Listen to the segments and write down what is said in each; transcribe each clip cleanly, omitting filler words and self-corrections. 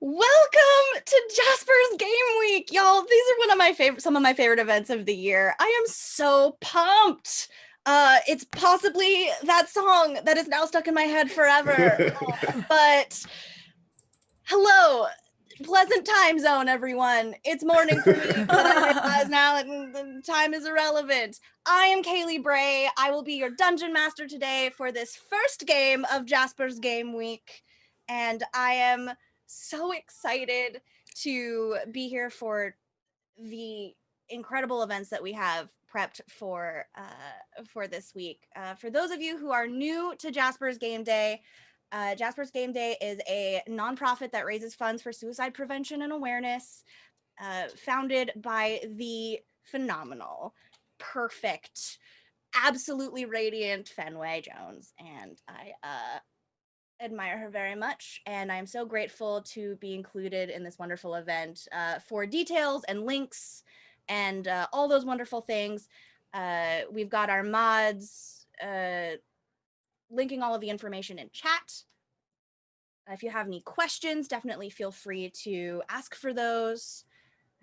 Welcome to Jasper's Game Week, y'all. These are some of my favorite events of the year. I am so pumped. It's possibly that song that is now stuck in my head forever. But hello, pleasant time zone, everyone. It's morning for me, but I realize now that the time is irrelevant. I am Kailey Bray. I will be your dungeon master today for this first game of Jasper's Game Week, and I am so excited to be here for the incredible events that we have prepped for this week. For those of you who are new to Jasper's Game Day, Jasper's Game Day is a nonprofit that raises funds for suicide prevention and awareness, founded by the phenomenal, perfect, absolutely radiant Fenway Jones, and I admire her very much, and I'm so grateful to be included in this wonderful event. For details and links and all those wonderful things, we've got our mods linking all of the information in chat. If you have any questions, definitely feel free to ask for those,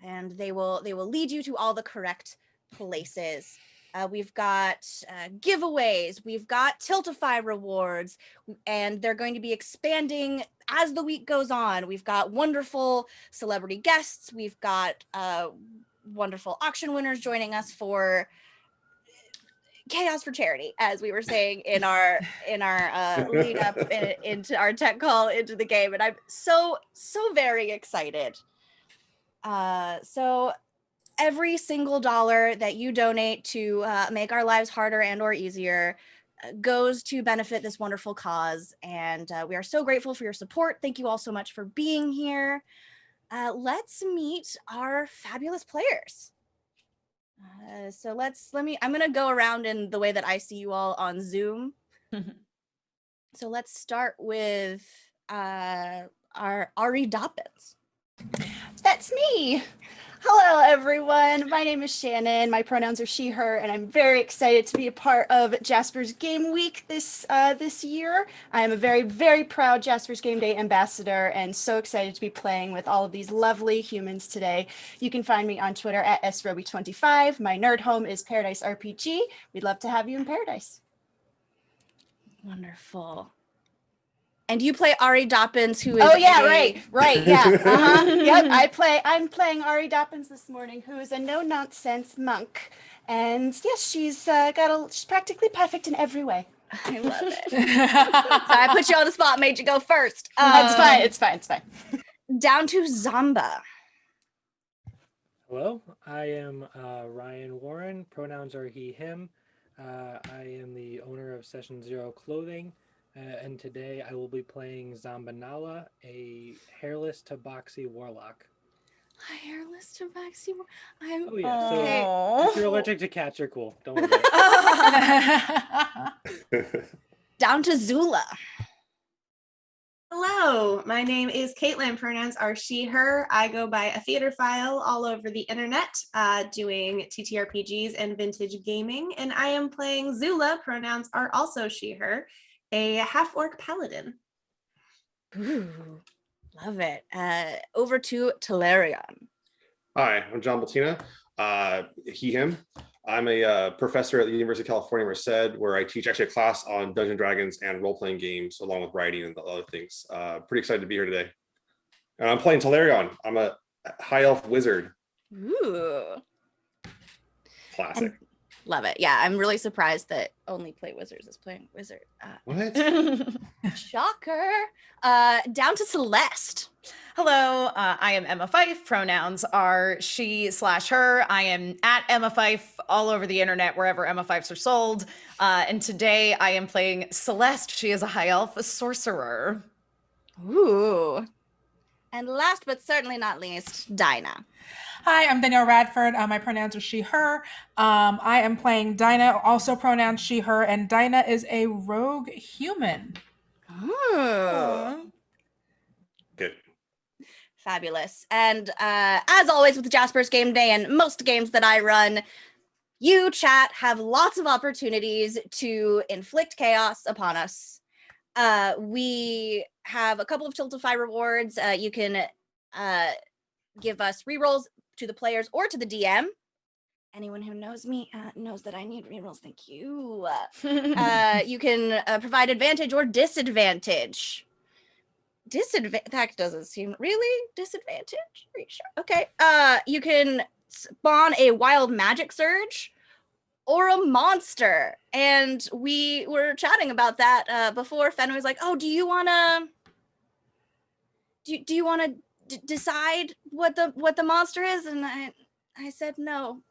and they will lead you to all the correct places. We've got giveaways, we've got Tiltify rewards, and they're going to be expanding as the week goes on. We've got wonderful celebrity guests, we've got wonderful auction winners joining us for chaos for charity, as we were saying in our lead up into our tech call into the game, and I'm so very excited. So every single dollar that you donate to make our lives harder and or easier goes to benefit this wonderful cause, and we are so grateful for your support. Thank you all so much for being here. Let's meet our fabulous players. So I'm gonna go around in the way that I see you all on Zoom. So let's start with our Ari Dobbins. That's me. Hello, everyone. My name is Shannon. My pronouns are she, her, and I'm very excited to be a part of Jasper's Game Week this year. I am a very, very proud Jasper's Game Day ambassador and so excited to be playing with all of these lovely humans today. You can find me on Twitter at sroby25. My nerd home is Paradise RPG. We'd love to have you in Paradise. Wonderful. And you play Ari Dobbins, who is right, yeah, yep. I'm playing Ari Dobbins this morning, who is a no-nonsense monk, and yes, she's practically perfect in every way. I love it. So I put you on the spot, made you go first. It's fine. Down to Zamba. Hello, I am Ryan Warren. Pronouns are he, him. I am the owner of Session Zero Clothing. And today I will be playing Zambanala, a hairless tabaxi warlock. A hairless tabaxi warlock? Oh yeah, so if you're allergic to cats, you're cool. Don't worry. Down to Zula. Hello, my name is Caitlin. Pronouns are she, her. I go by a theater file all over the internet, doing TTRPGs and vintage gaming, and I am playing Zula. Pronouns are also she, her. A half-orc paladin. Ooh, love it. Over to Talarion. Hi, I'm John Bultena. He, him. I'm a professor at the University of California, Merced, where I teach actually a class on Dungeons & Dragons and role-playing games, along with writing and other things. Pretty excited to be here today. And I'm playing Talarion. I'm a high elf wizard. Ooh. Classic. Love it. Yeah, I'm really surprised that Only Play Wizards is playing wizard. What? Shocker. Down to Celeste. Hello, I am Emma Fyffe. Pronouns are she/her. I am at Emma Fyffe all over the internet, wherever Emma Fyffes are sold. And today I am playing Celeste. She is a high elf sorcerer. Ooh. And last but certainly not least, Dinah. Hi, I'm Danielle Radford. My pronouns are she, her. I am playing Dinah, also pronouns she, her, and Dinah is a rogue human. Ooh. Good. Fabulous. And as always with Jasper's Game Day and most games that I run, you, chat, have lots of opportunities to inflict chaos upon us. We have a couple of Tiltify rewards. You can give us rerolls to the players or to the DM. Anyone who knows me knows that I need rerolls. Thank you. You can provide advantage or disadvantage. That doesn't seem really disadvantage. Are you sure? Okay. You can spawn a wild magic surge or a monster. And we were chatting about that before. Fen was like, "Oh, do you wanna decide what the monster is?" And I said, "No.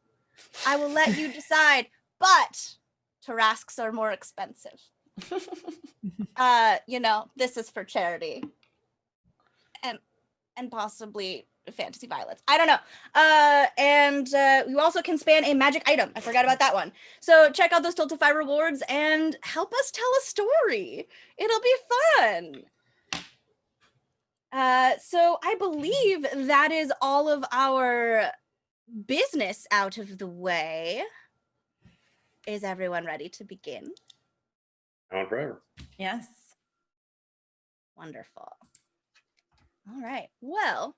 I will let you decide, but Tarasques are more expensive." This is for charity. And possibly fantasy violets. I don't know. And you also can span a magic item. I forgot about that one. So check out those Tiltify rewards and help us tell a story. It'll be fun. So I believe that is all of our business out of the way. Is everyone ready to begin? On forever. Yes. Wonderful. All right. Well,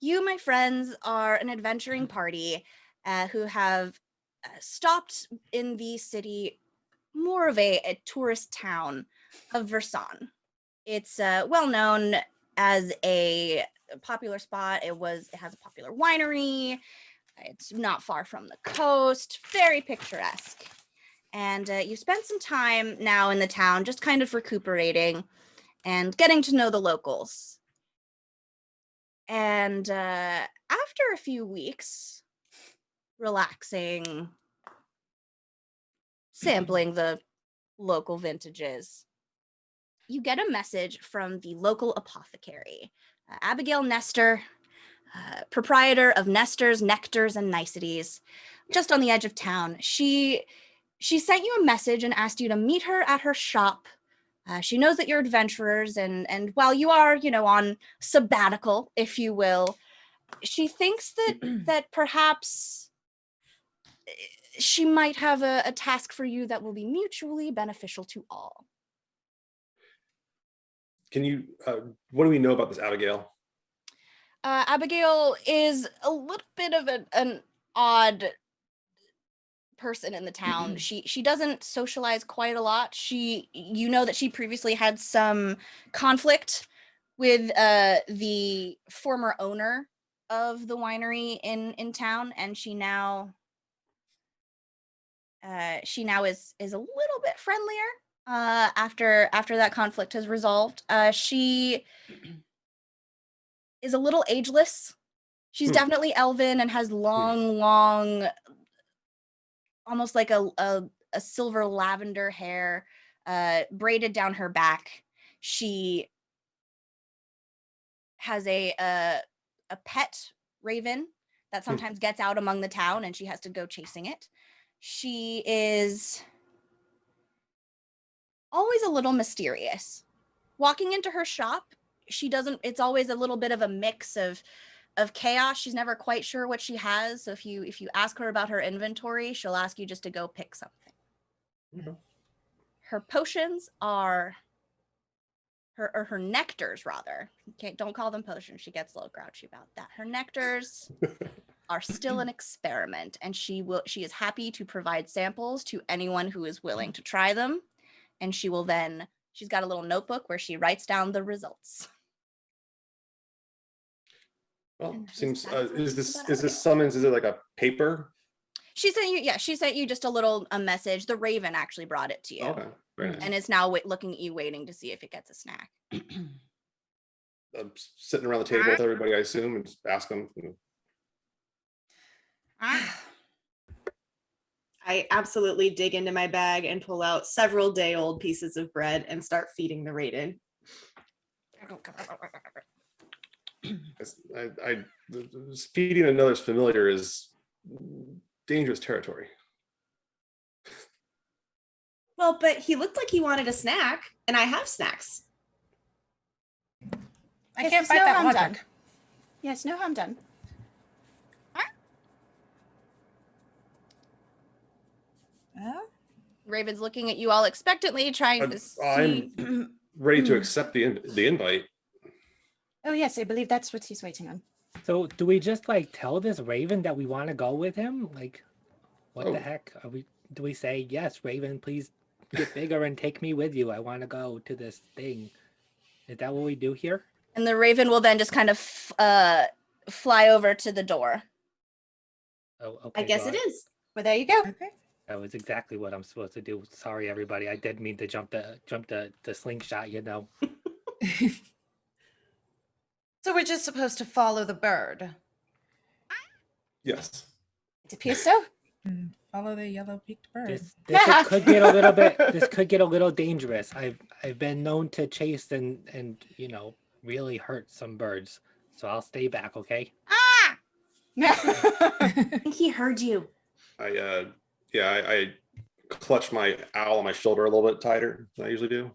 you, my friends, are an adventuring party who have stopped in the city, more of a tourist town of Versailles. It's well known as a popular spot. It has a popular winery. It's not far from the coast. Very picturesque. And you spent some time now in the town, just kind of recuperating and getting to know the locals. And after a few weeks, relaxing, sampling the local vintages, you get a message from the local apothecary, Abigail Nestor, proprietor of Nestor's Nectars and Niceties, just on the edge of town. She sent you a message and asked you to meet her at her shop. She knows that you're adventurers, and while you are, on sabbatical, if you will, she thinks that perhaps she might have a task for you that will be mutually beneficial to all. Can you, what do we know about this Abigail? Abigail is a little bit of an odd person in the town. She doesn't socialize quite a lot. You know that she previously had some conflict with the former owner of the winery in town, and she now is a little bit friendlier after that conflict has resolved. She is a little ageless. She's definitely elven and has long almost like a silver lavender hair braided down her back. She has a pet raven that sometimes gets out among the town, and she has to go chasing it. She is always a little mysterious. Walking into her shop, it's always a little bit of a mix of chaos. She's never quite sure what she has. So if you ask her about her inventory, she'll ask you just to go pick something. Mm-hmm. Her potions are her nectars, rather. Okay, don't call them potions. She gets a little grouchy about that. Her nectars are still an experiment, and she is happy to provide samples to anyone who is willing to try them. And she's got a little notebook where she writes down the results. Well, seems is this summons? Is it like a paper? She sent you just a message. The raven actually brought it to you. Okay, very nice. And it's now looking at you, waiting to see if it gets a snack. I'm sitting around the table with everybody, I assume, and just ask them. I absolutely dig into my bag and pull out several day-old pieces of bread and start feeding the raven. Feeding another's familiar is dangerous territory. Well, but he looked like he wanted a snack, and I have snacks. I can't fight that logic. Yes, no harm done. Raven's looking at you all expectantly, trying to see. I'm ready to accept the invite. Oh yes, I believe that's what he's waiting on. So do we just like tell this Raven that we want to go with him? Like, what the heck are we? Do we say yes, Raven? Please get bigger and take me with you. I want to go to this thing. Is that what we do here? And the Raven will then just kind of fly over to the door. Oh, okay. I guess it is. Well, there you go. Okay. That was exactly what I'm supposed to do. Sorry, everybody. I didn't mean to jump the slingshot. You know. So we're just supposed to follow the bird. Yes. It appears so. Follow the yellow-beaked bird. This could get a little bit. This could get a little dangerous. I've been known to chase and really hurt some birds. So I'll stay back. Okay. I think he heard you. I clutch my owl on my shoulder a little bit tighter than I usually do.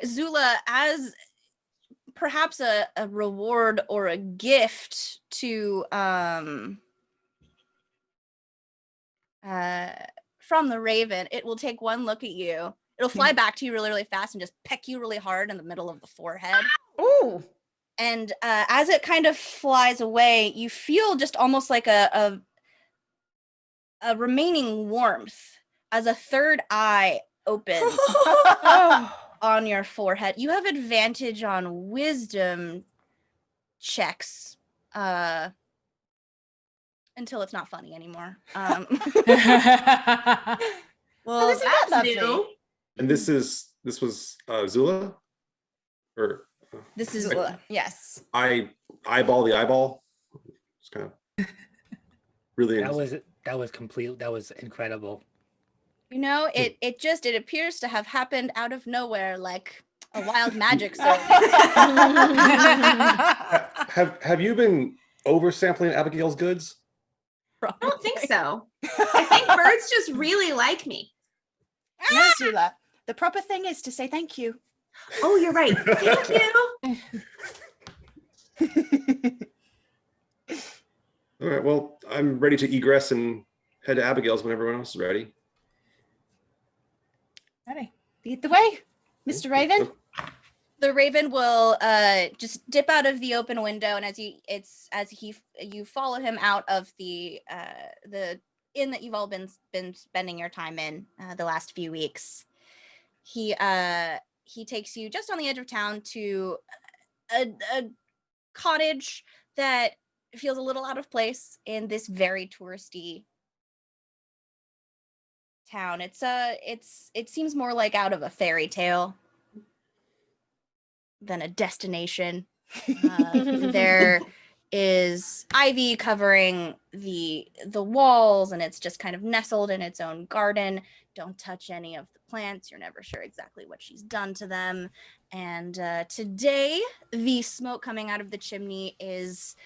Zula, as perhaps a reward or a gift to from the Raven, it will take one look at you. It'll fly back to you really, really fast and just peck you really hard in the middle of the forehead. Ooh. And as it kind of flies away, you feel just almost like a remaining warmth as a third eye opens on your forehead. You have advantage on wisdom checks until it's not funny anymore. Well, isn't that that's lovely? new. And this was Zula, or This is Zula. Yes. I eyeball the eyeball. It's kind of really. That was complete. That was incredible. it appears to have happened out of nowhere, like a wild magic surge. Have you been oversampling Abigail's goods? I don't think so. I think birds just really like me. No, Zula. The proper thing is to say thank you. Oh, you're right. Thank you. All right. Well, I'm ready to egress and head to Abigail's when everyone else is ready. Ready. Lead the way, Mr. Raven. The Raven will just dip out of the open window, and you follow him out of the inn that you've all been spending your time in the last few weeks. He takes you just on the edge of town to a cottage that feels a little out of place in this very touristy town. It seems more like out of a fairy tale than a destination. There is ivy covering the walls, and it's just kind of nestled in its own garden. Don't touch any of the plants. You're never sure exactly what she's done to them. And today, the smoke coming out of the chimney is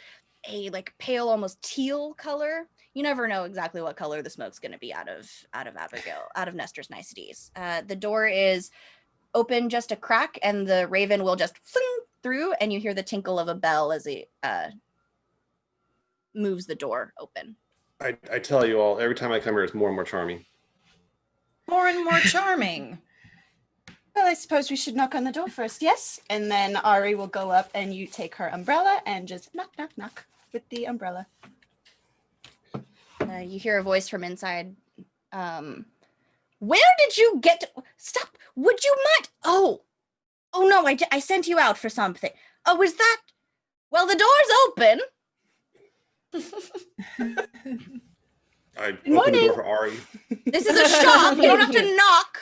a pale, almost teal color. You never know exactly what color the smoke's going to be out of Abigail, out of Nestor's Niceties. The door is open just a crack, and the Raven will just fling through, and you hear the tinkle of a bell as it moves the door open. I tell you all, every time I come here, it's more and more charming. More and more charming. Well, I suppose we should knock on the door first, yes? And then Ari will go up and you take her umbrella and just knock, knock, knock with the umbrella. You hear a voice from inside. Where did you get to? Stop! Would you mind? Oh no! I sent you out for something. Oh, is that? Well, the door's open. I open the door for Ari. This is a shop. You don't have to knock.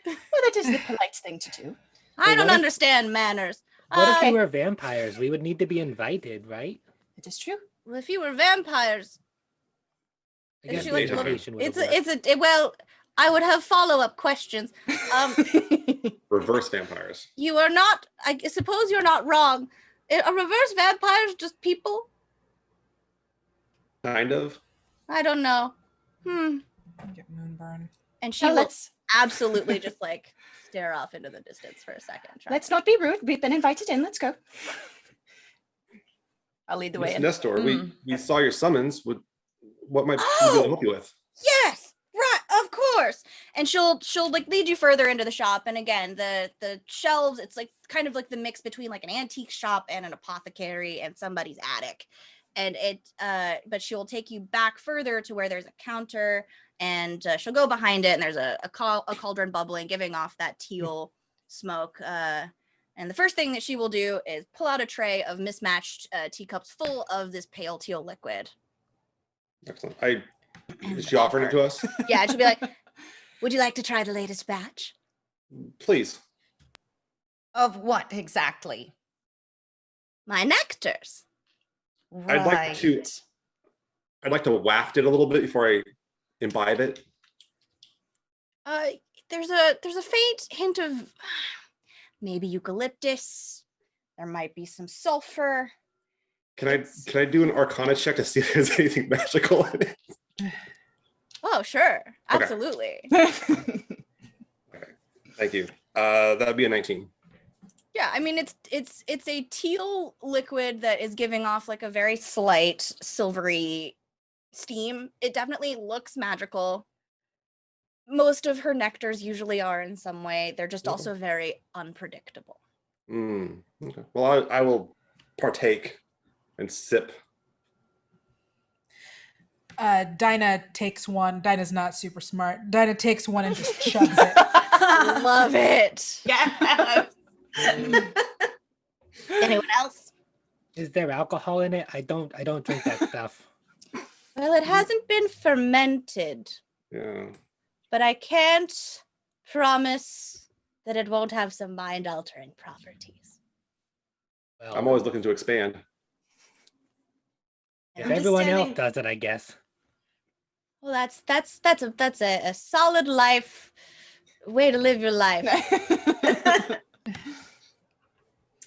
Well, that is the polite thing to do. I don't understand manners. What if we were vampires? We would need to be invited, right? It is true. Well, if you were vampires, I guess she the like- invitation would have worked. well, I would have follow-up questions. Reverse vampires. You are not. I suppose you're not wrong. Are reverse vampires just people? Kind of. I don't know. Get moonburn. And she Now will absolutely just stare off into the distance for a second. Let's not be rude. We've been invited in. Let's go. I'll lead the way Miss in. Nestor, we saw your summons. What might we be able to help you with? Yes, right, course. And she'll like lead you further into the shop. And again, the shelves, it's like kind of like the mix between like an antique shop and an apothecary and somebody's attic. And but she'll take you back further to where there's a counter, and she'll go behind it, and there's a cauldron bubbling, giving off that teal smoke. And the first thing that she will do is pull out a tray of mismatched teacups full of this pale teal liquid. Excellent. Is she offering it to us? Yeah, and she'll be like, would you like to try the latest batch? Please. Of what exactly? My nectars. Right. I'd like to waft it a little bit before I imbibe it. There's a faint hint of maybe eucalyptus. There might be some sulfur. Can I do an Arcana check to see if there's anything magical in it? Oh, sure. Okay. Absolutely. Okay. Thank you. That'd be a 19. Yeah, I mean it's a teal liquid that is giving off like a very slight silvery steam. It definitely looks magical. Most of her nectars usually are in some way. They're just also very unpredictable. Okay. Well, I will partake and sip. Dinah takes one. Dinah's not super smart. Dinah takes one and just chugs it. Love it. Yeah. Anyone else? Is there alcohol in it? I don't drink that stuff. Well, it hasn't been fermented, Yeah. but I can't promise that it won't have some mind-altering properties. Well, I'm always looking to expand. if I'm just everyone else standing- does it, I guess. Well, that's a solid life way to live your life.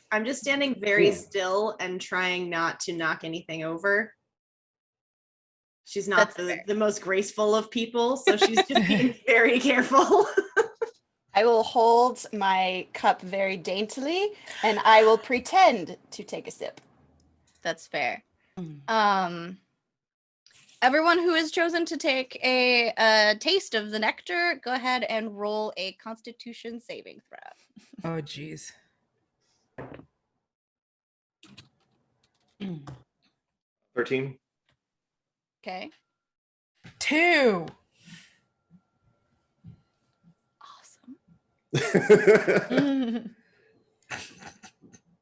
I'm just standing very still and trying not to knock anything over. She's not That's fair. the most graceful of people, so she's just being very careful. I will hold my cup very daintily, and I will pretend to take a sip. That's fair. Everyone who has chosen to take a taste of the nectar, go ahead and roll a Constitution saving throw. Oh, geez. 13. Okay. 2. Awesome.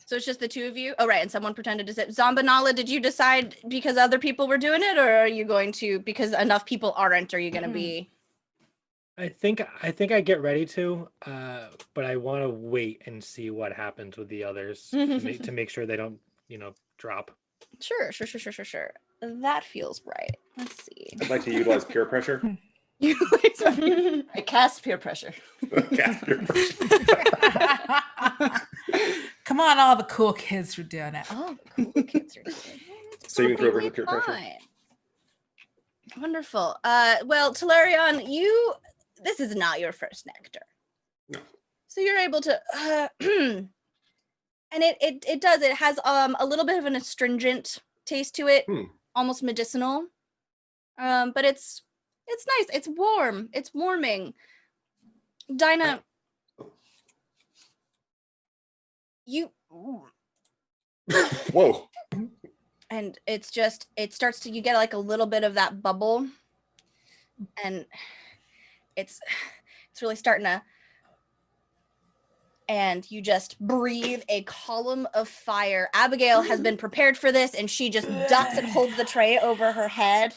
So it's just the two of you? Oh, right. And someone pretended to sip. Zambanala, did you decide because other people were doing it, or are you going to, because enough people aren't, are you going to be? I think I get ready to, but I want to wait and see what happens with the others to make sure they don't, drop. Sure. That feels right. Let's see. I'd like to utilize peer pressure. I cast peer pressure. Cast peer pressure. Come on, all the cool kids are doing it. Oh, the cool kids are doing it. Saving throw Totally versus peer pressure. fine. Wonderful. Well, Talarion, this is not your first nectar. No. So you're able to, and it has a little bit of an astringent taste to it, almost medicinal. But it's nice. It's warm. It's warming. Dinah, Whoa. and it's just, you get like a little bit of that bubble, and it's really starting to, and you just breathe a column of fire. Abigail has been prepared for this, and she just ducks and holds the tray over her head.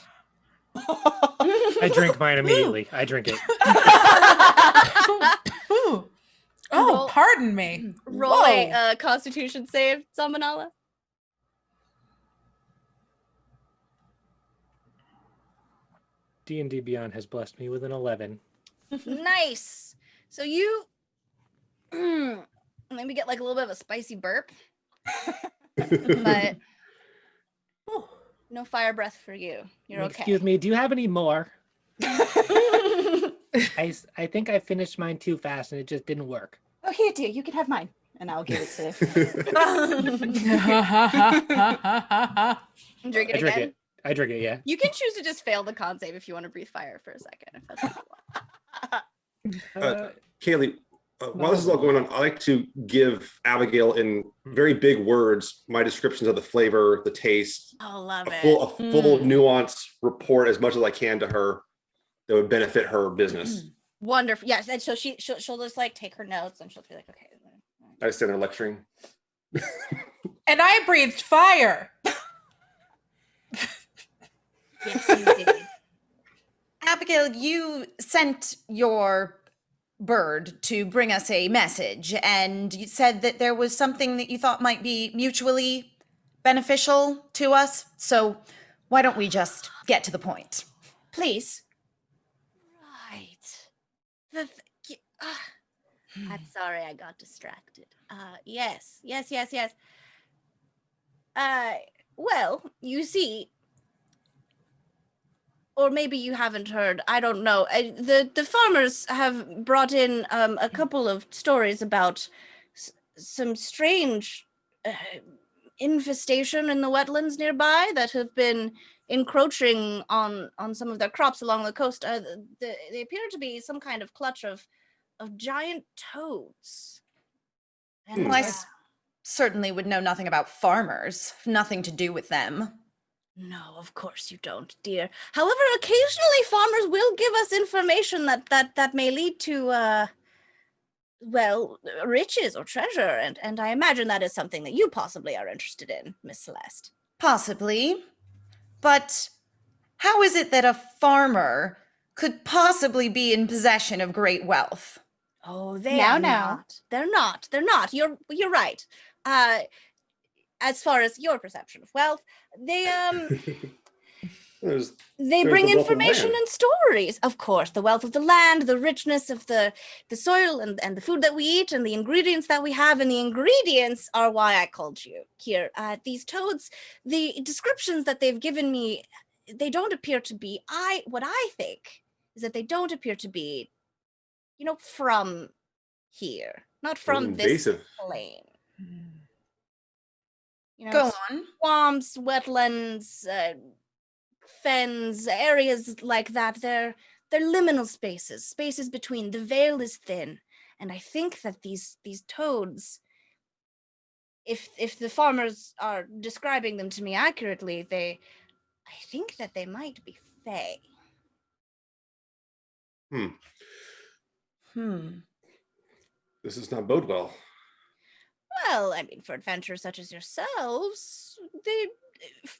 I drink mine immediately. I drink it. Ooh. Oh, Roll- pardon me. Roll a Constitution save, Zamanala. D&D Beyond has blessed me with an 11. Nice. So you maybe get like a little bit of a spicy burp, but no fire breath for you. You're okay. Excuse me, do you have any more? I think I finished mine too fast and it just didn't work. Oh, here, dear, you can have mine, and I'll give it to. Drink it I drink again. it. I drink it, yeah. You can choose to just fail the con save if you want to breathe fire for a second. If that's what you want. Kailey, while this is all going on, I like to give Abigail in very big words my descriptions of the flavor, the taste, Oh, love it. a full nuanced report as much as I can to her that would benefit her business. Wonderful. Yes, and so she'll just like take her notes and she'll be like, okay. I stand there lecturing. And I breathed fire. Yes, you did. Abigail, you sent your bird to bring us a message, and you said that there was something that you thought might be mutually beneficial to us. So why don't we just get to the point? Please. Right. I'm sorry, I got distracted. Yes. Well, you see, or maybe you haven't heard, I don't know. The farmers have brought in a couple of stories about some strange infestation in the wetlands nearby that have been encroaching on some of their crops along the coast. They appear to be some kind of clutch of giant toads. And, Well, I certainly would know nothing about farmers, nothing to do with them. No, of course you don't, dear. However, occasionally farmers will give us information that may lead to, well, riches or treasure, and I imagine that is something that you possibly are interested in, Miss Celeste. Possibly. But how is it that a farmer could possibly be in possession of great wealth? Oh, they're not. They're not. You're right. As far as your perception of wealth, they bring information and stories. Of course, the wealth of the land, the richness of the soil and the food that we eat and the ingredients that we have. And the ingredients are why I called you here. These toads, the descriptions that they've given me, they don't appear to be, what I think is that they don't appear to be, from here, not from this plane. Go on. Swamps, wetlands, fens, areas like that. They're liminal spaces between. The veil is thin, and I think that these toads, if the farmers are describing them to me accurately, I think that they might be Fyffe. This does not bode well. Well, I mean, for adventurers such as yourselves,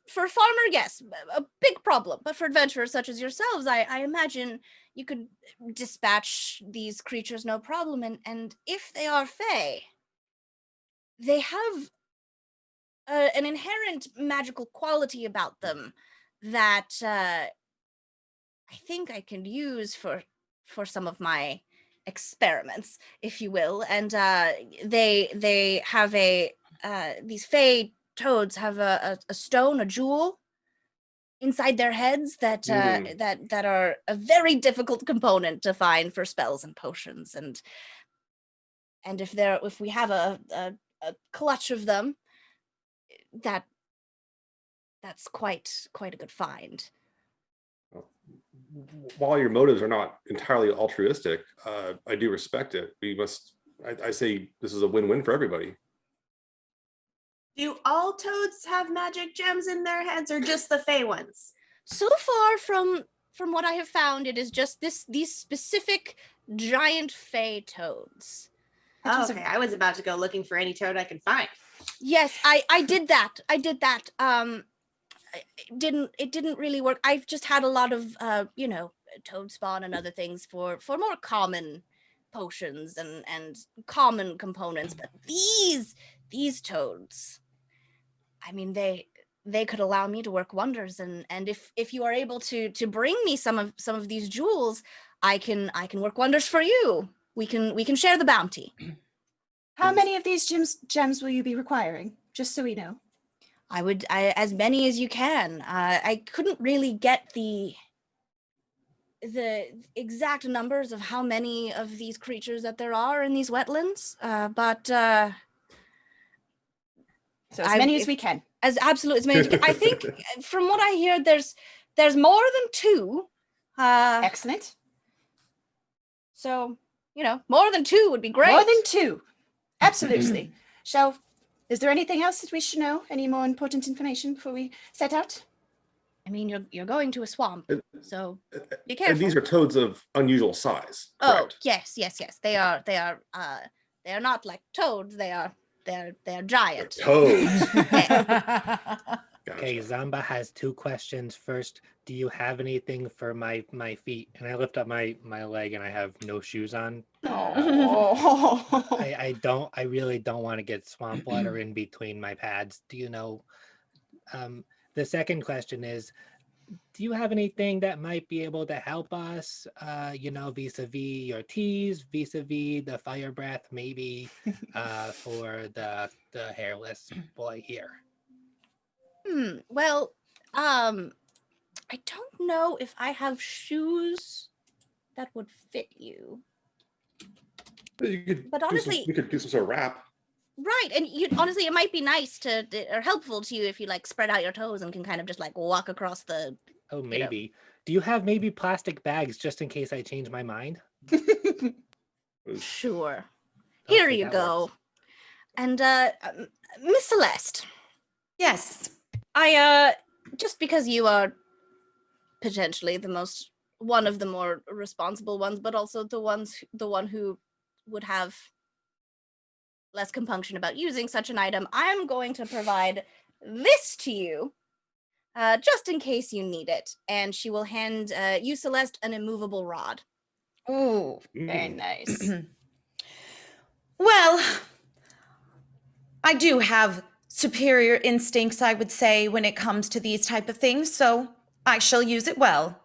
for farmer, yes, a big problem. But for adventurers such as yourselves, I imagine you could dispatch these creatures no problem. And if they are Fyffe, they have an inherent magical quality about them that I think I can use for some of my experiments, if you will. And they have these Fyffe toads have a stone, a jewel inside their heads that that are a very difficult component to find for spells and potions. And if we have a clutch of them, that's quite a good find. While your motives are not entirely altruistic, I do respect it. I say this is a win-win for everybody. Do all toads have magic gems in their heads, or just the Fyffe ones? So far from what I have found, it is just these specific giant Fyffe toads. Oh, okay, I was about to go looking for any toad I could find. Yes, I did that. It didn't really work. I've just had a lot of toad spawn and other things for more common potions and common components. But these toads, I mean, they could allow me to work wonders. And if you are able to bring me some of these jewels, I can work wonders for you. We can share the bounty. How many of these gems will you be requiring? Just so we know. I as many as you can. I couldn't really get the exact numbers of how many of these creatures that there are in these wetlands, but so as many as we can. Absolutely as many as you can. I think from what I hear, there's more than 2. Excellent. So, more than 2 would be great. More than 2. Absolutely. Is there anything else that we should know? Any more important information before we set out? I mean, you're going to a swamp, so be And careful. these are toads of unusual size. Oh, Correct? yes. They are not like toads. They're giant. Toads. Okay, Zamba has 2 questions. First, do you have anything for my feet? And I lift up my leg and I have no shoes on. Oh. I really don't want to get swamp water in between my pads. Do you know? The second question is, do you have anything that might be able to help us, vis-a-vis your teas, vis-a-vis the fire breath, maybe for the hairless boy here? Well, I don't know if I have shoes that would fit you. But honestly, we could do some sort of wrap. Right, and honestly, it might be nice or helpful to you if you like spread out your toes and can kind of just like walk across the. Oh, maybe. Do you have maybe plastic bags just in case I change my mind? Sure. Here Okay, you that go. works. And Miss Celeste, Yes. I just because you are potentially one of the more responsible ones, but also the one who would have less compunction about using such an item, I'm going to provide this to you, just in case you need it. And she will hand you, Celeste, an immovable rod. Ooh. Very nice. Well, I do have superior instincts, I would say, when it comes to these type of things, so I shall use it well.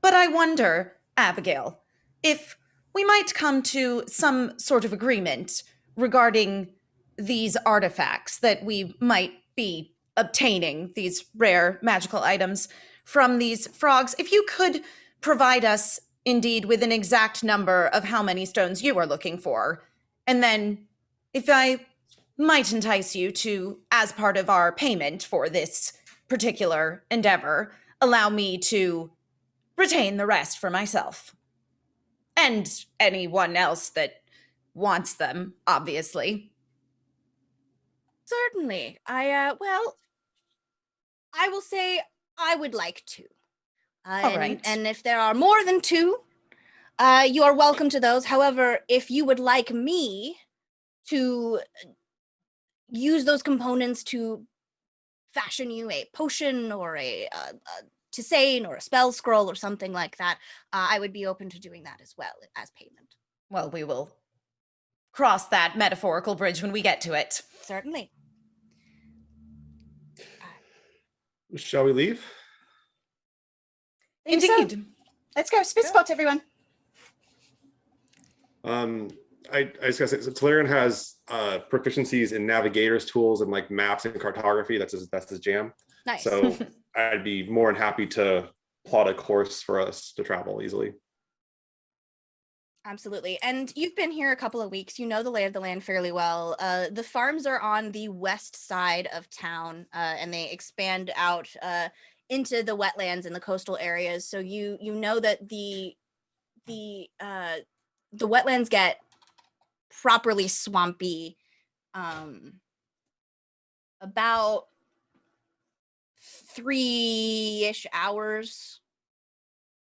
But I wonder, Abigail, if we might come to some sort of agreement regarding these artifacts that we might be obtaining, these rare magical items from these frogs. If you could provide us, indeed, with an exact number of how many stones you are looking for, and then if I might entice you to, as part of our payment for this particular endeavor, allow me to retain the rest for myself. And anyone else that wants them, obviously. Certainly. I will say I would like to. All right. And if there are more than 2, you are welcome to those. However, if you would like me to use those components to fashion you a potion or a tisane or a spell scroll or something like that, I would be open to doing that as well as payment. Well, we will cross that metaphorical bridge when we get to it. Certainly. Shall we leave? Think so. Indeed. Let's go. Spit spot, everyone. I just gotta say, so Talarian has proficiencies in navigators tools and like maps and cartography. That's his jam. Nice. So I'd be more than happy to plot a course for us to travel easily. Absolutely. And you've been here a couple of weeks. You know the lay of the land fairly well. The farms are on the west side of town, and they expand out into the wetlands and the coastal areas. So you know that the wetlands get properly swampy about 3-ish hours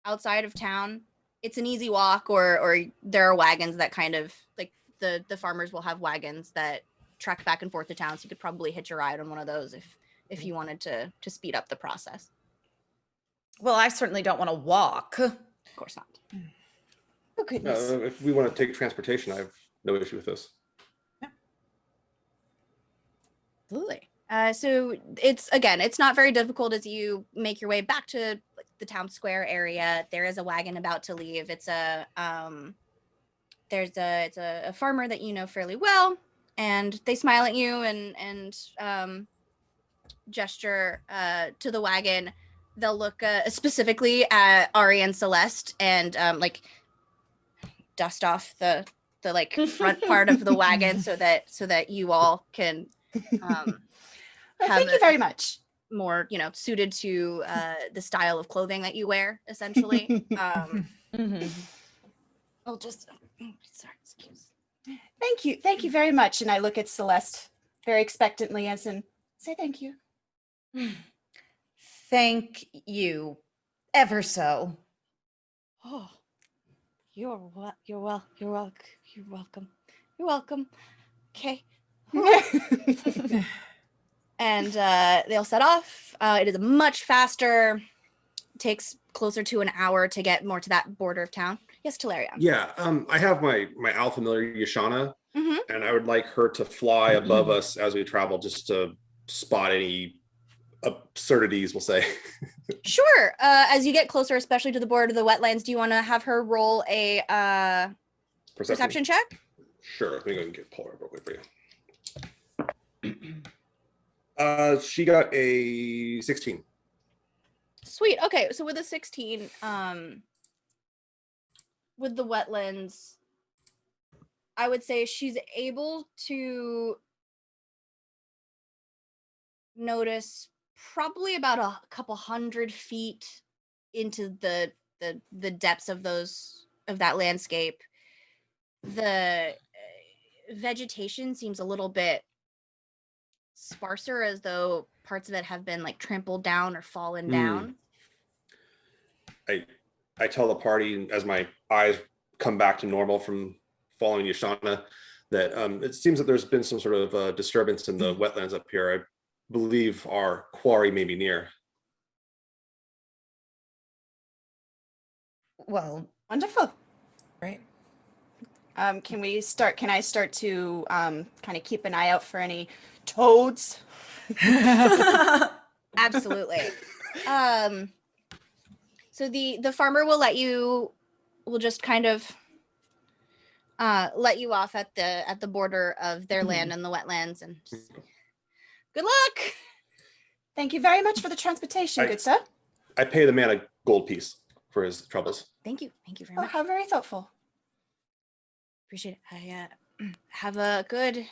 outside of town. It's an easy walk, or there are wagons that kind of like the farmers will have wagons that trek back and forth to town. So you could probably hitch a ride on one of those if you wanted to speed up the process. Well, I certainly don't want to walk. Of course not. Oh, goodness. If we want to take transportation, I have no issue with this. Absolutely. So it's not very difficult as you make your way back to the town square area. There is a wagon about to leave. It's a farmer that you know fairly well, and they smile at you and gesture to the wagon. They'll look specifically at Ari and Celeste and like dust off the like front part of the wagon so that you all can Thank you very much. more suited to the style of clothing that you wear, essentially. I'll just sorry, excuse. Thank you very much. And I look at Celeste very expectantly as in say thank you. Thank you ever so. Oh, you're welcome. You're welcome. Okay. And they'll set off. It is much faster. Takes closer to an hour to get more to that border of town. Yes, Talarion. Yeah, I have my owl familiar Yashana, Mm-hmm. and I would like her to fly above us as we travel, just to spot any absurdities, we'll say. Sure. As you get closer, especially to the border of the wetlands, do you want to have her roll a perception check? Sure. Let me go and pull her up real quick for you. She got a 16. Sweet. Okay, so with a 16, with the wetlands, I would say she's able to notice probably about a couple 100 feet into the depths of that landscape. The vegetation seems a little bit sparser, as though parts of it have been like trampled down or fallen down. I tell the party as my eyes come back to normal from following Yashana that it seems that there's been some sort of disturbance in the wetlands up here. I believe our quarry may be near. Well, Wonderful. Right. Can I start to kind of keep an eye out for any toads? Absolutely. So the farmer will just kind of let you off at the border of their land and the wetlands, and just, good luck. Thank you very much for the transportation, good sir. I pay the man a gold piece for his troubles. Thank you very Oh, much. how very thoughtful. Appreciate it. I have a good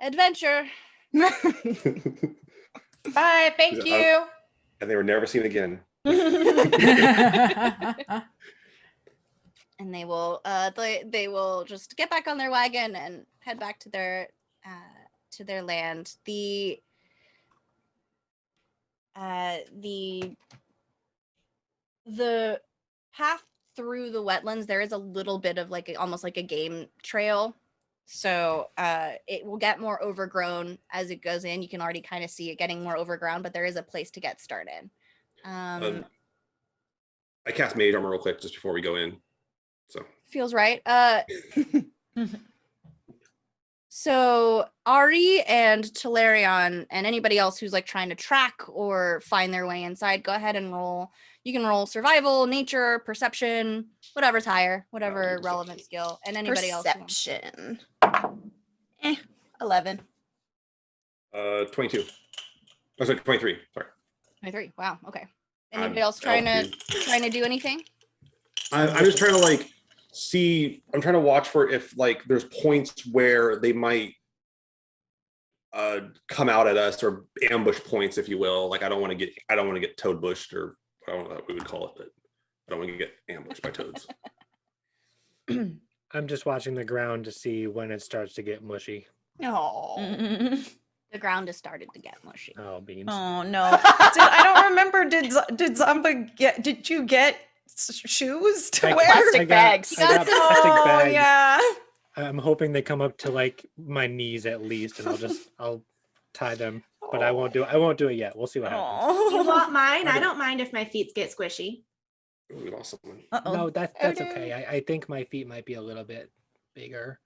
adventure. bye. Thank you. And they were never seen again. And they will just get back on their wagon and head back to their land. The path through the wetlands, there is a little bit of almost like a game trail, so it will get more overgrown as it goes in. You can already kind of see it getting more overgrown, but there is a place to get started. I cast mage armor real quick just before we go in. So feels right. So Ari and Talarion and anybody else who's trying to track or find their way inside, go ahead and roll. You can roll survival, nature, perception, whatever's higher, whatever relevant skill, and anybody else. Perception. 11. 22. Oh, sorry, 23. Sorry. 23. Wow. Okay. Anybody else trying to do anything? I'm just trying to see. I'm trying to watch for if there's points where they might come out at us, or ambush points, if you will. I don't want to get toad bushed, or I don't know what we would call it, but I don't want to get ambushed by toads. I'm just watching the ground to see when it starts to get mushy. Oh. The ground has started to get mushy. Oh, beans. Oh no! I don't remember. Did Zamba get? Did you get shoes to wear? Plastic bags. I got plastic bags. Yeah. I'm hoping they come up to my knees at least, and I'll tie them. But I won't do it yet. We'll see what happens. You want mine? I don't mind if my feet get squishy. We lost someone. No, that's okay. I think my feet might be a little bit bigger.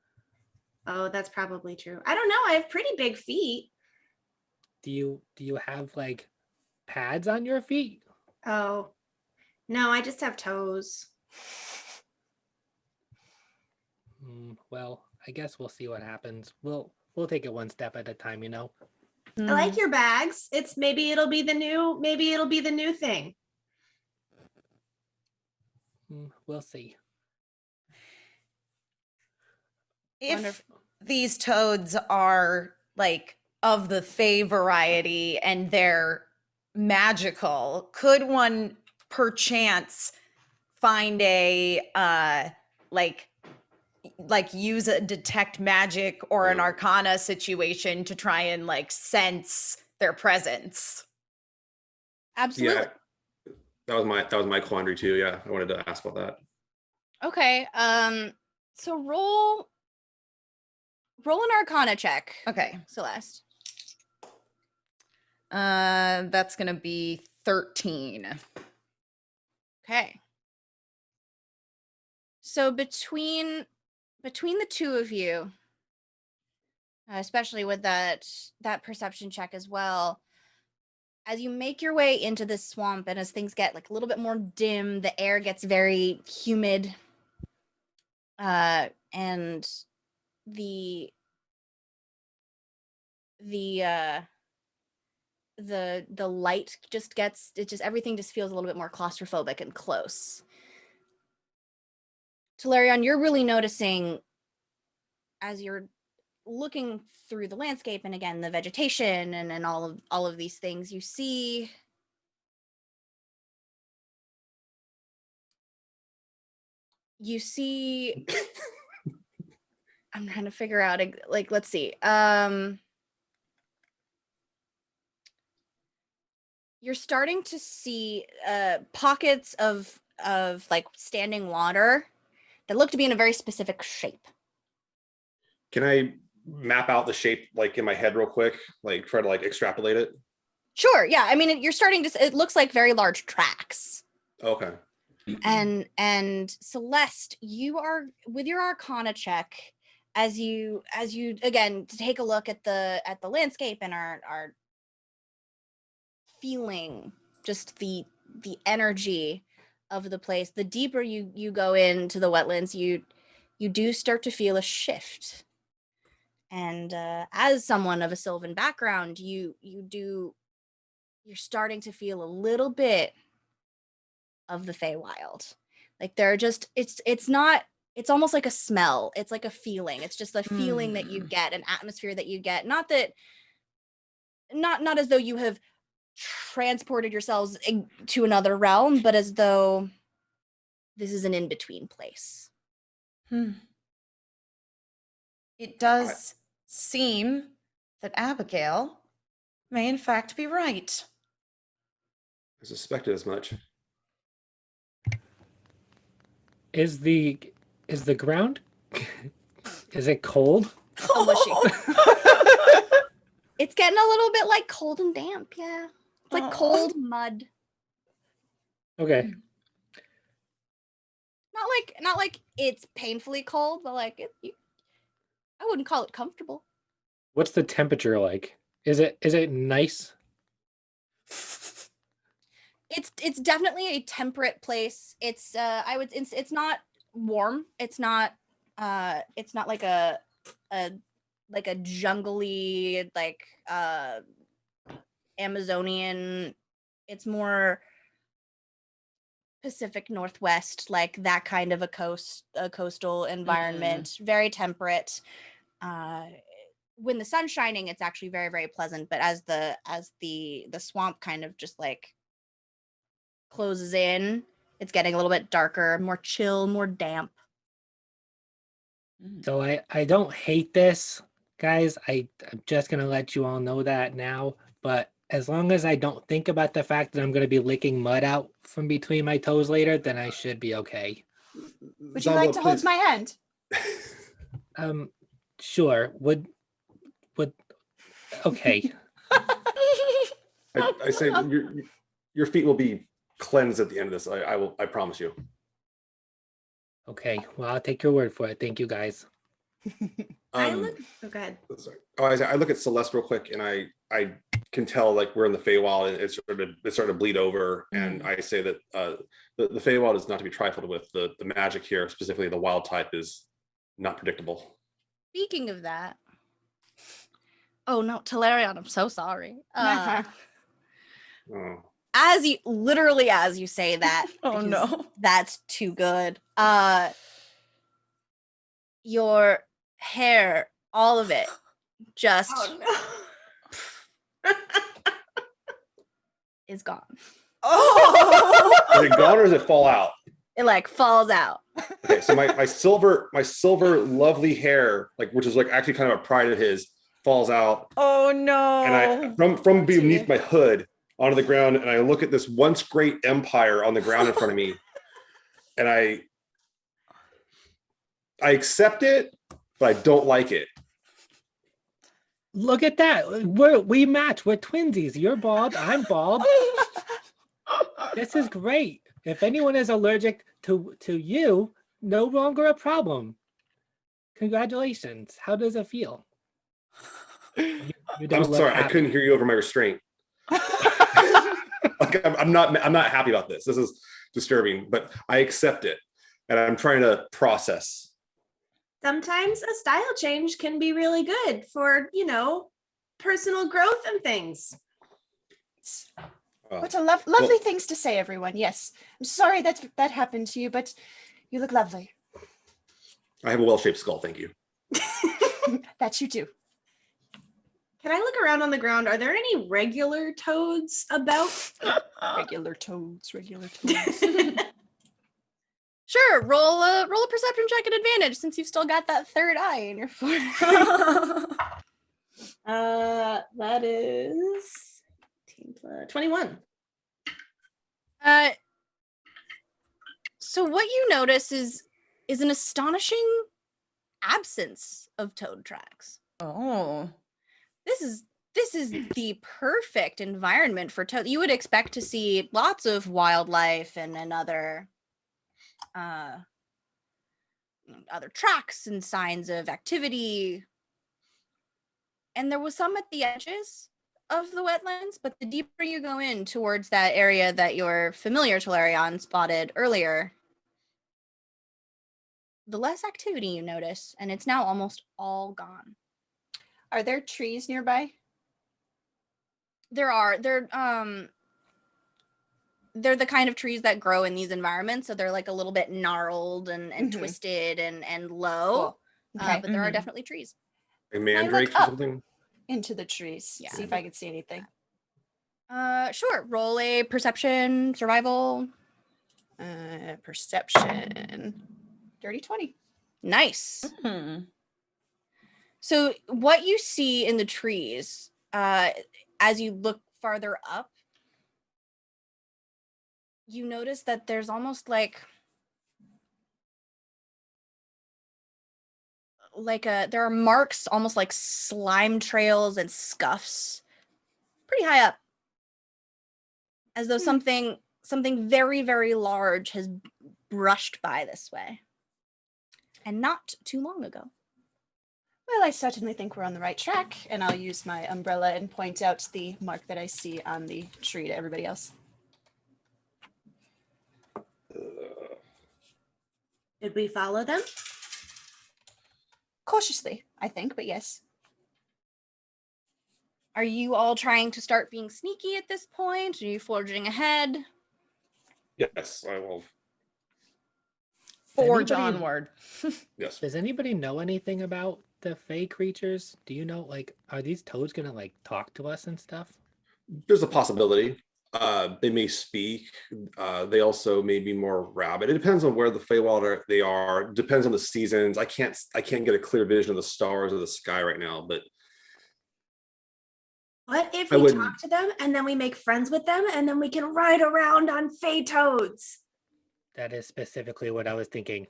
Oh, that's probably true. I don't know. I have pretty big feet. Do you have pads on your feet? Oh, no, I just have toes. Well, I guess we'll see what happens. We'll take it one step at a time, you know. I like your bags. Maybe it'll be the new thing. We'll see. If these toads are of the Fae variety and they're magical, could one perchance find a like use a detect magic or an arcana situation to try and like sense their presence. Absolutely. Yeah, that was my quandary too. Yeah, I wanted to ask about that. Okay. So roll an Arcana check. Okay. Celeste. That's gonna be 13. Okay. So between the two of you, especially with that perception check as well, as you make your way into this swamp and as things get like a little bit more dim, the air gets very humid, and the light just gets, everything just feels a little bit more claustrophobic and close. Talarion, you're really noticing as you're looking through the landscape and again the vegetation and all of these things, you see I'm trying to figure out, like, let's see. You're starting to see pockets of like standing water that look to be in a very specific shape. Can I map out the shape like in my head real quick? Like try to like extrapolate it? Sure, yeah. I mean, you're starting to, it looks like very large tracks. Okay. And Celeste, you are with your Arcana check, as you again take a look at the landscape and are feeling just the energy of the place. The deeper you go into the wetlands, you do start to feel a shift. And as someone of a Sylvan background, you're starting to feel a little bit of the Feywild. Like they're just, it's almost like a smell. It's like a feeling. It's just a feeling that you get, an atmosphere that you get. Not as though you have transported yourselves to another realm, but as though this is an in-between place. It does seem that Abigail may in fact be right. I suspected as much. Is the ground, is it cold? It's getting a little bit like cold and damp, yeah. It's like cold mud. Okay. Not like it's painfully cold, but like I wouldn't call it comfortable. What's the temperature like? Is it nice? It's definitely a temperate place. It's it's not warm. It's not like a jungly, like Amazonian. It's more Pacific Northwest, like that kind of a coastal environment. Very temperate. When the sun's shining, it's actually very, very pleasant. But as the swamp kind of just like closes in, it's getting a little bit darker, more chill, more damp. So I don't hate this, guys. I'm just gonna let you all know that now. But as long as I don't think about the fact that I'm gonna be licking mud out from between my toes later, then I should be okay. Would you like to hold my hand? Sure. Would okay. I say your feet will be cleansed at the end of this. I promise you. Okay. Well, I'll take your word for it. Thank you, guys. Go ahead. Sorry. I look at Celeste real quick, and I can tell like we're in the Feywild, and it's starting to bleed over. And I say that the Feywild is not to be trifled with. The magic here, specifically the wild type, is not predictable. Speaking of that, oh no, Talarion, I'm so sorry. As you say that, Oh no, that's too good. Your hair, all of it, just is gone. Is it gone or does it fall out? It like falls out. Okay, so my silver lovely hair, like which is like actually kind of a pride of his, falls out, Oh no. and I from beneath my hood onto the ground, and I look at this once great empire on the ground in front of me, and I accept it, but I don't like it. Look at that. We match. We're twinsies. You're bald. I'm bald. This is great. If anyone is allergic to you, no longer a problem. Congratulations. How does it feel? You I'm sorry, I couldn't hear you over my restraint. Like I'm not happy about this. This is disturbing, but I accept it, and I'm trying to process. Sometimes a style change can be really good for, personal growth and things. What a lovely things to say, everyone. Yes, I'm sorry that happened to you, but you look lovely. I have a well-shaped skull, thank you. That you do. Can I look around on the ground? Are there any regular toads about? Regular toads. Sure, roll a perception check at advantage since you've still got that third eye in your forehead. That is 21. So what you notice is an astonishing absence of toad tracks. Oh. This is the perfect environment for toad. You would expect to see lots of wildlife and other tracks and signs of activity. And there was some at the edges of the wetlands, but the deeper you go in towards that area that your familiar Tolarion spotted earlier, the less activity you notice, and it's now almost all gone. Are there trees nearby? There are. They're the kind of trees that grow in these environments, so they're like a little bit gnarled and twisted and low. Cool. Okay. But there are definitely trees. Like mandrakes or something? Into the trees. Yeah. See if I can see anything. Sure. Roll a perception, survival. Perception. Dirty 20. Nice. Mm-hmm. So what you see in the trees, as you look farther up, you notice that there's almost like there are marks, almost like slime trails and scuffs, pretty high up, as though something very, very large has brushed by this way, and not too long ago. Well, I certainly think we're on the right track, and I'll use my umbrella and point out the mark that I see on the tree to everybody else. Did we follow them? Cautiously, I think, but yes. Are you all trying to start being sneaky at this point? Are you forging ahead? Yes, I will. Forge onward. Yes. Does anybody know anything about the Fae creatures? Do you know, are these toads gonna talk to us and stuff? There's a possibility. They may speak. They also may be more rabid. It depends on where the Feywild they are. It depends on the seasons. I can't get a clear vision of the stars or the sky right now, but what if we talk to them and then we make friends with them and then we can ride around on Fey toads? That is specifically what I was thinking.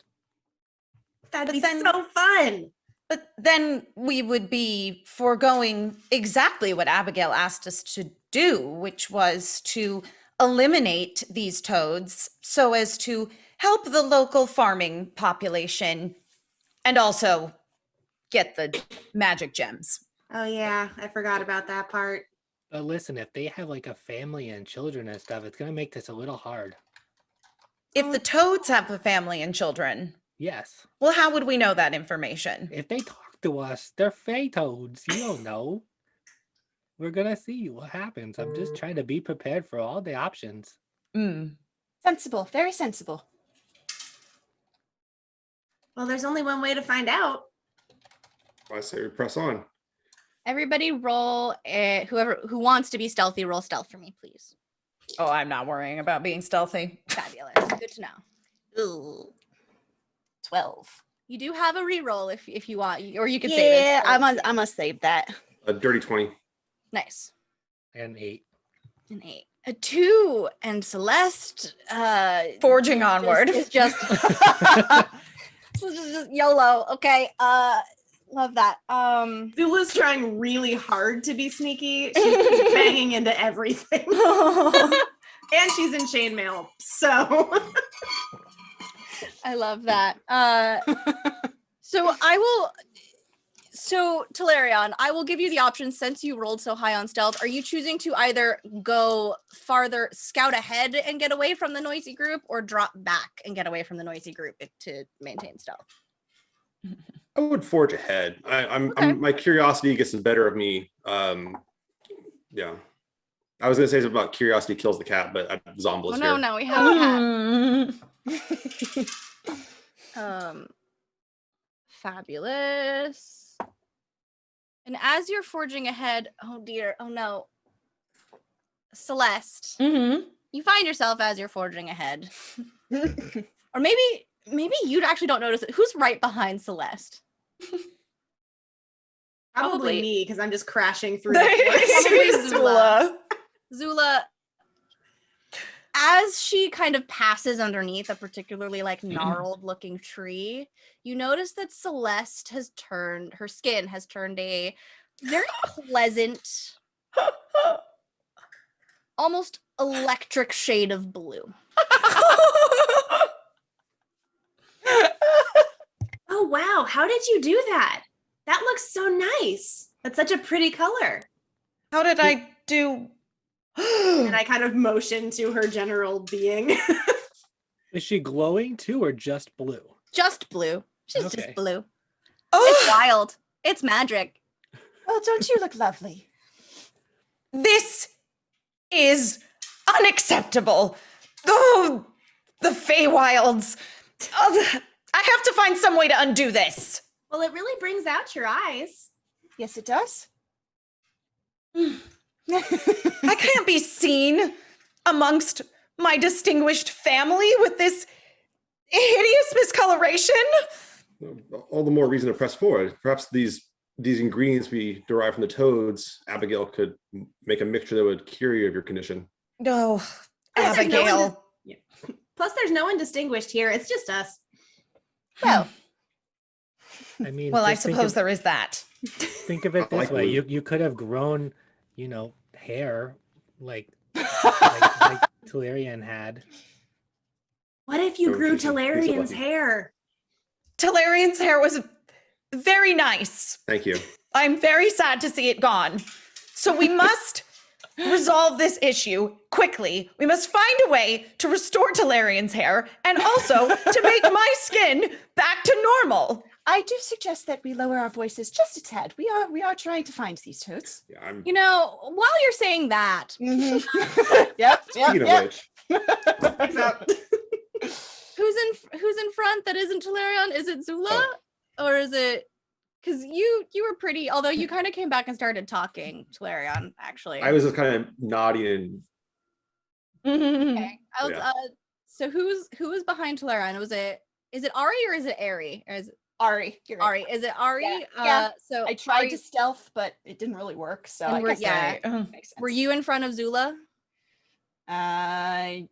That'd be so fun. But then we would be foregoing exactly what Abigail asked us to do, which was to eliminate these toads so as to help the local farming population and also get the magic gems. Oh yeah, I forgot about that part. But listen, if they have a family and children and stuff, it's gonna make this a little hard. If the toads have a family and children. Yes. Well, how would we know that information? If they talk to us, they're Fae toads. You don't know. We're gonna see what happens. I'm just trying to be prepared for all the options. Sensible, very sensible. Well, there's only one way to find out. I say we press on. Everybody roll, who wants to be stealthy, roll stealth for me, please. Oh, I'm not worrying about being stealthy. Fabulous. Good to know. Ooh. 12. You do have a reroll if you want, or you could save it. Yeah, I'm gonna save that. A dirty 20. Nice. And 8. An 8. A 2. And Celeste Forging onward. is just just YOLO. Okay. Love that. Zula's trying really hard to be sneaky. She's banging into everything. And she's in chainmail. So I love that. So Talarion, I will give you the option since you rolled so high on stealth. Are you choosing to either go farther, scout ahead and get away from the noisy group, or drop back and get away from the noisy group to maintain stealth? I would forge ahead. My curiosity gets the better of me. Yeah. I was gonna say something about curiosity kills the cat, but Zombless here. No, we have a cat. Fabulous. And as you're forging ahead, oh dear, oh no, Celeste, you find yourself as you're forging ahead, or maybe you actually don't notice it. Who's right behind Celeste? probably me, because I'm just crashing through. Probably Zula. Zula, as she kind of passes underneath a particularly like gnarled looking tree, you notice that Celeste has turned, her skin has turned a very pleasant, almost electric shade of blue. Oh, wow. How did you do that? That looks so nice. That's such a pretty color. How did I do? And I kind of motion to her general being. Is she glowing too, or just blue? Just blue. She's Okay. just blue. It's Oh, wild. It's magic. Oh, don't you look lovely? this is unacceptable. Oh, the Feywilds. Oh, I have to find some way to undo this. Well, it really brings out your eyes. Yes, it does. I can't be seen amongst my distinguished family with this hideous miscoloration. All the more reason to press forward. Perhaps these ingredients we derive from the toads, Abigail could make a mixture that would cure you of your condition. No, Plus, there's no one Abigail. Plus, there's no one distinguished here. It's just us. Well, I mean, Well, I just think suppose of- there is that. Think of it I this like way: blue. you could have grown, hair like Talarian had. What if you Oh, grew she's so Talarian's lucky. hair? Talarian's hair was very nice. Thank you. I'm very sad to see it gone. So we must resolve this issue quickly. We must find a way to restore Talarian's hair and also to make my skin back to normal. I do suggest that we lower our voices just a tad. We are trying to find these toads. Yeah, I'm You know, while you're saying that, Yep. speaking of which. who's in front that isn't Talarion? Is it Zula? Or is it, because you were pretty, although you kind of came back and started talking, Talarion, actually. I was just kind of nodding and Okay. Yeah. So who was behind Talarion? Is it Ari or is it Ari? Or is it Ari, you're right. Ari? Is it Ari? Yeah. So I tried Ari, to stealth, but it didn't really work. So And I we're- guess yeah. that makes sense. were you in front of Zula? I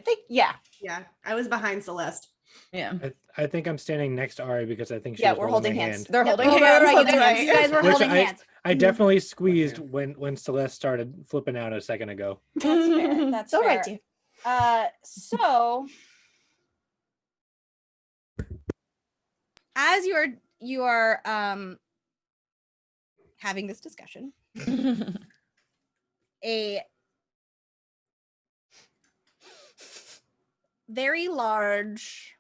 think, yeah. Yeah, I was behind Celeste. Yeah. I think I'm standing next to Ari because I think she Yeah, was we're holding holding my hands. hand. They're holding Oh, hands. right, That's right. you guys were Which holding hands. I definitely squeezed when Celeste started flipping out a second ago. That's fair. That's It's all right, fair. dear. So as you are having this discussion, a very large,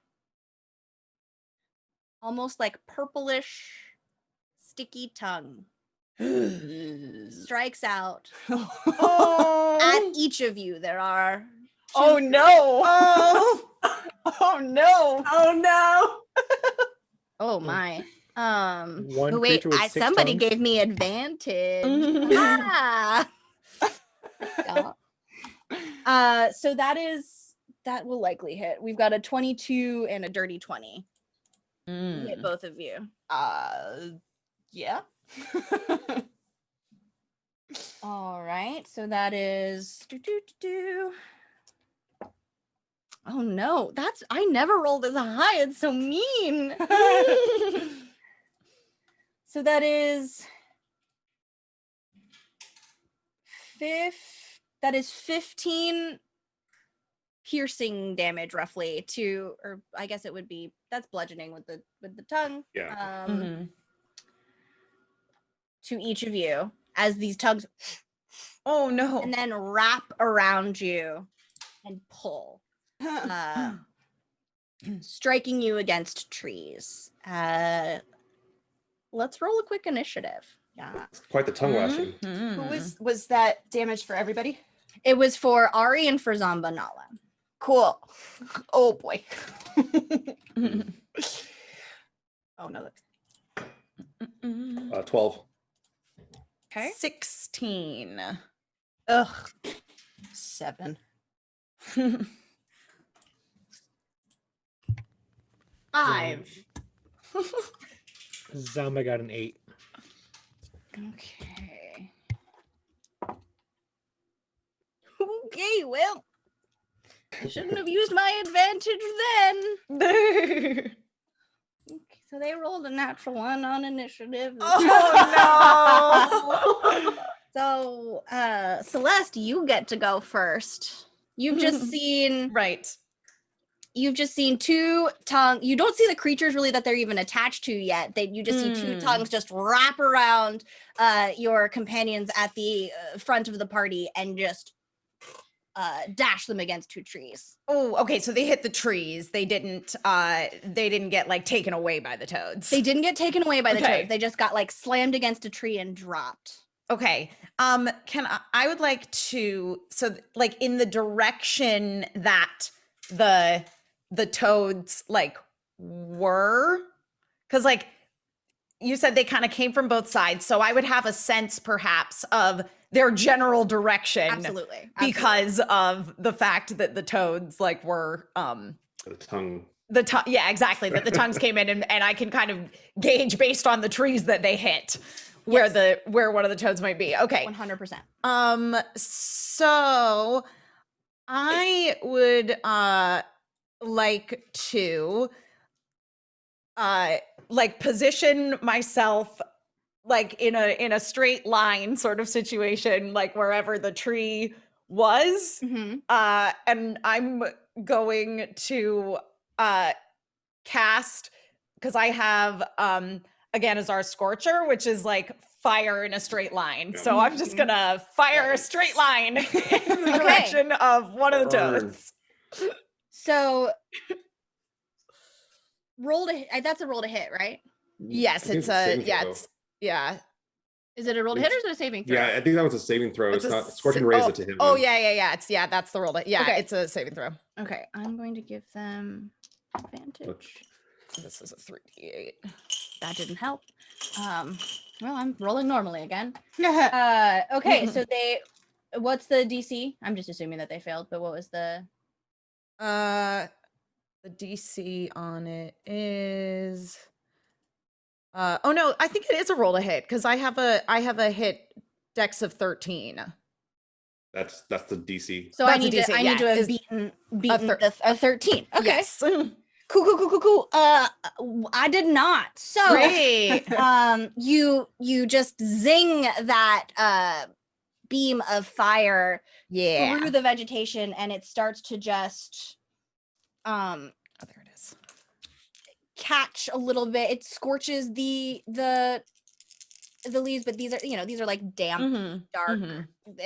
almost like purplish, sticky tongue strikes out at Oh, each of you. There are Oh no! oh, Oh no! Oh no! oh my One oh, wait, creature with 6 somebody tongues? gave me advantage. Ah! So that will likely hit. We've got a 22 and a dirty 20. Hit both of you. Yeah. All right, so that is Oh no, I never rolled as high. It's so mean. So that is 15 piercing damage roughly or I guess it would be, that's bludgeoning with the tongue. Yeah. To each of you as these tugs Oh no. and then wrap around you and pull, striking you against trees. Let's roll a quick initiative. Yeah. It's quite the tongue lashing. Who was that damage for everybody? It was for Ari and for Zambanala. Cool. Oh boy. Oh no, that's 12. Okay. 16. ugh. 7. 5. Zamba got an 8. Okay. Okay, well, I shouldn't have used my advantage then. Okay, so they rolled a natural 1 on initiative. Oh no. So, Celeste, you get to go first. You've just seen Right. two tongues. You don't see the creatures really that they're even attached to yet. You just see two tongues just wrap around your companions at the front of the party and just dash them against 2 trees. Oh, okay. So they hit the trees. They didn't get like taken away by the toads. They didn't get taken away by the Okay. toads. They just got like slammed against a tree and dropped. Okay. I would like to, like in the direction that the toads like were, because like you said they kind of came from both sides, so I would have a sense perhaps of their general direction. Absolutely. Because of the fact that the toads like were The tongue. yeah, exactly, that the tongues came in and I can kind of gauge based on the trees that they hit where one of the toads might be. Okay. 100%. So I would like to like position myself like in a straight line sort of situation, like wherever the tree was. Mm-hmm. And I'm going to cast, because I have again as our Scorcher, which is like fire in a straight line. Yeah. So I'm just gonna fire a straight line in the direction of one of the toads. So that's a roll to hit, right? Yes, I think it's it's a a saving yeah, throw. it's yeah. Is it a roll to hit or is it a saving throw? Yeah, I think that was a saving throw. It's a not Scorching Raise it to him. Oh yeah. It's that's the roll. Yeah, Okay. it's a saving throw. Okay, I'm going to give them advantage. This is a 3d8. That didn't help. Well, I'm rolling normally again. Okay, so what's the DC? I'm just assuming that they failed, but what was the DC on it is oh no, I think it is a roll to hit because I have a hit dex of 13. That's the DC. So That's I a DC, need to have is beaten a 13. Okay. Yes. Cool. I did not. So Great. you just zing that beam of fire Yeah. through the vegetation and it starts to just Oh, there it is. catch a little bit. It scorches the leaves, but these are like damp, dark.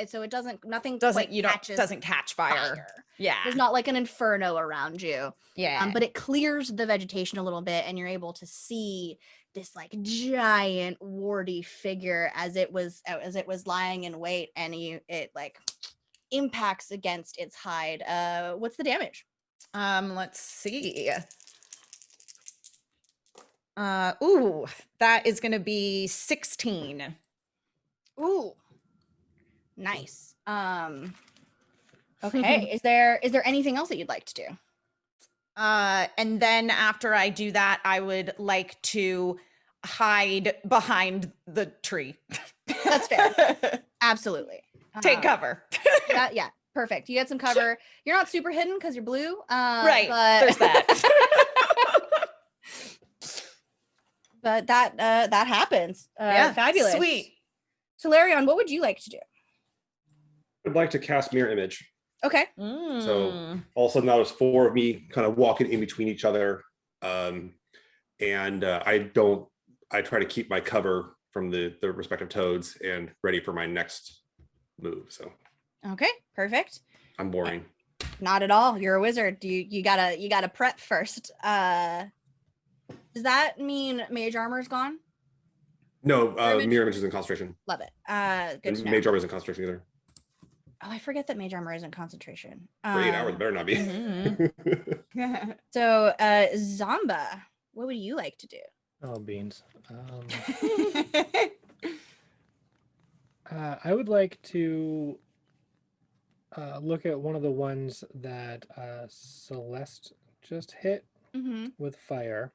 So it nothing doesn't catch fire. Yeah. There's not like an inferno around you. Yeah. But it clears the vegetation a little bit and you're able to see this like giant warty figure as it was lying in wait, and it like impacts against its hide. What's the damage? Let's see. Ooh, that is gonna be 16. Ooh. Nice. Okay. Is there anything else that you'd like to do? And then after I do that, I would like to hide behind the tree. That's fair. Absolutely. Take cover. Yeah, perfect. You get some cover. You're not super hidden because you're blue. Right. But There's that. but that happens. Yeah. Fabulous. Sweet. Solarion, what would you like to do? I'd like to cast mirror image. Okay. So all of a sudden now there's 4 of me kind of walking in between each other. And I try to keep my cover from the respective toads and ready for my next move. So Okay, perfect. I'm boring. Not at all. You're a wizard. You gotta prep first. Does that mean mage armor's gone? No, mirror image is in concentration. Love it. Good And to know. mage armor isn't concentration either. Oh, I forget that mage armor isn't concentration. For 8 hours, better not be. So, Zamba, what would you like to do? Oh, beans. I would like to look at one of the ones that Celeste just hit with fire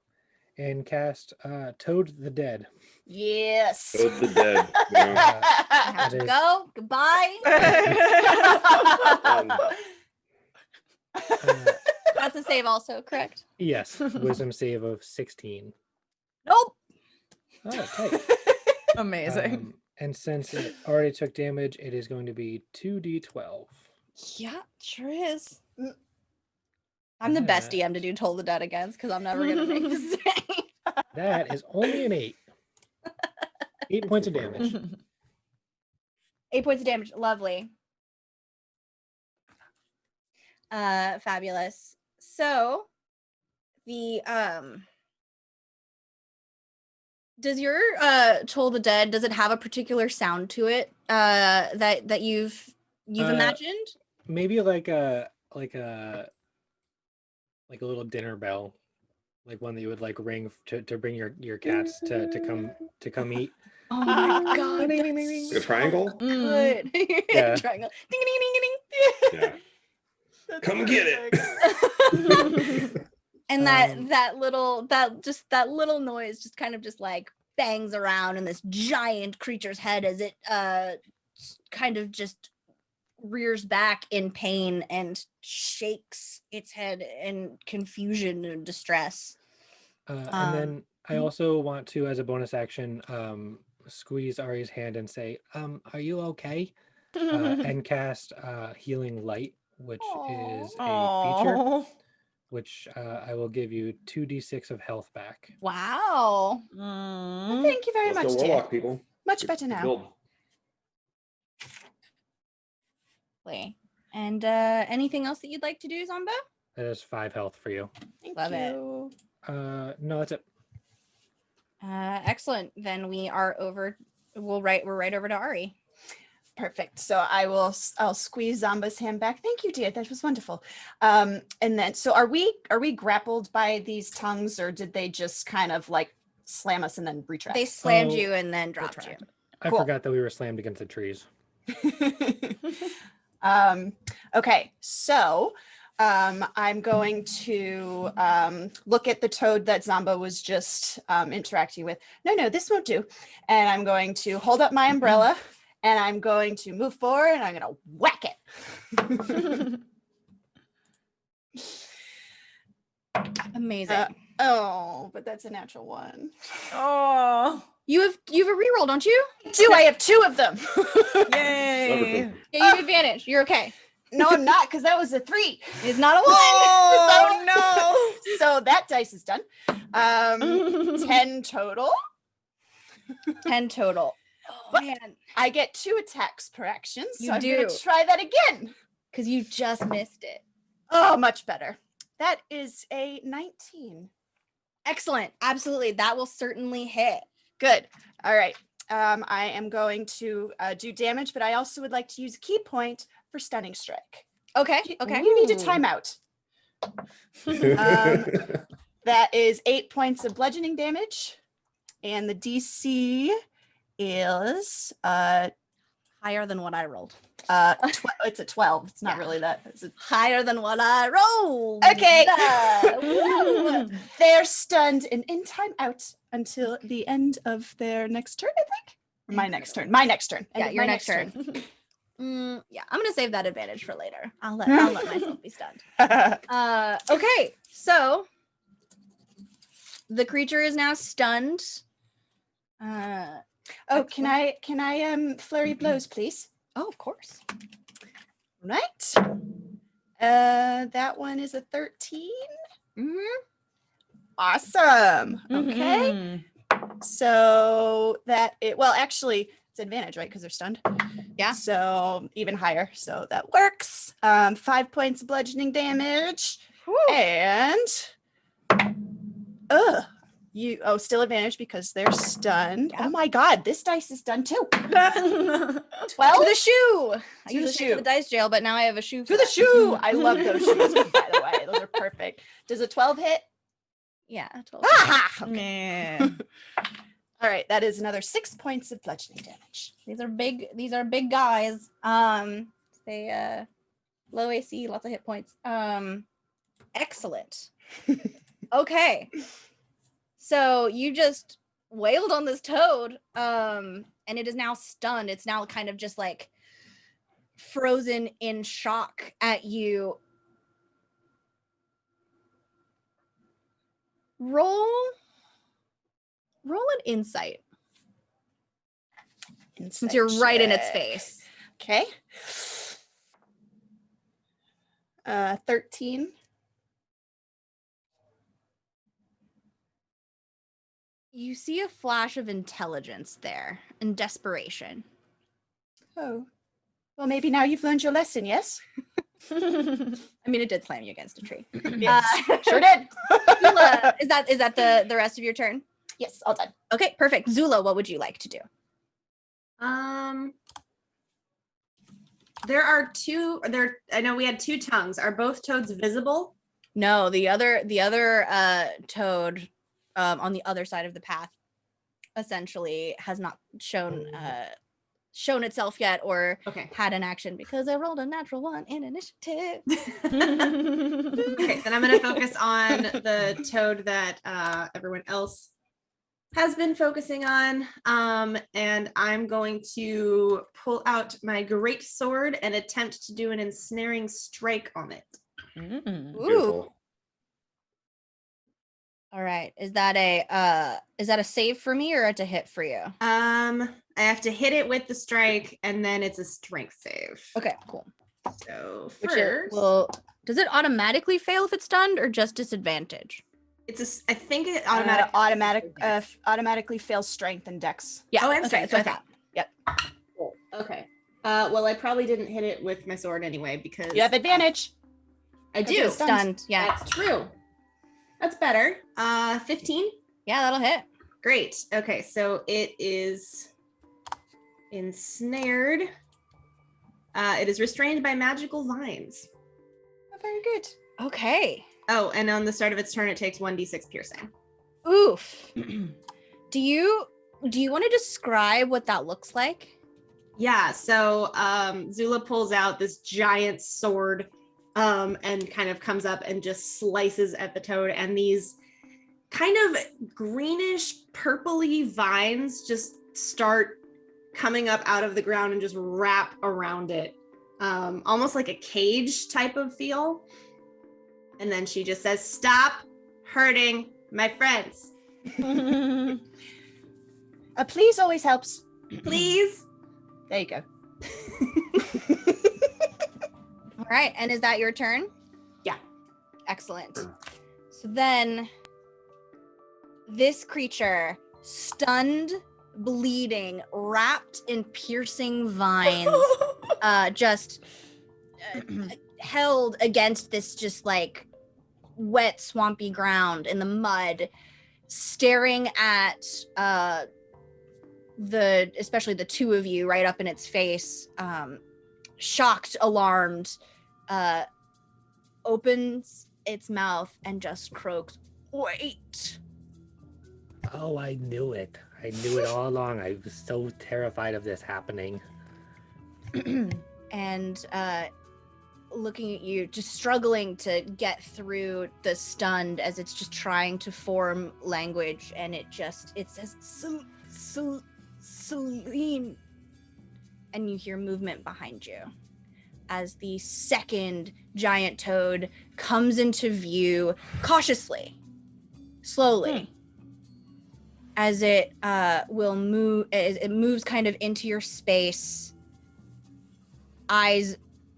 and cast Toad the Dead. Yes. Toad the Dead. I have to It is- go. Goodbye. That's a save also, correct? Yes, wisdom save of 16. Nope. Oh, okay. Amazing. And since it already took damage, it is going to be 2d12. Yeah, sure is. I'm the best DM to do Toll the Dead against because I'm never gonna make the same. That is only an 8. 8 points of damage. 8 points of damage. Lovely. Fabulous. So the does your Toll the Dead, does it have a particular sound to it that you've imagined? Maybe like a little dinner bell, like one that you would like ring to bring your cats to come eat. Oh my god. Ding, ding, ding, ding. Like a triangle? Good. Yeah. Triangle. Ding ding ding ding ding. Yeah. Come get it. And that little noise just kind of just like bangs around in this giant creature's head as it kind of just rears back in pain and shakes its head in confusion and distress. And then I also want to, as a bonus action, squeeze Ari's hand and say, "Are you okay?" And cast Healing Light, which is a feature, which I will give you 2d6 of health back. Wow. Well, thank you very Let's much, go dear. Warlock, people. Much better now. Build. And anything else that you'd like to do, Zamba? That is 5 health for you. Thank Love it. you. No, that's it. Excellent. Then we're right over to Ari. Perfect. So I'll squeeze Zamba's hand back. Thank you, dear. That was wonderful. And then, so are we grappled by these tongues, or did they just kind of like slam us and then retract? They slammed Oh, you and then dropped you. retract. I Cool. forgot that we were slammed against the trees. Okay, so I'm going to look at the toad that Zamba was just interacting with. No, this won't do. And I'm going to hold up my umbrella and I'm going to move forward and I'm going to whack it. Amazing. Oh, but that's a natural one. Oh, You have a reroll, don't you? I have 2 of them. yay. Yeah, you have advantage. You're okay. No, I'm not, because that was a 3. It's not a one. Oh, So that dice is done. 10 total. 10 total. Oh, What? man. I get 2 attacks per action, so You I'm going do. to try that again. Because you just missed it. Oh, much better. That is a 19. Excellent. Absolutely. That will certainly hit. Good. All right. I am going to do damage, but I also would like to use a key point for stunning strike. Okay. Okay. You need a timeout. That is 8 points of bludgeoning damage, and the DC is High Higher than what I rolled. It's a 12. It's not Yeah. really that. It's a... Higher than what I rolled. Okay. Woo! They're stunned and in time out until the end of their next turn, I think. My next turn. My next turn. End Yeah, of your my next turn. Yeah, I'm gonna save that advantage for later. I'll let myself be stunned. Okay, so the creature is now stunned. Can I flurry blows, please? Oh, of course. Right. That one is a 13. Mm-hmm. Awesome. Okay. Mhm. So actually it's advantage, right? Because they're stunned. Yeah. So even higher. So that works. 5 points of bludgeoning damage. And still advantage because they're stunned. Yep. Oh my god, this dice is done too. 12 To the shoe. I the usually say to shoe. the dice jail, but now I have a shoe. to for the that. shoe. I love those shoes, by the way. Those are perfect. Does a 12 hit? Yeah. Totally. Ah! Okay. Yeah. All right, that is another 6 points of bludgeoning damage. These are big. These are big guys. They low AC, lots of hit points. Excellent. Okay. So you just wailed on this toad, and it is now stunned. It's now kind of just like frozen in shock at you. Roll an insight since you're right in its face. Okay. 13. You see a flash of intelligence there and desperation. Oh. Well, maybe now you've learned your lesson, yes? I mean, it did slam you against a tree. Yes, sure did. Zula, is that the rest of your turn? Yes, all done. Okay, perfect. Zula, what would you like to do? There are two. I know we had 2 tongues. Are both toads visible? No, the other toad on the other side of the path essentially has not shown itself yet or Okay. had an action because I rolled a natural 1 in initiative. Okay, then I'm going to focus on the toad that everyone else has been focusing on. And I'm going to pull out my great sword and attempt to do an ensnaring strike on it. Mm. Ooh. Beautiful. All right. Is that a save for me or a hit for you? I have to hit it with the strike and then it's a strength save. Okay, cool. So Which first, does it automatically fail if it's stunned or just disadvantage? I think it automatically fails strength and dex. Yeah. Oh, and okay, strength. so I Okay. thought. Yep. Cool. Okay. Well, I probably didn't hit it with my sword anyway because You have advantage. I Because do. it's stunned. Yeah. That's true. That's better. 15. Yeah, that'll hit. Great. Okay, so it is ensnared. It is restrained by magical vines. Oh, very good. Okay. Oh, and on the start of its turn, it takes 1d6 piercing. Oof. Do you want to describe what that looks like? Yeah, so Zula pulls out this giant sword and kind of comes up and just slices at the toad, and these kind of greenish purpley vines just start coming up out of the ground and just wrap around it, almost like a cage type of feel. And then she just says, "Stop hurting my friends, Please always helps. please." There you go. All right, and is that your turn? Yeah. Excellent. So then this creature, stunned, bleeding, wrapped in piercing vines, just held against this just like wet, swampy ground in the mud, staring at especially the two of you right up in its face, shocked, alarmed, opens its mouth and just croaks, "Wait." Oh, I knew it. I knew it all along. I was so terrified of this happening. and looking at you, just struggling to get through the stunned as it's just trying to form language, and it says Celine, and you hear movement behind you as the second giant toad comes into view cautiously, slowly, as it will move. It moves kind of into your space, eyes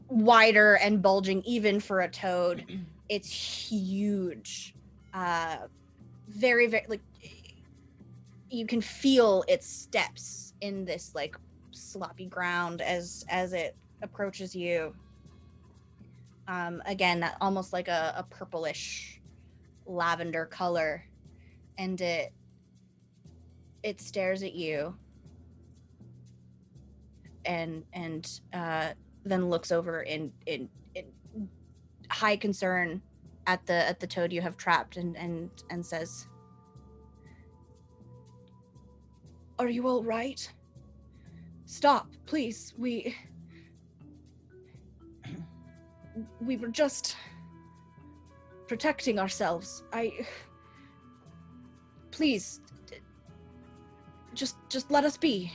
wider and bulging even for a toad. It's huge, very, very, like, you can feel its steps in this like sloppy ground as it approaches you. Again, that almost like a purplish lavender color, and it stares at you and then looks over in high concern at the toad you have trapped and says, "Are you all right? Stop, please. We were just protecting ourselves. Please, just let us be."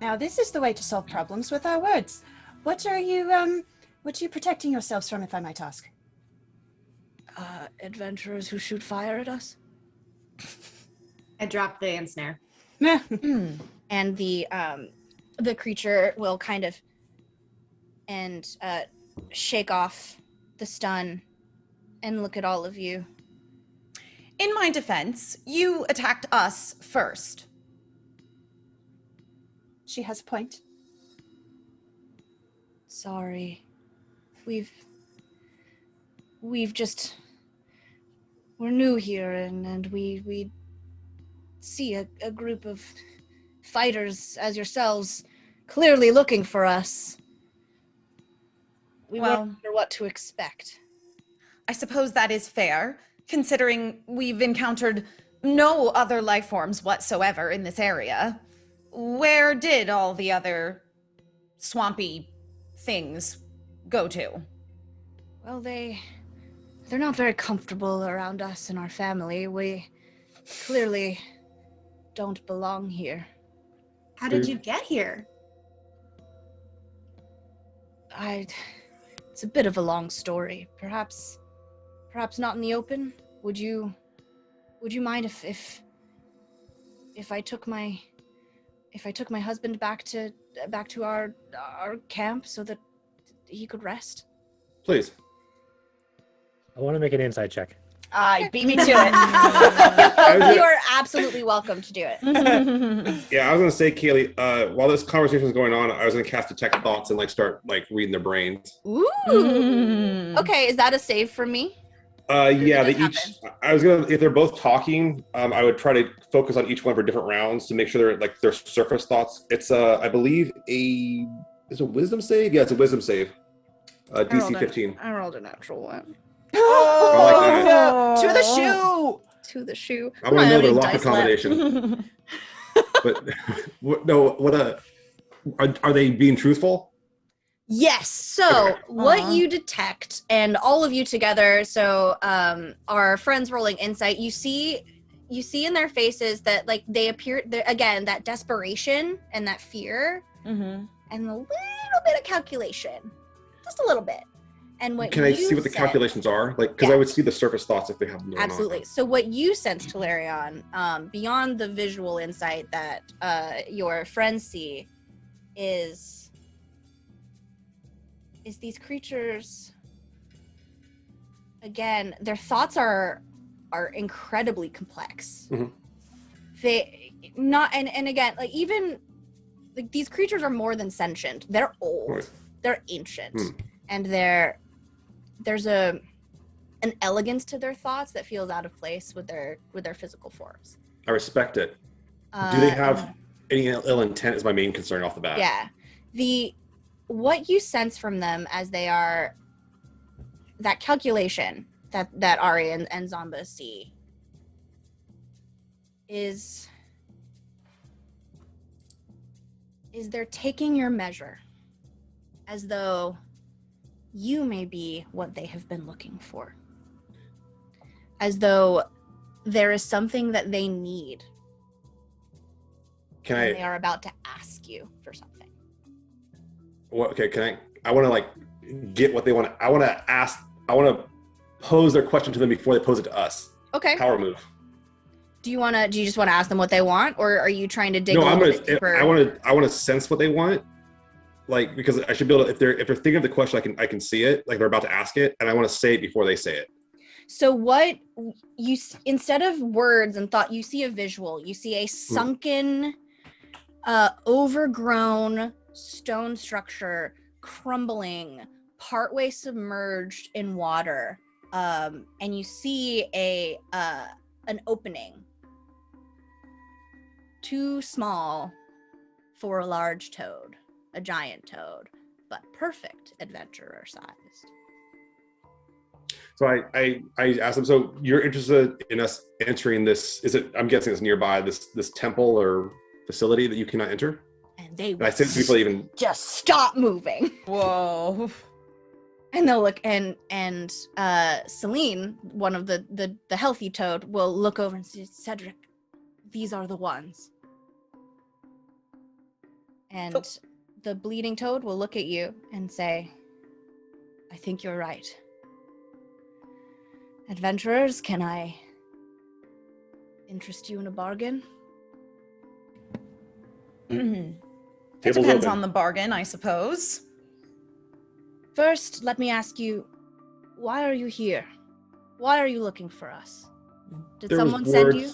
Now, this is the way to solve problems, with our words. What are you protecting yourselves from, if I might ask? Adventurers who shoot fire at us. I dropped the ensnare. And the creature will kind of shake off the stun and look at all of you. In my defense, you attacked us first. She has a point. Sorry. We're new here, and we see a group of fighters as yourselves clearly looking for us. We weren't sure what to expect. I suppose that is fair, considering we've encountered no other life forms whatsoever in this area. Where did all the other swampy things go to? Well, they're not very comfortable around us and our family. We clearly don't belong here. How did you get here? It's a bit of a long story. Perhaps not in the open. Would you mind if I took my husband back to our camp so that he could rest? Please. I want to make an insight check. Beat me to it. You are absolutely welcome to do it. Yeah, I was gonna say, Kailey, while this conversation is going on, I was gonna cast Detect Thoughts and start reading their brains. Ooh. Okay, is that a save for me? Yeah, they each. I was gonna, if they're both talking, I would try to focus on each one for different rounds to make sure they're their surface thoughts. It's I believe is a wisdom save. Yeah, it's a wisdom save. DC 15. I rolled a natural one. I like that. To the shoe. To the shoe. I want to know their lock accommodation. But are they being truthful? Yes. So Okay. what you detect, and all of you together, so our friends rolling insight, you see in their faces that they appear again, that desperation and that fear, and a little bit of calculation, just a little bit. And what can I see what the calculations are? Because I would see the surface thoughts if they have them. Absolutely. So what you sense, Talarion, beyond the visual insight that your friends see, is these creatures. Again, their thoughts are incredibly complex. Mm-hmm. They not and again, even these creatures are more than sentient. They're old. Right. They're ancient, and there's an elegance to their thoughts that feels out of place with their physical forms. I respect it. Do they have any ill intent? Is my main concern off the bat. Yeah, what you sense from them as they are, that calculation that Ari and Zamba see is they're taking your measure. as though you may be what they have been looking for. As though there is something that they need. Can They are about to ask you for something. I want to like get what they want. I want to pose their question to them before they pose it to us. Okay. Power move. Do you just want to ask them what they want, or are you trying to dig No, a little bit deeper? I want to sense what they want. Like, because I should be able to, if they're thinking of the question, I can see it, like they're about to ask it, and I want to say it before they say it. So what you, instead of words and thought, you see a visual. You see a sunken, overgrown stone structure crumbling, partway submerged in water, and you see an opening, too small for a large toad, a giant toad, but perfect adventurer sized. So I asked them, so you're interested in us entering this, I'm guessing it's nearby, this temple or facility that you cannot enter? And they I sense people even just stop moving. Whoa. And they'll look, and Celine, one of the healthy toad, will look over and say, Cedric, these are the ones. And the bleeding toad will look at you and say, I think you're right. Adventurers, can I interest you in a bargain? It Table's depends open. on the bargain, I suppose. First, let me ask you, why are you here? Why are you looking for us? Did someone send you?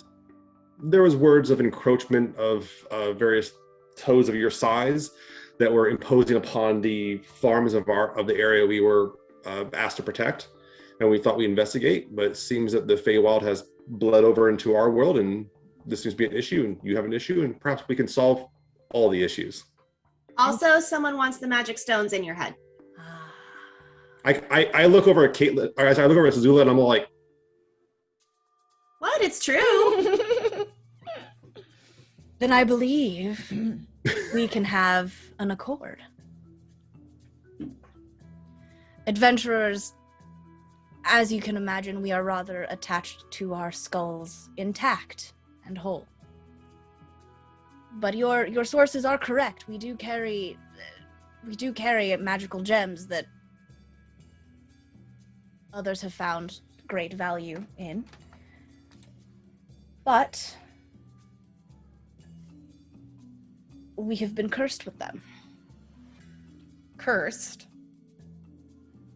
There was words of encroachment of various toads of your size that were imposing upon the farms of the area we were asked to protect, and we thought we'd investigate. But it seems that the Feywild has bled over into our world, and this seems to be an issue, and you have an issue, and perhaps we can solve all the issues. Also, someone wants the magic stones in your head. I look over at Caitlin, or I look over at Zula, and I'm all like, What? It's true. Then I believe we can have an accord. Adventurers, as you can imagine, we are rather attached to our skulls, intact and whole. But your sources are correct. We do carry magical gems that others have found great value in. But we have been cursed with them. Cursed?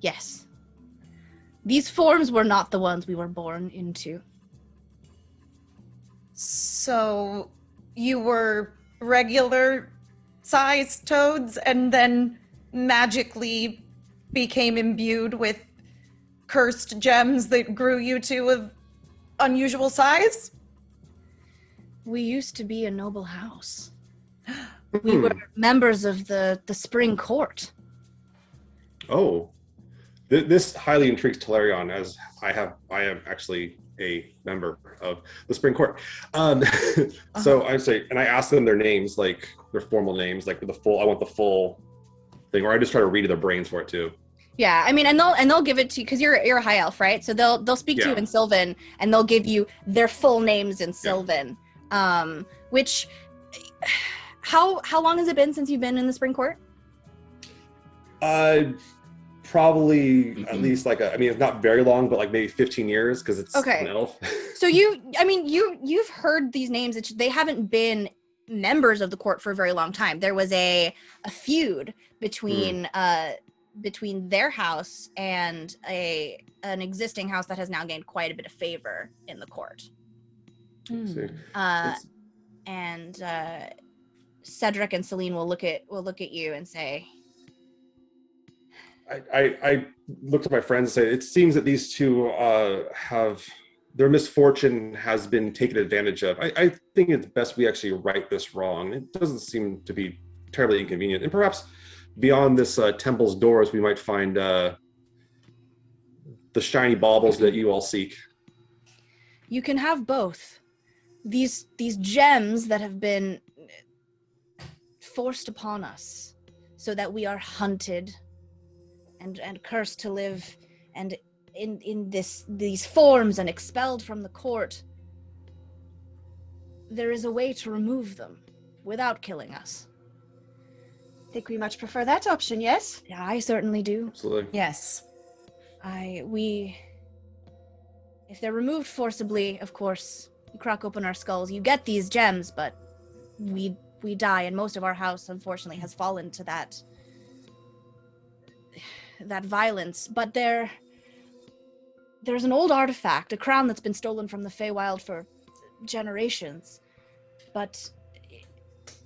Yes. These forms were not the ones we were born into. So you were regular sized toads and then magically became imbued with cursed gems that grew you to an unusual size? We used to be a noble house. We were members of the Spring Court. oh, this highly intrigues Talarion, as I am actually a member of the Spring Court. So I say, and I ask them their names, like their formal names, like I want the full thing, or I just try to read their brains for it too. Yeah, I mean, and they'll give it to you because you're a high elf, right? So they'll speak to you in Sylvan, and they'll give you their full names in Sylvan. Which, how long has it been since you've been in the Spring Court? Probably at least it's not very long, but like maybe 15 years because it's an elf. So you've heard these names. They haven't been members of the court for a very long time. There was a feud between their house and an existing house that has now gained quite a bit of favor in the court. And Cedric and Celine will look at you and say, I looked at my friends and say, it seems that these two have their misfortune has been taken advantage of. I think it's best we actually right this wrong. It doesn't seem to be terribly inconvenient, and perhaps beyond this temple's doors, we might find the shiny baubles that you all seek. You can have both. These gems that have been forced upon us so that we are hunted and cursed to live and in these forms and expelled from the court, there is a way to remove them without killing us. I think we much prefer that option, yes? Yeah, I certainly do. Absolutely. Yes. If they're removed forcibly, of course, you crack open our skulls, you get these gems, but we die, and most of our house, unfortunately, has fallen to that violence. But there's an old artifact, a crown that's been stolen from the Feywild for generations, but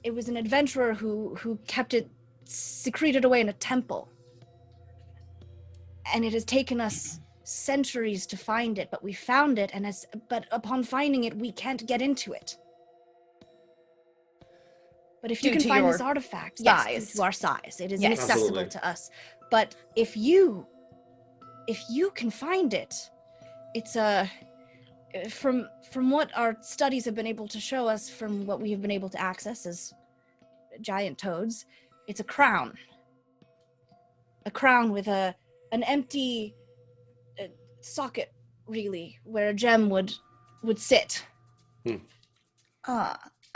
it was an adventurer who kept it secreted away in a temple. And it has taken us centuries to find it, but we found it, but upon finding it, we can't get into it. But if you can find this artifact, yes, due to our size, it is inaccessible to us. But if you can find it, it's from what our studies have been able to show us, from what we have been able to access as giant toads, it's a crown. A crown with an empty socket, really, where a gem would sit.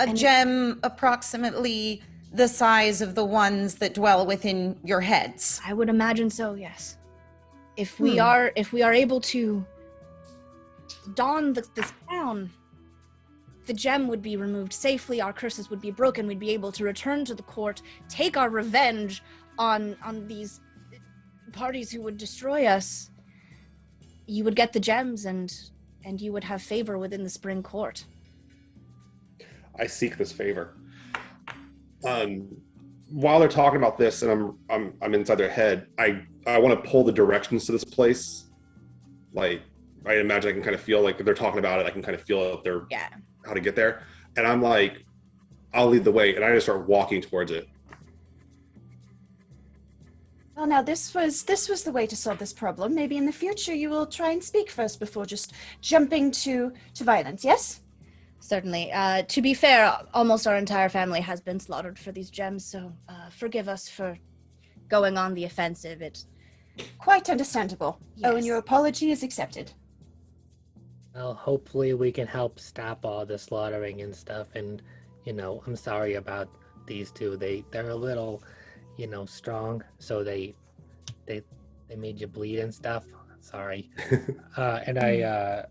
A gem approximately the size of the ones that dwell within your heads. I would imagine so, yes. If we are able to don this crown, the gem would be removed safely, our curses would be broken, we'd be able to return to the court, take our revenge on these parties who would destroy us. You would get the gems, and you would have favor within the spring court. I seek this favor. While they're talking about this, and I'm inside their head, I want to pull the directions to this place. Like, I imagine I can kind of feel like if they're talking about it, I can kind of feel how to get there. And I'm like, I'll lead the way, and I just start walking towards it. Well, now this was the way to solve this problem. Maybe in the future you will try and speak first before just jumping to violence, yes? Certainly. To be fair, almost our entire family has been slaughtered for these gems, so forgive us for going on the offensive. It's quite understandable. Yes. Oh, and your apology is accepted. Well, hopefully we can help stop all the slaughtering and stuff. And, I'm sorry about these two. They're a little, strong, so they made you bleed and stuff. Sorry. And I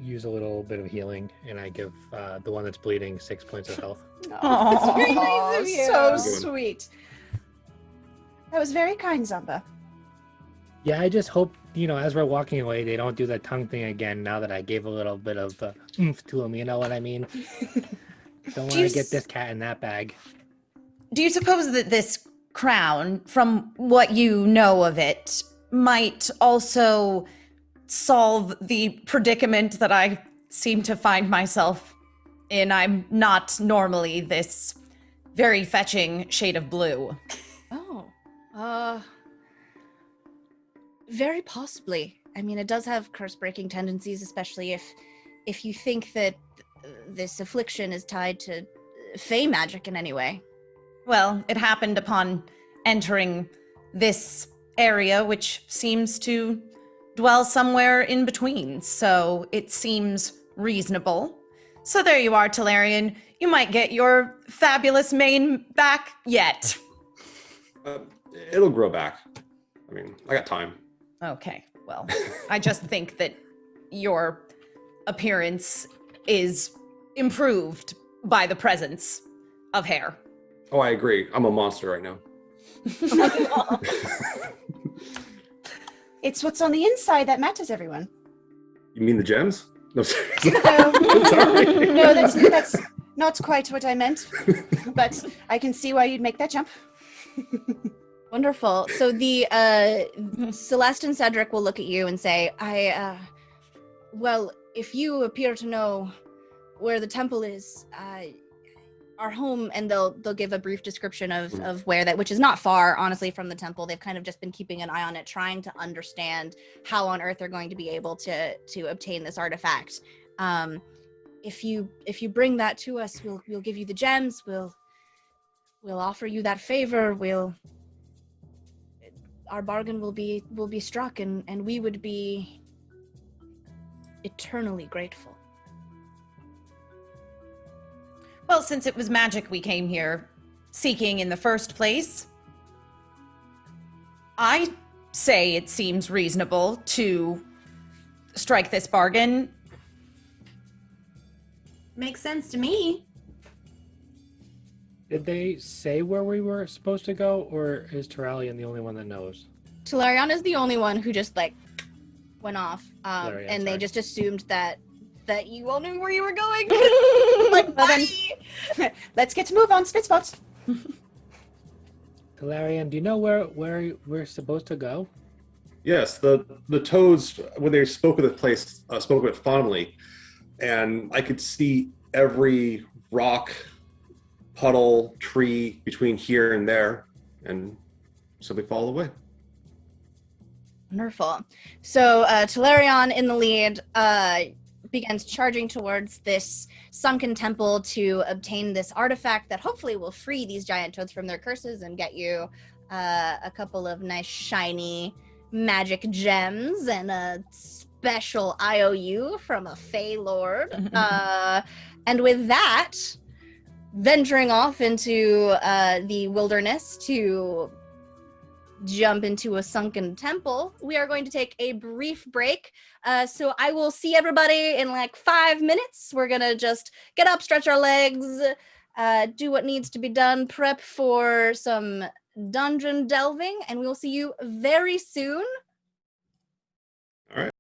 use a little bit of healing, and I give the one that's bleeding 6 points of health. Oh, that's very nice of you. So Good. sweet. That was very kind, Zamba. Yeah, I just hope, as we're walking away, they don't do the tongue thing again now that I gave a little bit of oomph to them, you know what I mean? Don't want to get this cat in that bag. Do you suppose that this crown, from what you know of it, might also solve the predicament that I seem to find myself in? I'm not normally this very fetching shade of blue. Oh, very possibly. I mean, it does have curse-breaking tendencies, especially if you think that this affliction is tied to fey magic in any way. Well, it happened upon entering this area, which seems to dwell somewhere in between, so it seems reasonable. So there you are, Talarian. You might get your fabulous mane back yet. It'll grow back. I mean, I got time. Okay, well, I just think that your appearance is improved by the presence of hair. Oh, I agree. I'm a monster right now. It's what's on the inside that matters, everyone. You mean the gems? No, No, sorry. no, that's not quite what I meant, but I can see why you'd make that jump. Wonderful. So the Celeste and Cedric will look at you and say, well, if you appear to know where the temple is, our home, and they'll give a brief description of where that, which is not far, honestly, from the temple. They've kind of just been keeping an eye on it, trying to understand how on earth they're going to be able to obtain this artifact. If you bring that to us, we'll give you the gems. We'll we'll offer you that favor. Our bargain will be struck, and we would be eternally grateful. Well, since it was magic we came here seeking in the first place, I say it seems reasonable to strike this bargain. Makes sense to me. Did they say where we were supposed to go, or is Terralion the only one that knows? Talarion is the only one who just went off, Talarion, and they sorry. just assumed that you all knew where you were going. Well, then, let's get to move on, Spitspots. Talarion, do you know where we're supposed to go? Yes, the toads, when they spoke of the place, spoke of it fondly, and I could see every rock, puddle, tree between here and there, and simply follow the way. Wonderful. So Talarion in the lead begins charging towards this sunken temple to obtain this artifact that hopefully will free these giant toads from their curses and get you a couple of nice shiny magic gems and a special IOU from a Fey Lord. And with that, venturing off into the wilderness to jump into a sunken temple, we are going to take a brief break. So I will see everybody in 5 minutes. We're gonna just get up, stretch our legs, do what needs to be done, prep for some dungeon delving, and we will see you very soon. All right.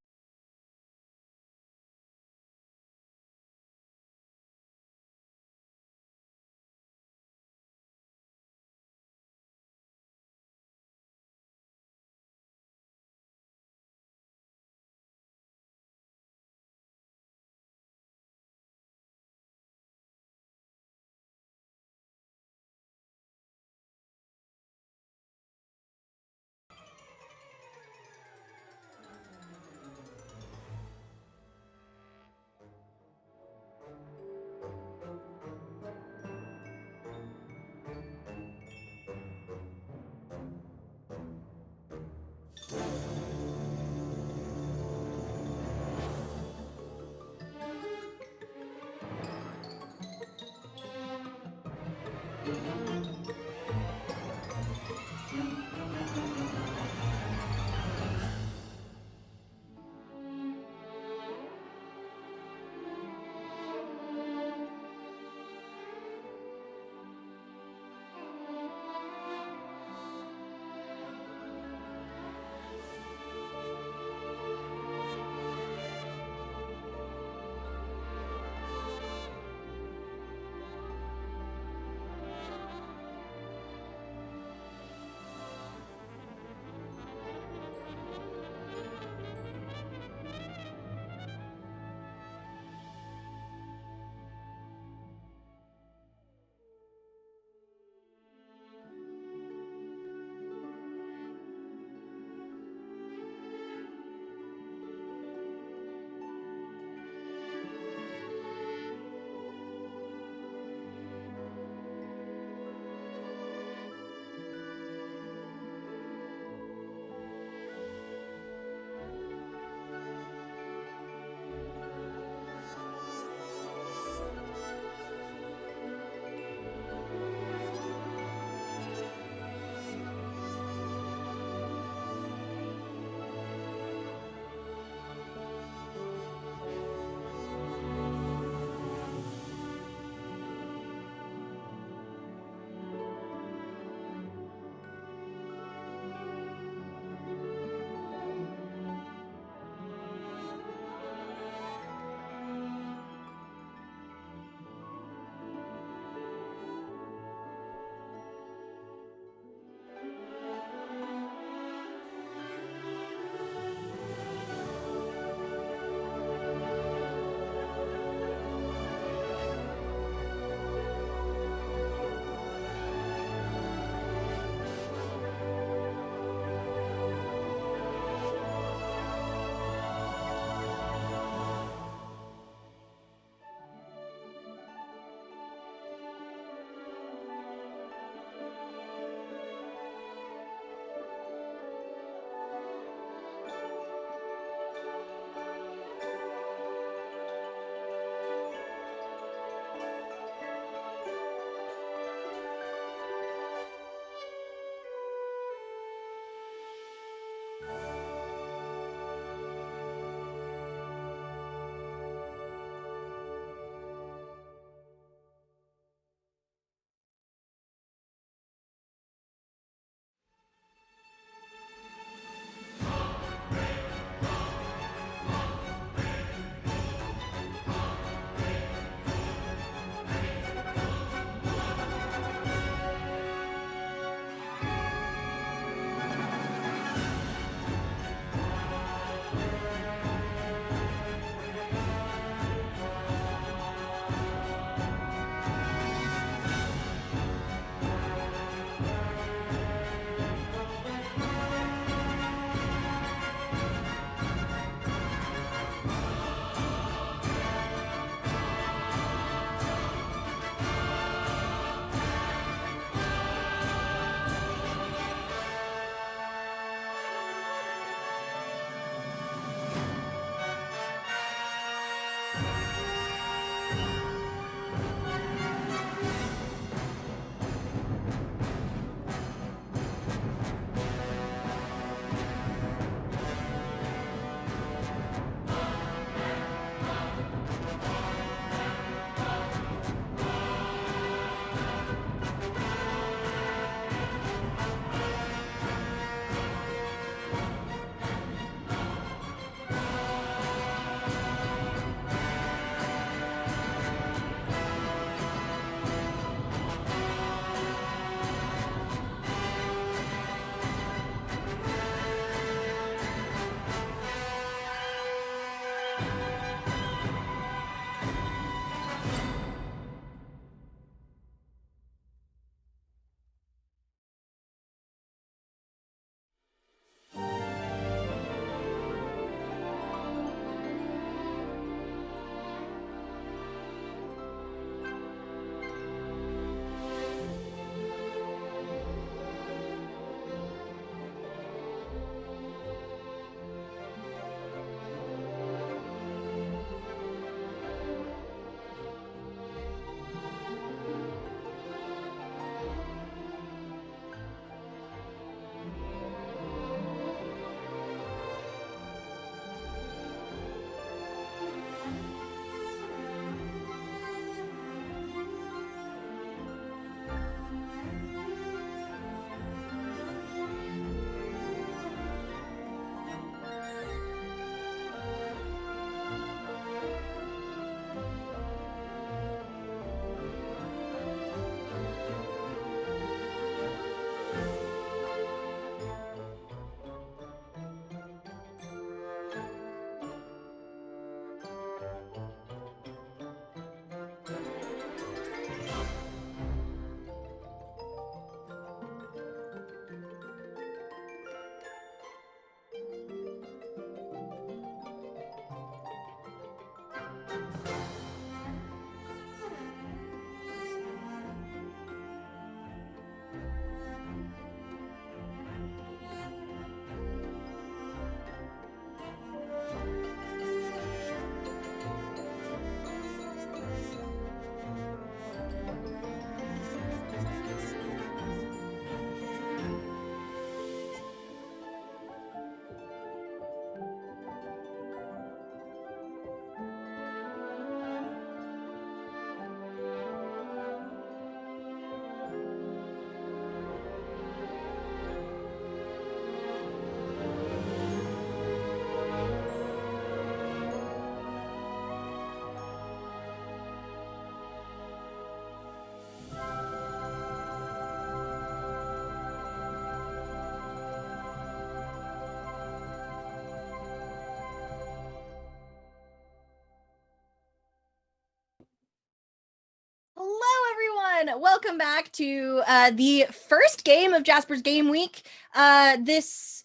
Hello, everyone. Welcome back to the first game of Jasper's Game Week. This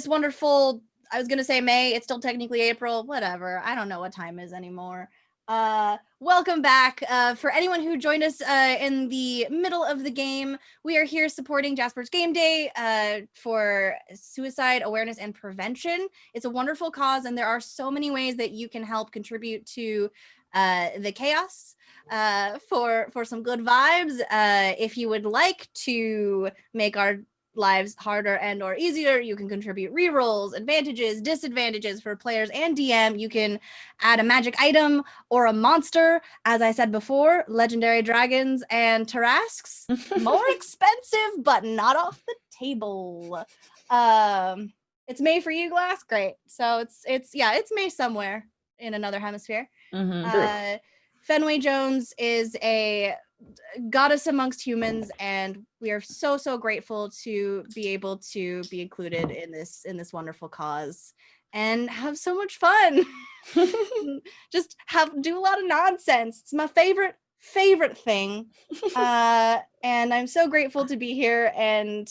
wonderful, I was going to say May, it's still technically April, whatever. I don't know what time is anymore. Welcome back. For anyone who joined us in the middle of the game, we are here supporting Jasper's Game Day for suicide awareness and prevention. It's a wonderful cause, and there are so many ways that you can help contribute to the chaos for some good vibes. If you would like to make our lives harder and or easier. You can contribute rerolls, advantages, disadvantages for players and DM. You can add a magic item or a monster. As I said before, legendary dragons and Tarrasques, more expensive, but not off the table. It's May for you, Glass. Great. So it's May somewhere in another hemisphere. Mhm. Fenway Jones is a goddess amongst humans, and we are so grateful to be able to be included in this wonderful cause and have so much fun. Just do a lot of nonsense. It's my favorite thing. And I'm so grateful to be here and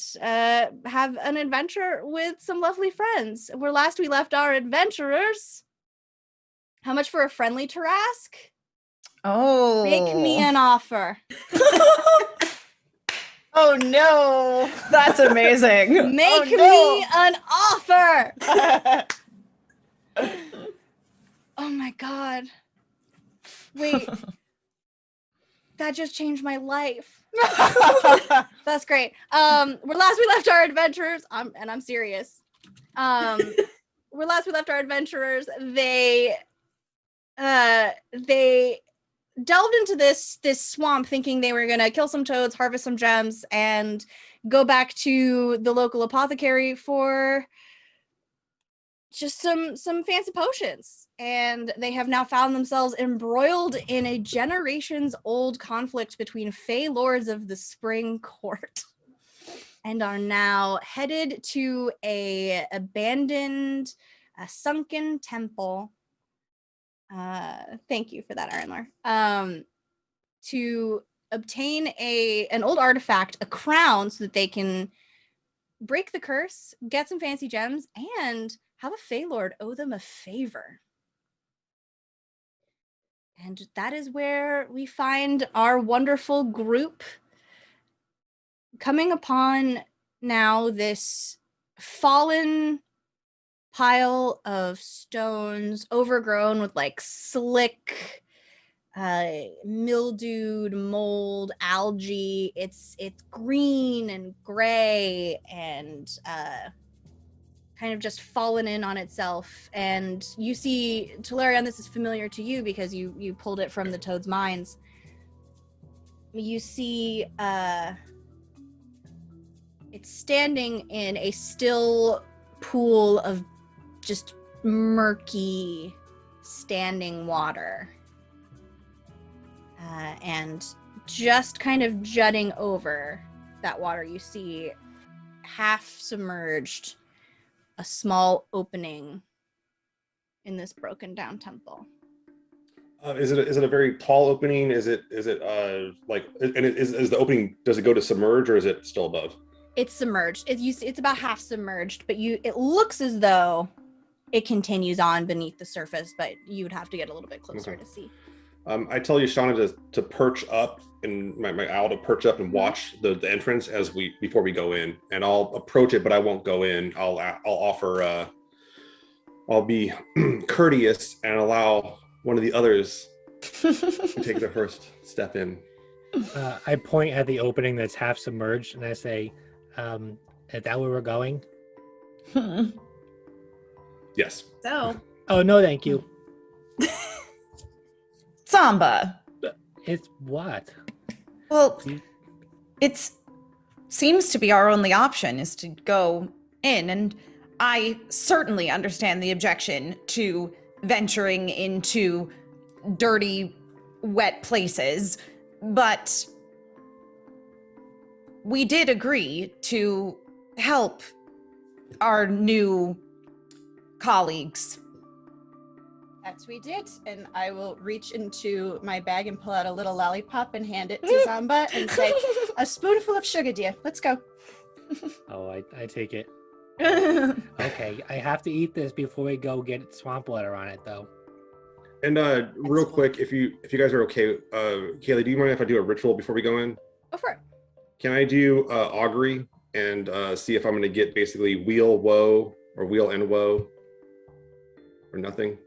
have an adventure with some lovely friends. Where last we left our adventurers. How much for a friendly Tarrasque? Oh. Make me an offer. Oh no. That's amazing. Make me an offer. Oh my God. Wait. That just changed my life. That's great. Where last we left our adventurers, I'm serious. Where last we left our adventurers, they delved into this swamp thinking they were gonna kill some toads, harvest some gems, and go back to the local apothecary for just some fancy potions. And they have now found themselves embroiled in a generations old conflict between Fey lords of the Spring Court and are now headed to a abandoned, sunken temple. Thank you for that, Ironlar. To obtain an old artifact, a crown, so that they can break the curse, get some fancy gems, and have a Fey Lord owe them a favor. And that is where we find our wonderful group coming upon now this fallen pile of stones, overgrown with like slick, mildewed mold, algae. It's green and gray and kind of just fallen in on itself. And you see, Talarion, this is familiar to you because you pulled it from the Toad's Mines. You see it's standing in a still pool of just murky standing water. And just kind of jutting over that water, you see half submerged a small opening in this broken down temple. Is it a very tall opening? Is it like, and is the opening, does it go to submerge or is it still above? It's submerged. It's about half submerged, but it looks as though it continues on beneath the surface, but you would have to get a little bit closer to see. I tell Shauna to perch up, and my owl to perch up and watch the entrance before we go in, and I'll approach it, but I won't go in. I'll offer. I'll be courteous and allow one of the others to take the first step in. I point at the opening that's half submerged, and I say, "Is that where we're going?" Yes. So. Oh no, thank you. Samba. It's what? Well, it seems to be our only option is to go in, and I certainly understand the objection to venturing into dirty, wet places, but we did agree to help our new colleagues. Yes, we did. And I will reach into my bag and pull out a little lollipop and hand it to Zamba and say, a spoonful of sugar, dear. Let's go. Oh, I take it. Okay, I have to eat this before we go get swamp water on it, though. And real quick, if you guys are okay, Kailey, do you mind if I do a ritual before we go in? Go for it. Can I do augury and see if I'm going to get basically wheel woe or wheel and woe or nothing?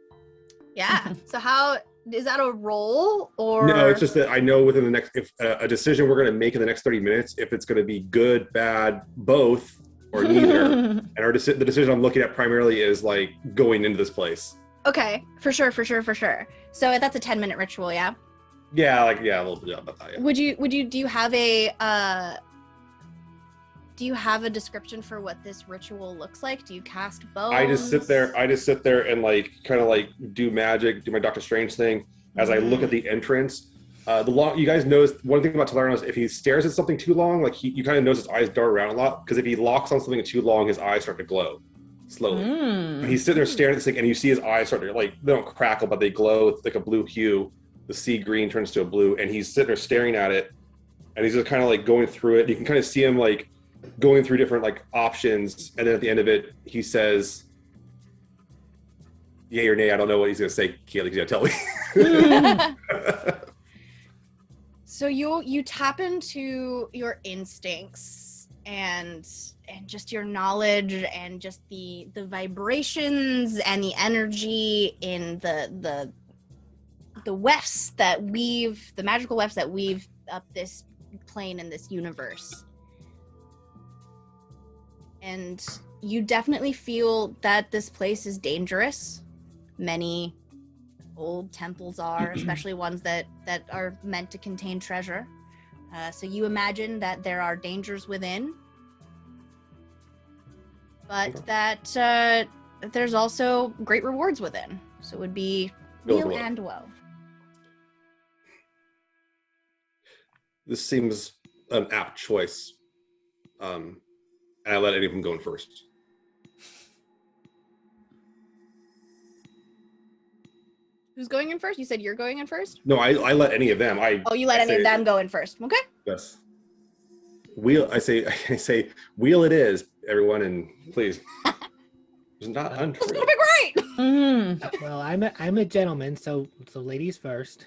Yeah. So how is that a roll or? No, it's just that I know within the next, if a decision we're going to make in the next 30 minutes, if it's going to be good, bad, both, or neither. And the decision I'm looking at primarily is like going into this place. Okay, for sure. So that's a 10-minute ritual, yeah? Yeah, a little bit about that. Yeah. Do you have a description for what this ritual looks like? Do you cast bones? I just sit there and like kind of like do magic, do my Doctor Strange thing as I look at the entrance. You guys notice one thing about Talarion is if he stares at something too long, like you kind of notice his eyes dart around a lot, because if he locks on something too long, his eyes start to glow slowly. And he's sitting there staring at this thing, and you see his eyes start to, like, they don't crackle, but they glow. It's like a blue hue. The sea green turns to a blue, and he's sitting there staring at it, and he's just kind of like going through it. You can kind of see him like going through different like options, and then at the end of it, he says, "Yay or nay?" I don't know what he's gonna say. Kailey's gonna tell me. So you tap into your instincts and just your knowledge and just the vibrations and the energy in the wefts that weave, the magical wefts that weave up this plane in this universe. And you definitely feel that this place is dangerous. Many old temples are, especially ones that are meant to contain treasure. So you imagine that there are dangers within, but that there's also great rewards within. So it would be weal and woe. This seems an apt choice. And I let any of them go in first. Who's going in first? You said you're going in first? No, I let any of them. You let any of them go in first. Okay. Yes. Wheel. I say, wheel it is, everyone, and please. It's not untrue. It's gonna be great. Well, I'm a gentleman, so ladies first.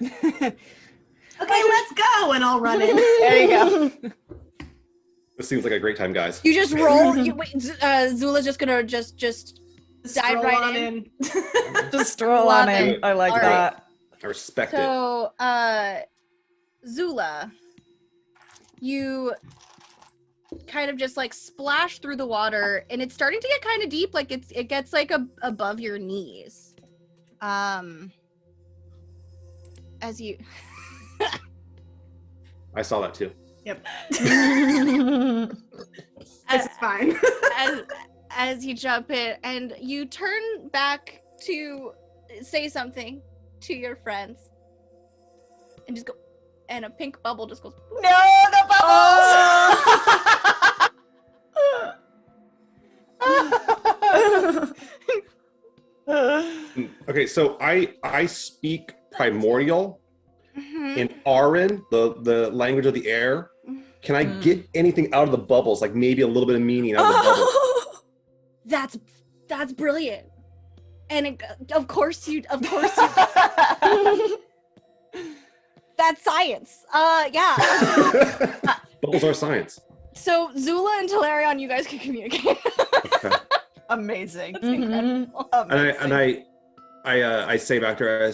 Okay, let's go, and I'll run in. There you go. This seems like a great time, guys. You just roll. Zula's just gonna just dive right in. Just stroll on in. I like that. I respect it. So, Zula, you kind of just like splash through the water, and it's starting to get kind of deep. Like it gets like above your knees. As you. I saw that too. Yep. This is fine. as you jump in, and you turn back to say something to your friends, and just go, and a pink bubble just goes. No, the bubbles! Okay, so I speak primordial in Arin, the language of the air. Can I get anything out of the bubbles? Like maybe a little bit of meaning out of the bubbles? That's brilliant. And of course you that's science. Yeah. Bubbles are science. So Zula and Talarion, you guys can communicate. Okay. Amazing. It's Mm-hmm. incredible. And I say back to her,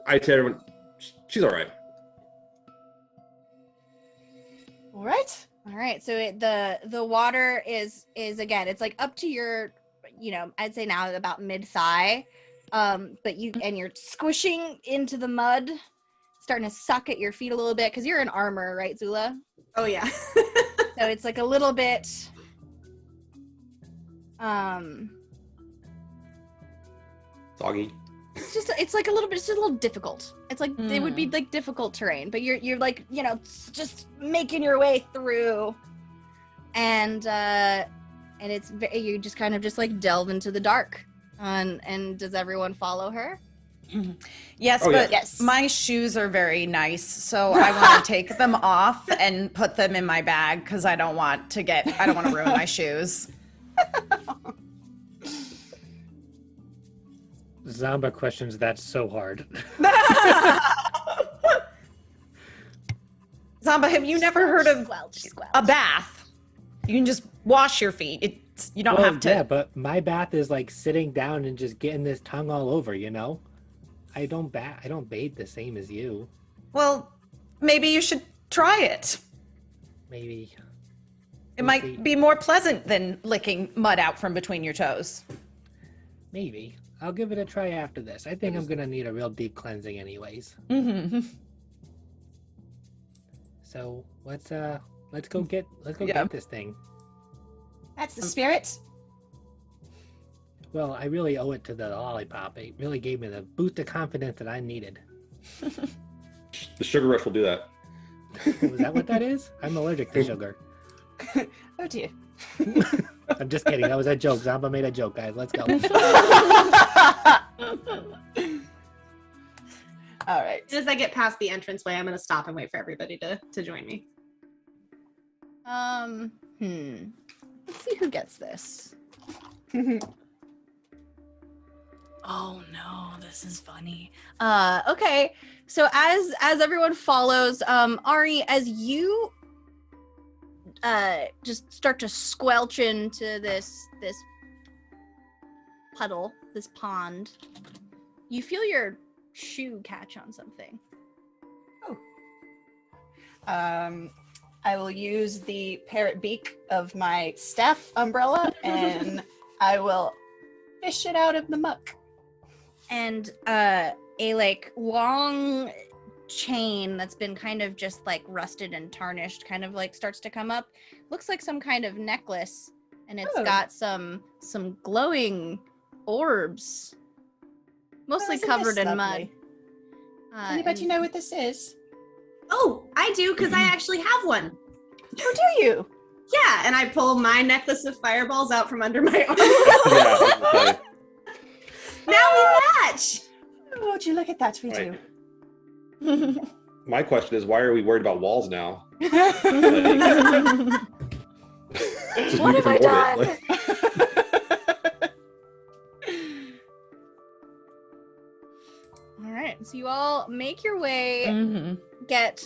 I tell everyone, she's all right. All right. So the water is again, it's like up to your, I'd say now about mid-thigh. But you're squishing into the mud, starting to suck at your feet a little bit because you're in armor, right, Zula? Oh yeah. So it's like a little bit Soggy. it's like a little bit, it's just a little difficult. It's like it would be like difficult terrain, but you're like, just making your way through, and it's you just kind of just like delve into the dark. And does everyone follow her? Yes, Oh, but yeah. Yes. my shoes are very nice, so I want to take them off and put them in my bag because I don't want to ruin my shoes. Zamba questions that's so hard. Zamba, have you never heard of Squelch. a bath? You can just wash your feet. You don't have to. Yeah, but my bath is like sitting down and just getting this tongue all over, I don't bathe the same as you. Well, maybe you should try it. Maybe. It We'll might see. be more pleasant than licking mud out from between your toes. Maybe. I'll give it a try after this. I think I'm gonna need a real deep cleansing anyways. Mm-hmm. So let's go get this thing. That's the spirit. Well, I really owe it to the lollipop. It really gave me the boost of confidence that I needed. The sugar rush will do that. Is that what that is? I'm allergic to sugar. Oh dear. I'm just kidding. That was a joke. Zamba made a joke, guys. Let's go. All right. As soon as I get past the entranceway, I'm going to stop and wait for everybody to join me. Let's see who gets this. Oh no, this is funny. Okay. So as everyone follows, Ari, as you just start to squelch into this puddle, this pond, you feel your shoe catch on something. I will use the parrot beak of my staff umbrella and I will fish it out of the muck. And a like long chain that's been kind of just like rusted and tarnished kind of like starts to come up. Looks like some kind of necklace, and it's got some glowing orbs, mostly isn't covered this in lovely? mud. Does anybody know what this is? Oh, I do, because I actually have one. Oh, do you? Yeah, and I pull my necklace of fireballs out from under my arm. Yeah, Now we match. Oh, would you look at that? We Right. do. my question is, why are we worried about walls now? Just What move have I from done? orbit, like- All right, so you all make your way, Mm-hmm. get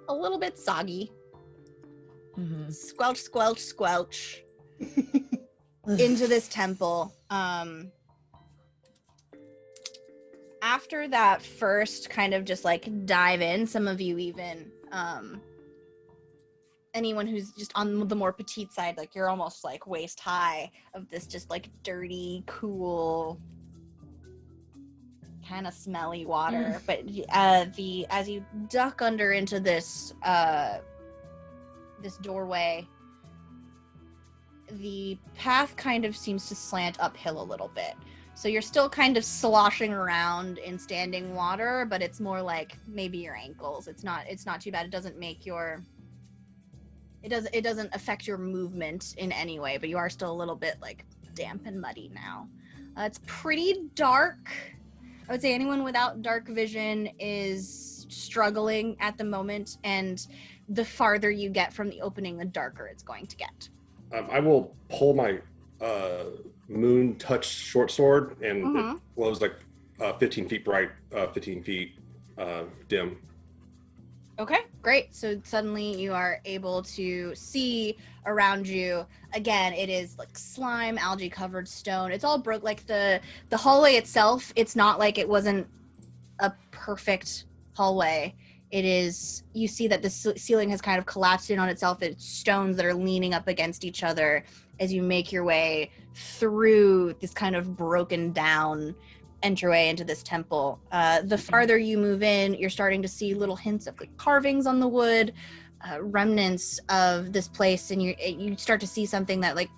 a little bit soggy, Mm-hmm. squelch, squelch, squelch into this temple. After that first kind of just like dive in, some of you even, anyone who's just on the more petite side, like you're almost like waist high of this just like dirty, cool, kind of smelly water. But as you duck under into this this doorway, the path kind of seems to slant uphill a little bit. So you're still kind of sloshing around in standing water, but it's more like maybe your ankles. It's not too bad. It doesn't make it doesn't affect your movement in any way, but you are still a little bit like damp and muddy now. It's pretty dark. I would say anyone without dark vision is struggling at the moment, and the farther you get from the opening, the darker it's going to get. I will pull my moon touch short sword, and it glows like 15 feet bright, 15 feet dim. Okay, great. So suddenly you are able to see around you. Again, it is like slime, algae covered stone. It's all broke. Like the hallway itself, it's not like it wasn't a perfect hallway. It is, you see that the ceiling has kind of collapsed in on itself. It's stones that are leaning up against each other as you make your way through this kind of broken down entryway into this temple. The farther you move in, you're starting to see little hints of like carvings on the wood, remnants of this place, and you start to see something that like,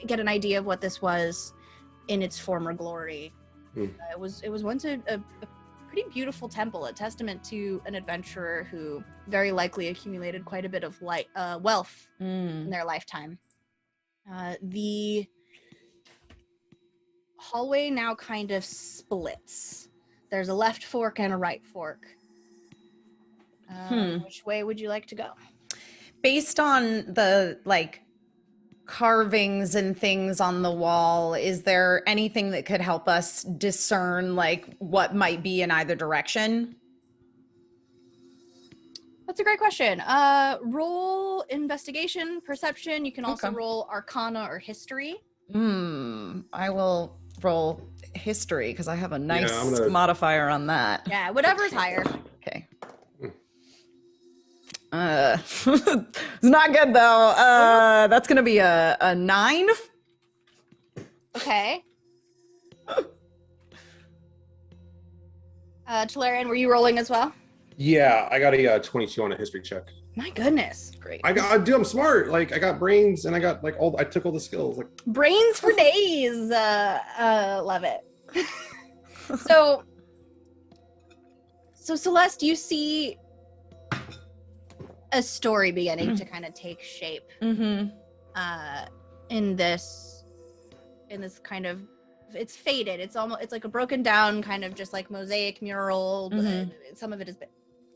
get an idea of what this was in its former glory. It was once a pretty beautiful temple, a testament to an adventurer who very likely accumulated quite a bit of wealth in their lifetime. The hallway now kind of splits. There's a left fork and a right fork. Which way would you like to go? Based on the like carvings and things on the wall, is there anything that could help us discern like what might be in either direction? That's a great question. Roll investigation, perception. You can also roll arcana or history. I will roll history because I have a nice I'm gonna- modifier on that. Yeah, whatever's higher. Okay. It's not good though. That's gonna be a 9. Okay. Talarian, were you rolling as well? Yeah, I got a 22 on a history check. My goodness. Great. I'm smart. Like I got brains and I got like I took all the skills. Like Brains for days. Love it. So Celeste, you see a story beginning to kind of take shape in this kind of, it's faded. It's like a broken down kind of just like mosaic mural. Some of it has been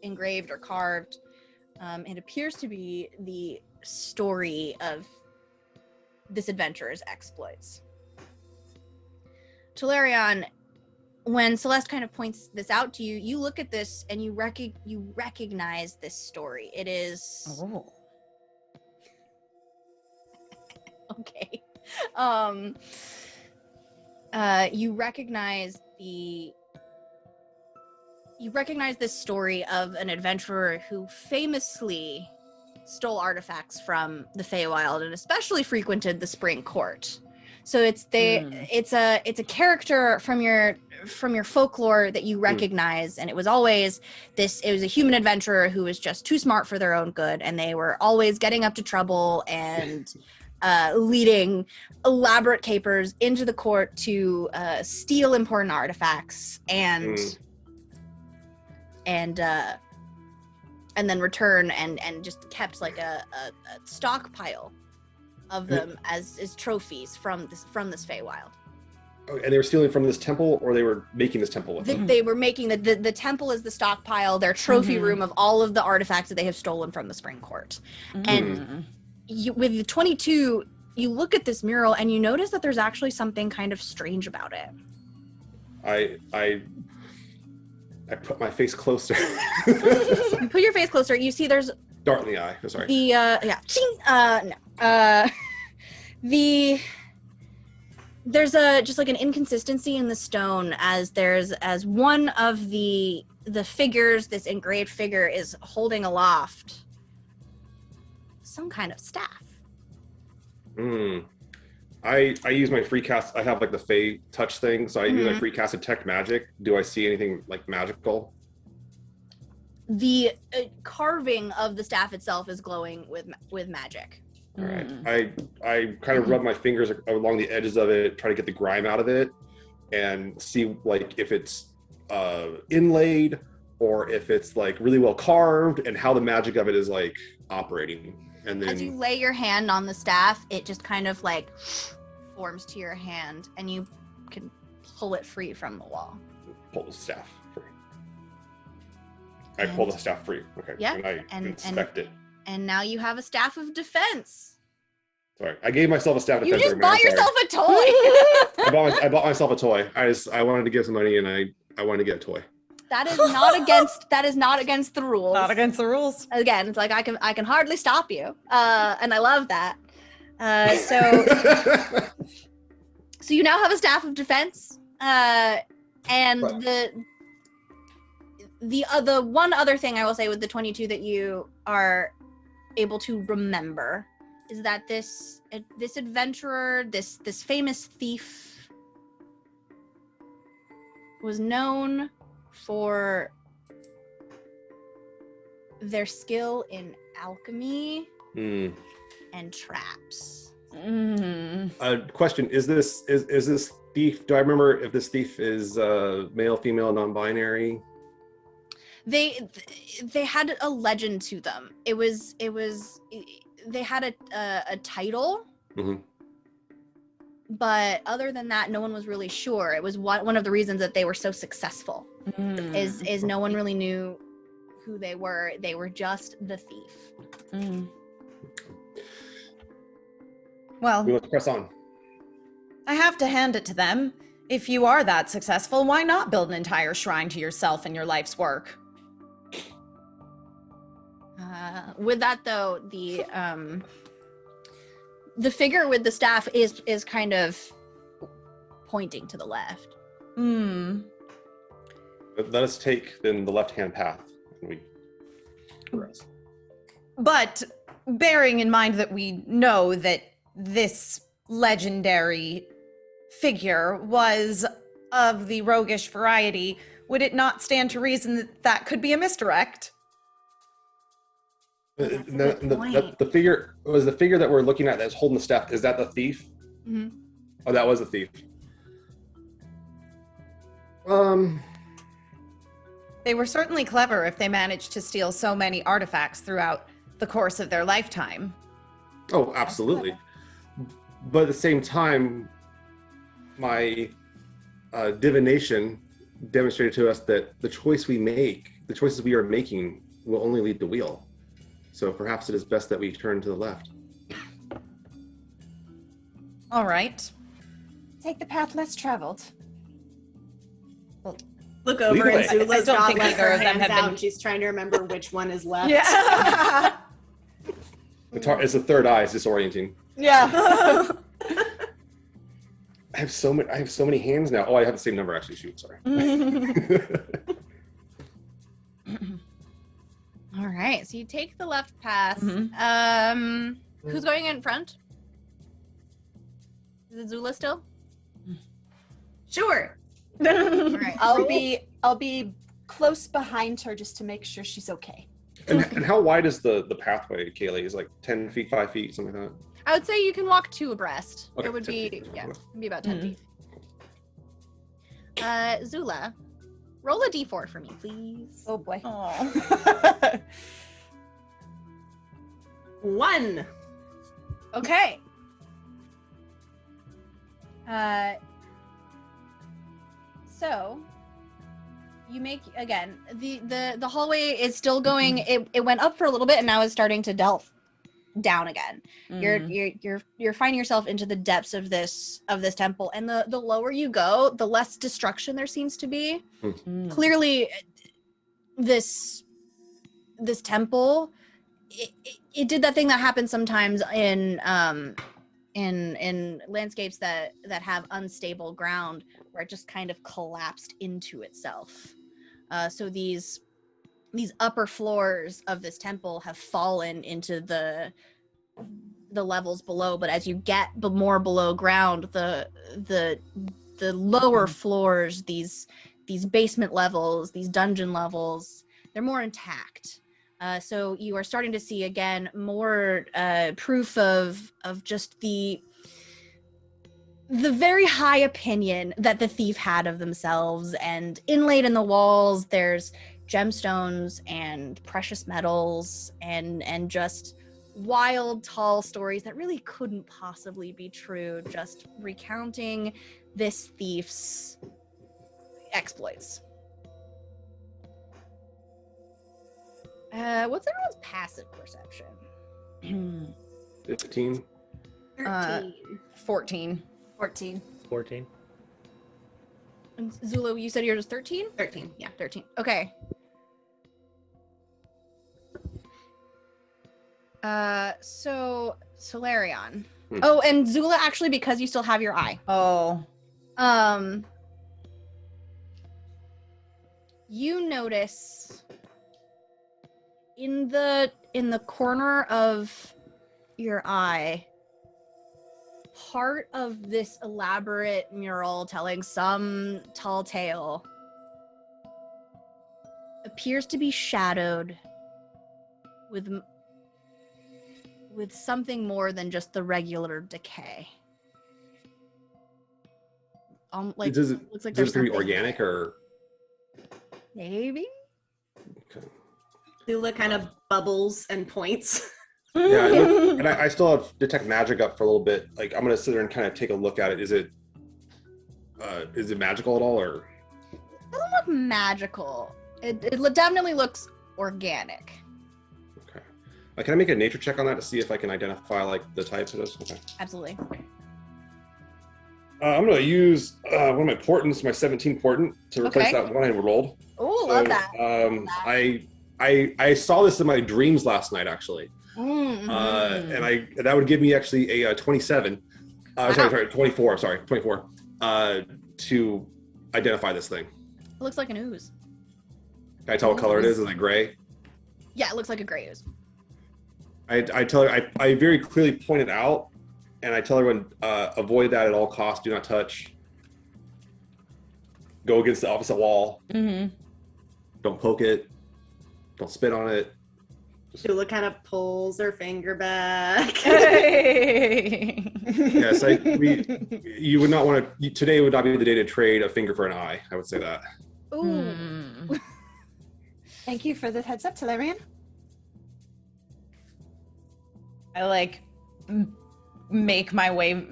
engraved or carved. It appears to be the story of this adventurer's exploits. Talarian, when Celeste kind of points this out to you, you look at this and you recognize this story. It is okay. You recognize this story of an adventurer who famously stole artifacts from the Feywild and especially frequented the Spring Court. So it's a character from your folklore that you recognize, and it was always it was a human adventurer who was just too smart for their own good, and they were always getting up to trouble and leading elaborate capers into the court to steal important artifacts and then return and just kept like a stockpile of them as trophies from this Feywild. Oh, and they were stealing from this temple, or they were making this temple with them? They were making the temple is the stockpile, their trophy room of all of the artifacts that they have stolen from the Spring Court. And with the 22, you look at this mural and you notice that there's actually something kind of strange about it. I put my face closer. You put your face closer. You see there's dart in the eye. I'm sorry. There's just like an inconsistency in the stone as one of the figures, this engraved figure, is holding aloft some kind of staff. I use my free cast. I have like the Fey touch thing, so I use my free cast detect magic. Do I see anything like magical? The carving of the staff itself is glowing with magic. All right. I kind of rub my fingers along the edges of it, try to get the grime out of it, and see like if it's inlaid or if it's like really well carved, and how the magic of it is like operating. And then as you lay your hand on the staff, it just kind of like forms to your hand, and you can pull it free from the wall. Pull the staff free. I pull the staff free. Okay. Yeah. And I inspect it. And now you have a staff of defense. Sorry, I gave myself a staff of You defense. just bought yourself a toy. I bought myself a toy. I wanted to give some money, and I wanted to get a toy. That is not against the rules. Not against the rules. Again, it's like I can hardly stop you, and I love that. So you now have a staff of defense, and right. the one other thing I will say with the 22 that you are able to remember is that this adventurer, this famous thief, was known for their skill in alchemy and traps. Question: Is this thief? Do I remember if this thief is male, female, non-binary? They had a legend to them. It was they had a title. But other than that, no one was really sure. It was one of the reasons that they were so successful. Is no one really knew who they were. They were just the thief. Well, let's press on. I have to hand it to them. If you are that successful, why not build an entire shrine to yourself and your life's work? With that though, the figure with the staff is kind of pointing to the left. Let us take then the left-hand path. And we progress. But bearing in mind that we know that this legendary figure was of the roguish variety, would it not stand to reason that that could be a misdirect? The figure was the figure that we're looking at that's holding the staff. Is that the thief? Mm-hmm. Oh, that was the thief. They were certainly clever if they managed to steal so many artifacts throughout the course of their lifetime. Oh, absolutely. But at the same time, my divination demonstrated to us that the choices we are making will only lead to wheel. So perhaps it is best that we turn to the left. All right. Take the path less traveled. Look over Lead and the way. Zula's I don't got think like either her of them hands have out been- and she's trying to remember which one is left. Yeah. It's the third eye. It's disorienting. Yeah. I have so many hands now. Oh, I have the same number actually. Shoot, sorry. All right, so you take the left path. Mhm. Who's going in front? Is it Zula still? Sure. All right. I'll be close behind her just to make sure she's okay. And how wide is the pathway, Kailey? Is it like 10 feet, 5 feet, something like that? I would say you can walk 2 abreast. Okay, It would 10 be feet. it'd be about 10 Mhm. feet. Zula, roll a d4 for me, please. Oh boy. Aw. 1. Okay. So you make again the hallway is still going. It went up for a little bit and now it's starting to delve down again. You're finding yourself into the depths of this temple, and the lower you go, the less destruction there seems to be. Mm. Clearly, this temple it did that thing that happens sometimes in landscapes that have unstable ground, where it just kind of collapsed into itself. So these upper floors of this temple have fallen into the levels below, but as you get more below ground, the lower floors, these basement levels, these dungeon levels, they're more intact. So you are starting to see again more proof of just the very high opinion that the thief had of themselves, and inlaid in the walls there's gemstones and precious metals and just wild tall stories that really couldn't possibly be true, just recounting this thief's exploits. What's everyone's passive perception? 15. 13. 14. 14. 14. And Zulu, you said yours was 13? 13. Yeah. 13. Okay. So Solarion. Oh, and Zula, actually, because you still have your eye. Oh. You notice in the corner of your eye, part of this elaborate mural telling some tall tale appears to be shadowed with something more than just the regular decay. Like Does it looks like does there's it be something organic or? maybe. Okay. Zula kind of bubbles and points. Yeah, and I still have detect magic up for a little bit. Like I'm gonna sit there and kind of take a look at it. Is it magical at all, or? It doesn't look magical. It definitely looks organic. Okay. Can I make a nature check on that to see if I can identify like the type of this? Okay. Absolutely. I'm gonna use one of my portents, my 17 portent, to replace Okay. that one I rolled. Oh, love that. I saw this in my dreams last night actually, Mm. and that would give me actually a 27. Sorry, 24. Sorry, 24. To identify this thing? It looks like an ooze. Can I tell what color it is? Is it gray? Yeah, it looks like a gray ooze. I tell her, I very clearly point it out, and I tell everyone, avoid that at all costs. Do not touch. Go against the opposite wall. Mm-hmm. Don't poke it. Don't spit on it. Zula kind of pulls her finger back. Yes, you would not want to. Today would not be the day to trade a finger for an eye. I would say that. Ooh. Thank you for the heads up, Telerian. I make my way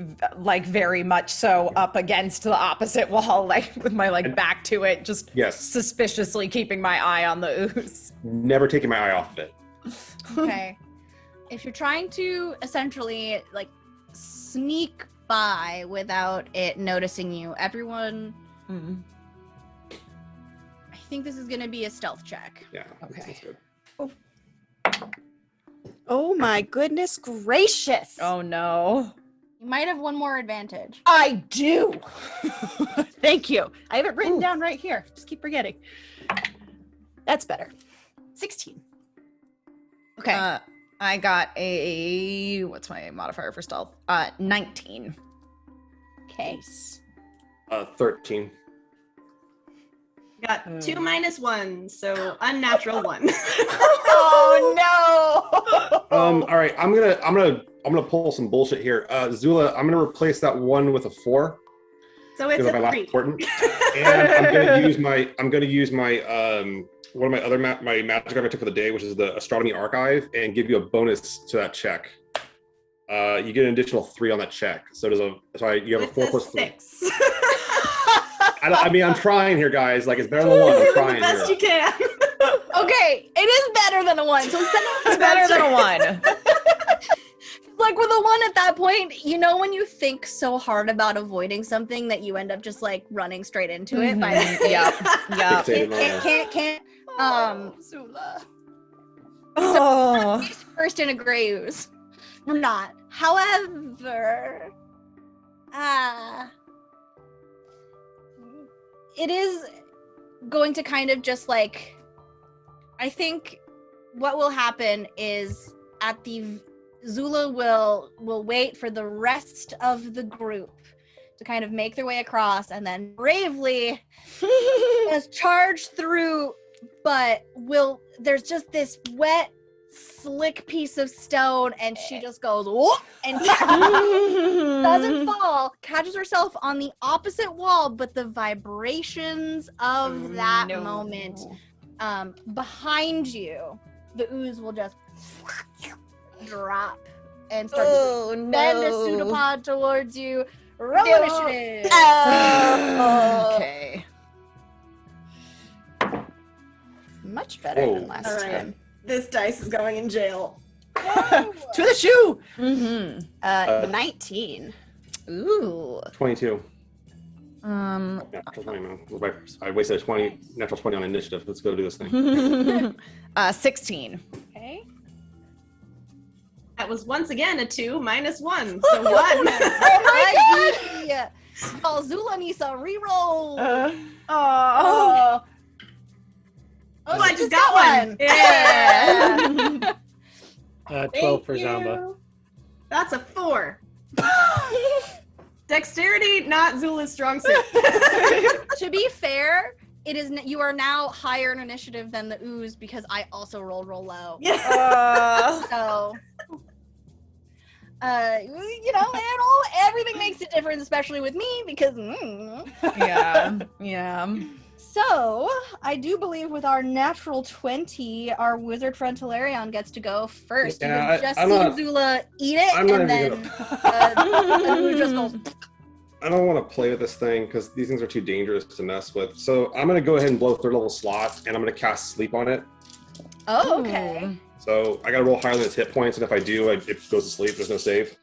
very much so up against the opposite wall, with my back to it, just suspiciously keeping my eye on the ooze. Never taking my eye off of it. Okay. If you're trying to essentially sneak by without it noticing you, everyone, I think this is going to be a stealth check. Yeah. Okay. Good. Oh my goodness gracious. Oh no. You might have one more advantage. I do. Thank you. I have it written down right here. Just keep forgetting. That's better. 16. Okay. I got a, what's my modifier for stealth? 19. Okay. 13. Got 2 -1, so unnatural 1. Oh no. All right, I'm gonna pull some bullshit here. Zula, I'm gonna replace that 1 with a 4. So it's my a last 3. important. And I'm gonna use my one of my other my magic I took for the day, which is the astronomy archive, and give you a bonus to that check. You get an additional 3 on that check. So you have a 4 plus 3. 6. I'm trying here, guys. It's better than 1. I'm trying the best here. you can. Okay, it is better than a 1. So instead of It's better than a 1. with a 1 at that point, when you think so hard about avoiding something that you end up just running straight into it by mistake. Yep. Fixated on it. Can't. Zula. Oh. He's first in a gray ooze. I'm not. However, it is going to kind of just I think what will happen is Zula will wait for the rest of the group to kind of make their way across and then bravely just charge through, but there's just this wet, slick piece of stone and she just goes whoop, and doesn't fall, catches herself on the opposite wall, but the vibrations of that moment behind you, the ooze will just drop and start to bend a pseudopod towards you. Roll initiative. Okay. Much better than last All right. time. This dice is going in jail. To the shoe. Mm-hmm. 19. Ooh. 22. Natural 20, man. I wasted a natural 20 on initiative. Let's go do this thing. 16. Okay. That was once again a 2 -1, so 1. Oh my god! Oh, Zula needs a reroll. Oh, I just got one. Yeah. 12 for Zamba. That's a 4. Dexterity, not Zula's strong suit. To be fair, you are now higher in initiative than the ooze because I also rolled low. So, everything makes a difference, especially with me because. Yeah. So, I do believe with our natural 20, our wizard friend Telerion gets to go first. Yeah, you would just I'm see not- Zula eat it, I'm not and even then the ooze just goes. I don't want to play with this thing because these things are too dangerous to mess with. So I'm going to go ahead and blow 3rd level slot, and I'm going to cast sleep on it. Oh, okay. So I got to roll higher than its hit points, and if I do, it goes to sleep. There's no save.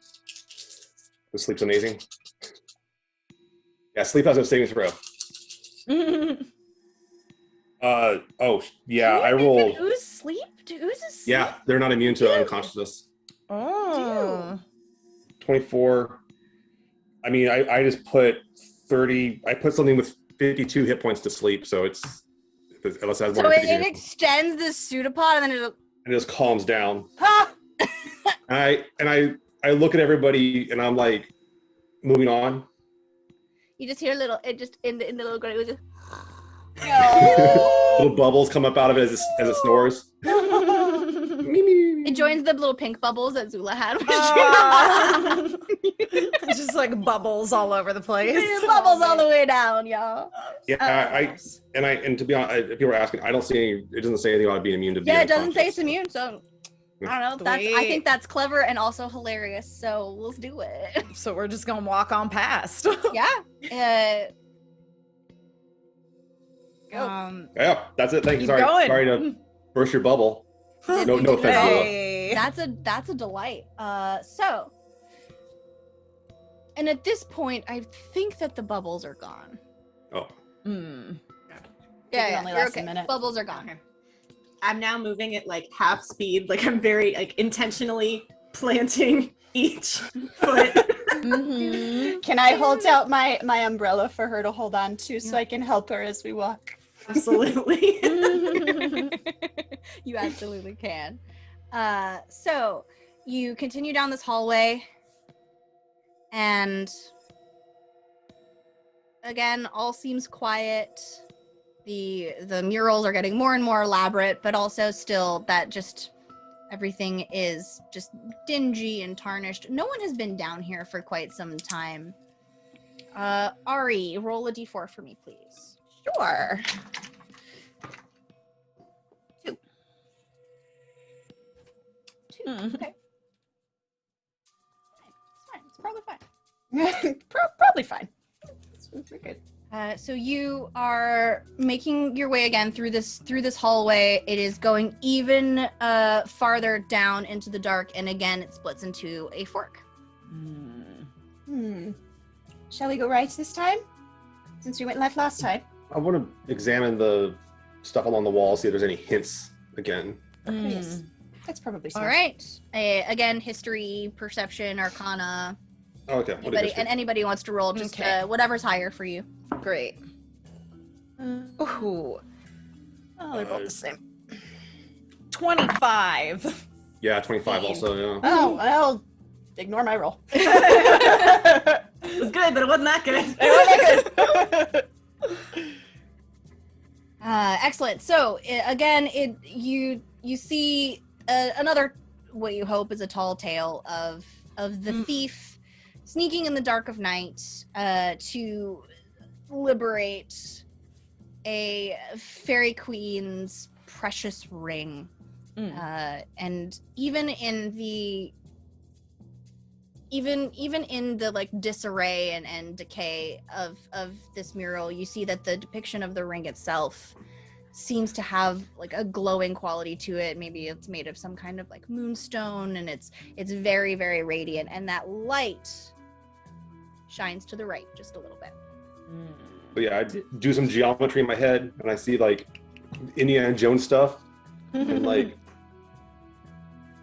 The sleep's amazing. Yeah, sleep has no saving throw. I rolled. Do oozes sleep? Do oozes sleep? Yeah, they're not immune to unconsciousness. Oh. 24. I mean, I just put 30. I put something with 52 hit points to sleep, so it's unless it has more So than it 52 hit points. extends the pseudopod and then And it just calms down. Ha! And I look at everybody and I'm like moving on. You just hear a little, it just in the little gray, it just. Little bubbles come up out of it as it snores. It joins the little pink bubbles that Zula had. It's just like bubbles all over the place. Bubbles all the way down, y'all. Yeah, and to be honest, people are asking, I don't see any. It doesn't say anything about being immune to. Yeah, being it doesn't say unconscious. it's immune, so I don't know. I think that's clever and also hilarious. So let's do it. So we're just gonna walk on past. Yeah. Yeah, that's it. Thank you. Keep going. Sorry to burst your bubble. No offense. Zula. Hey. That's a delight. So, and at this point, I think that the bubbles are gone. Oh, Yeah, only you're lasts a minute. Bubbles are gone. Okay. I'm now moving at like half speed. Like I'm very like intentionally planting each foot. Can I hold out my umbrella for her to hold on to so I can help her as we walk? Absolutely. You absolutely can. So you continue down this hallway, and again, all seems quiet. The murals are getting more and more elaborate, but also still that just everything is just dingy and tarnished. No one has been down here for quite some time. Ari, roll a d4 for me, please. Sure. 2. Okay. Fine. It's probably fine. Probably fine. We're good. So you are making your way again through this hallway. It is going even farther down into the dark, and again it splits into a fork. Shall we go right this time? Since we went left last time. I want to examine the stuff along the wall, see if there's any hints again. Yes. That's probably smart. All right. Again, history, perception, arcana. Oh, okay. What Anybody, and anybody wants to roll just Okay. whatever's higher for you. Great. Ooh. Oh, they're both the same. 25. Yeah, 25 also. Yeah. Oh, well, ignore my roll. It was good, but it wasn't that good. Excellent. So again, you see another what you hope is a tall tale of the thief sneaking in the dark of night to liberate a fairy queen's precious ring. And even in the like disarray and decay of this mural, you see that the depiction of the ring itself seems to have like a glowing quality to it. Maybe it's made of some kind of like moonstone, and it's very, very radiant, and that light shines to the right just a little bit. But yeah, I do some geometry in my head, and I see like Indiana Jones stuff, and like.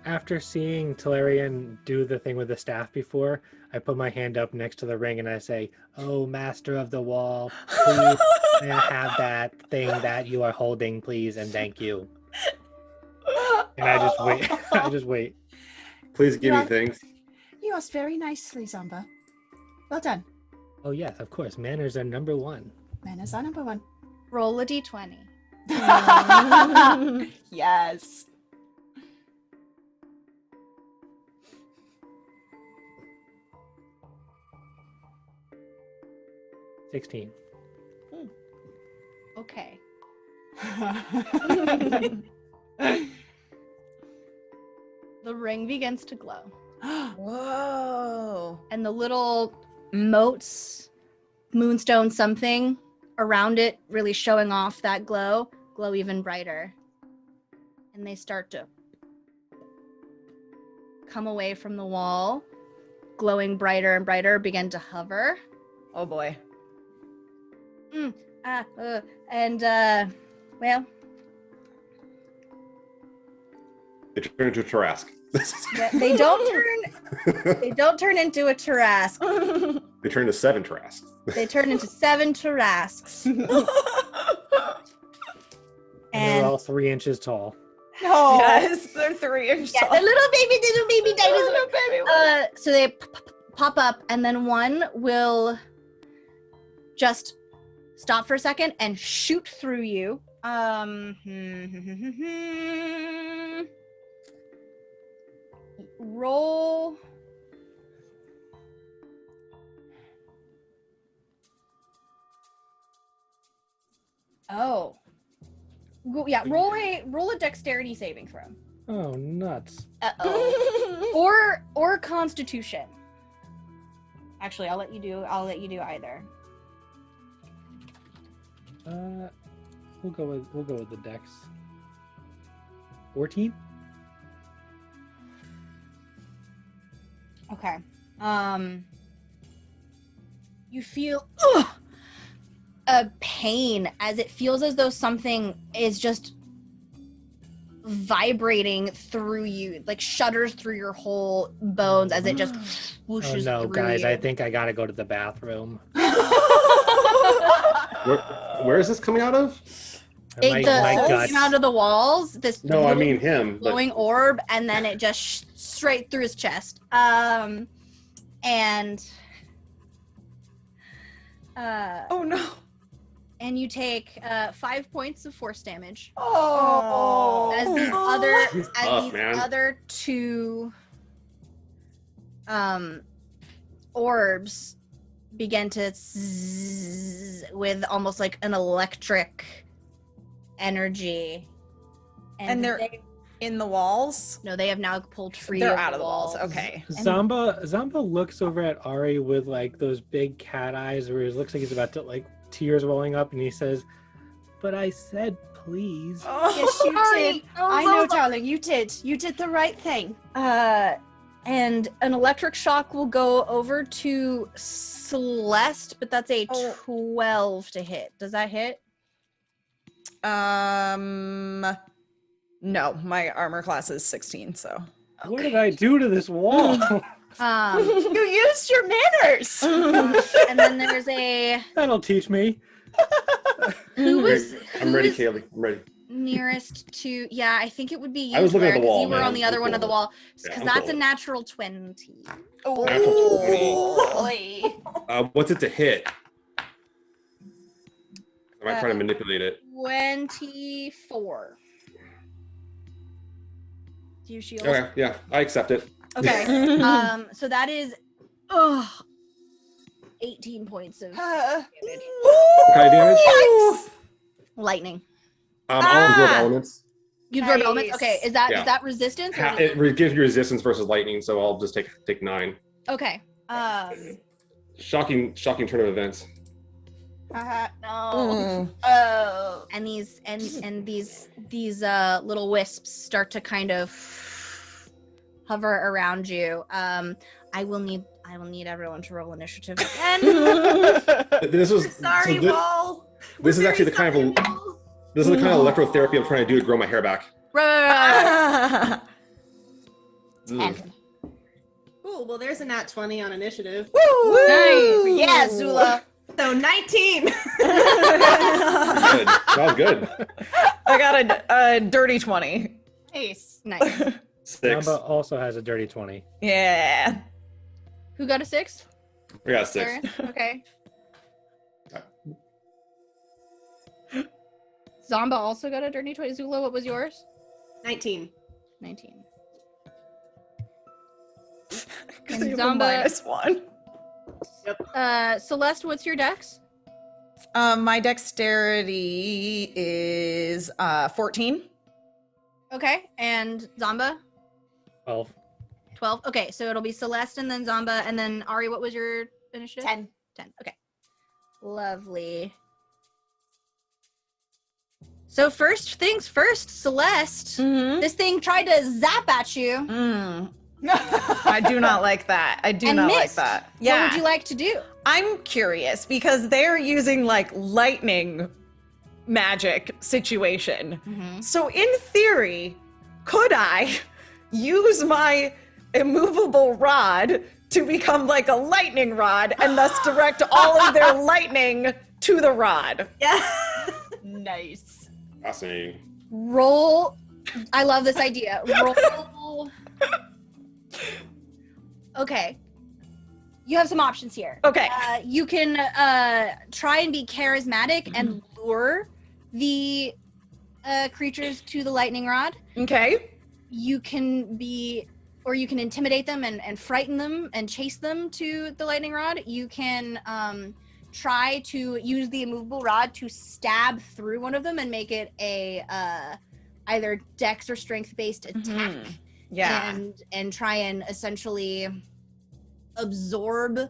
After seeing Talarian do the thing with the staff before, I put my hand up next to the ring and I say, "Oh, master of the wall, please may I have that thing that you are holding, please, and thank you." And I just wait. I just wait. Please give me things. You asked very nicely, Zamba. Well done. Oh yes, of course. Manners are number one. Manners are number one. Roll a d20. Yes. 16. Okay. The ring begins to glow. Whoa. And the little motes, moonstone something around it really showing off that glow even brighter. And they start to come away from the wall, glowing brighter and brighter, begin to hover. Oh boy. Well, They turn into a Tarrasque. Yeah, they don't turn into a Tarrasque. They turn into 7 Tarrasques. They turn into 7 Tarrasques. And they're all 3 inches tall. No. Yes, they're 3 inches Yeah, tall. the little baby dinosaur. So they pop up, and then one will just stop for a second and shoot through you. Roll. Oh. Yeah, roll a dexterity saving throw. Oh, nuts. Uh-oh. or constitution. Actually, I'll let you do either. We'll go with the dex. 14? Okay. You feel a pain as it feels as though something is just vibrating through you, like shudders through your whole bones as it just whooshes Oh no, through guys, you. I think I gotta go to the bathroom. Where is this coming out of? My guts. Came out of the walls. This No, I little mean him. But glowing orb, and then it just straight through his chest. And Oh no. and you take 5 points of force damage Oh. as these tough, man. other 2 orbs begin to zzz with almost like an electric energy. And they're in the walls? no, they have now pulled free. They're out of the walls. Okay. Zamba looks over at Ari with like those big cat eyes where it looks like he's about to like tears welling up, and he says, "But I said please." Yes, you did. I know, darling. You did. You did the right thing. And an electric shock will go over to Celeste, but that's a 12 to hit. Does that hit? No, my armor class is 16, so. What did I do to this wall? You used your manners. And then there's a That'll teach me. who was I'm ready, Kailey. I'm ready. nearest to? Yeah, I think it would be you. I was looking at the Claire, 'cause wall, you were man. on the other one of the wall, Yeah, because I'm that's a cool. natural 20. Natural 20. Boy. What's it to hit? I might try to manipulate it. 24. Do you shield? Okay, yeah, I accept it. Okay. So that is 18 points of damage. What kind of damage? Lightning. I'll absorb elements. You absorb elements? Nice. Okay, is that Yeah. is that resistance? Or It gives you resistance versus lightning, so I'll just take 9. okay. Shocking turn of events. No. Oh. And these little wisps start to kind of hover around you. I will need everyone to roll initiative again. This is Sorry, Wall. This is actually the kind of electrotherapy I'm trying to do to grow my hair back. Right. Mm. Cool. Well, there's a nat 20 on initiative. Woo! Yeah, Zula. So 19. Good. That was good. I got a dirty 20. Nice. Nice. 6. Zamba also has a dirty 20. Yeah. Who got a 6? I got 6. Aaron? Okay. Zamba also got a dirty 20. Zula, what was yours? 19. 19. Because And you have a Zamba- -1. Celeste, what's your dex? My dexterity is 14. Okay. And Zamba? 12. 12. Okay, so it'll be Celeste and then Zamba, and then Ari, what was your initiative? 10. 10. Okay. Lovely. So first things first, Celeste, Mm-hmm. this thing tried to zap at you I do not like that. I do and not like missed. that. What Yeah. would you like to do? I'm curious because they're using like lightning magic situation. So in theory, could I use my immovable rod to become like a lightning rod and thus direct all of their lightning to the rod. Yeah. Nice. Fascinating. Roll. I love this idea. Roll. Okay. You have some options here. Okay. You can try and be charismatic and lure the creatures to the lightning rod. Okay. You can intimidate them and frighten them and chase them to the lightning rod. You can try to use the immovable rod to stab through one of them and make it a either dex or strength based attack. Yeah. And try and essentially absorb the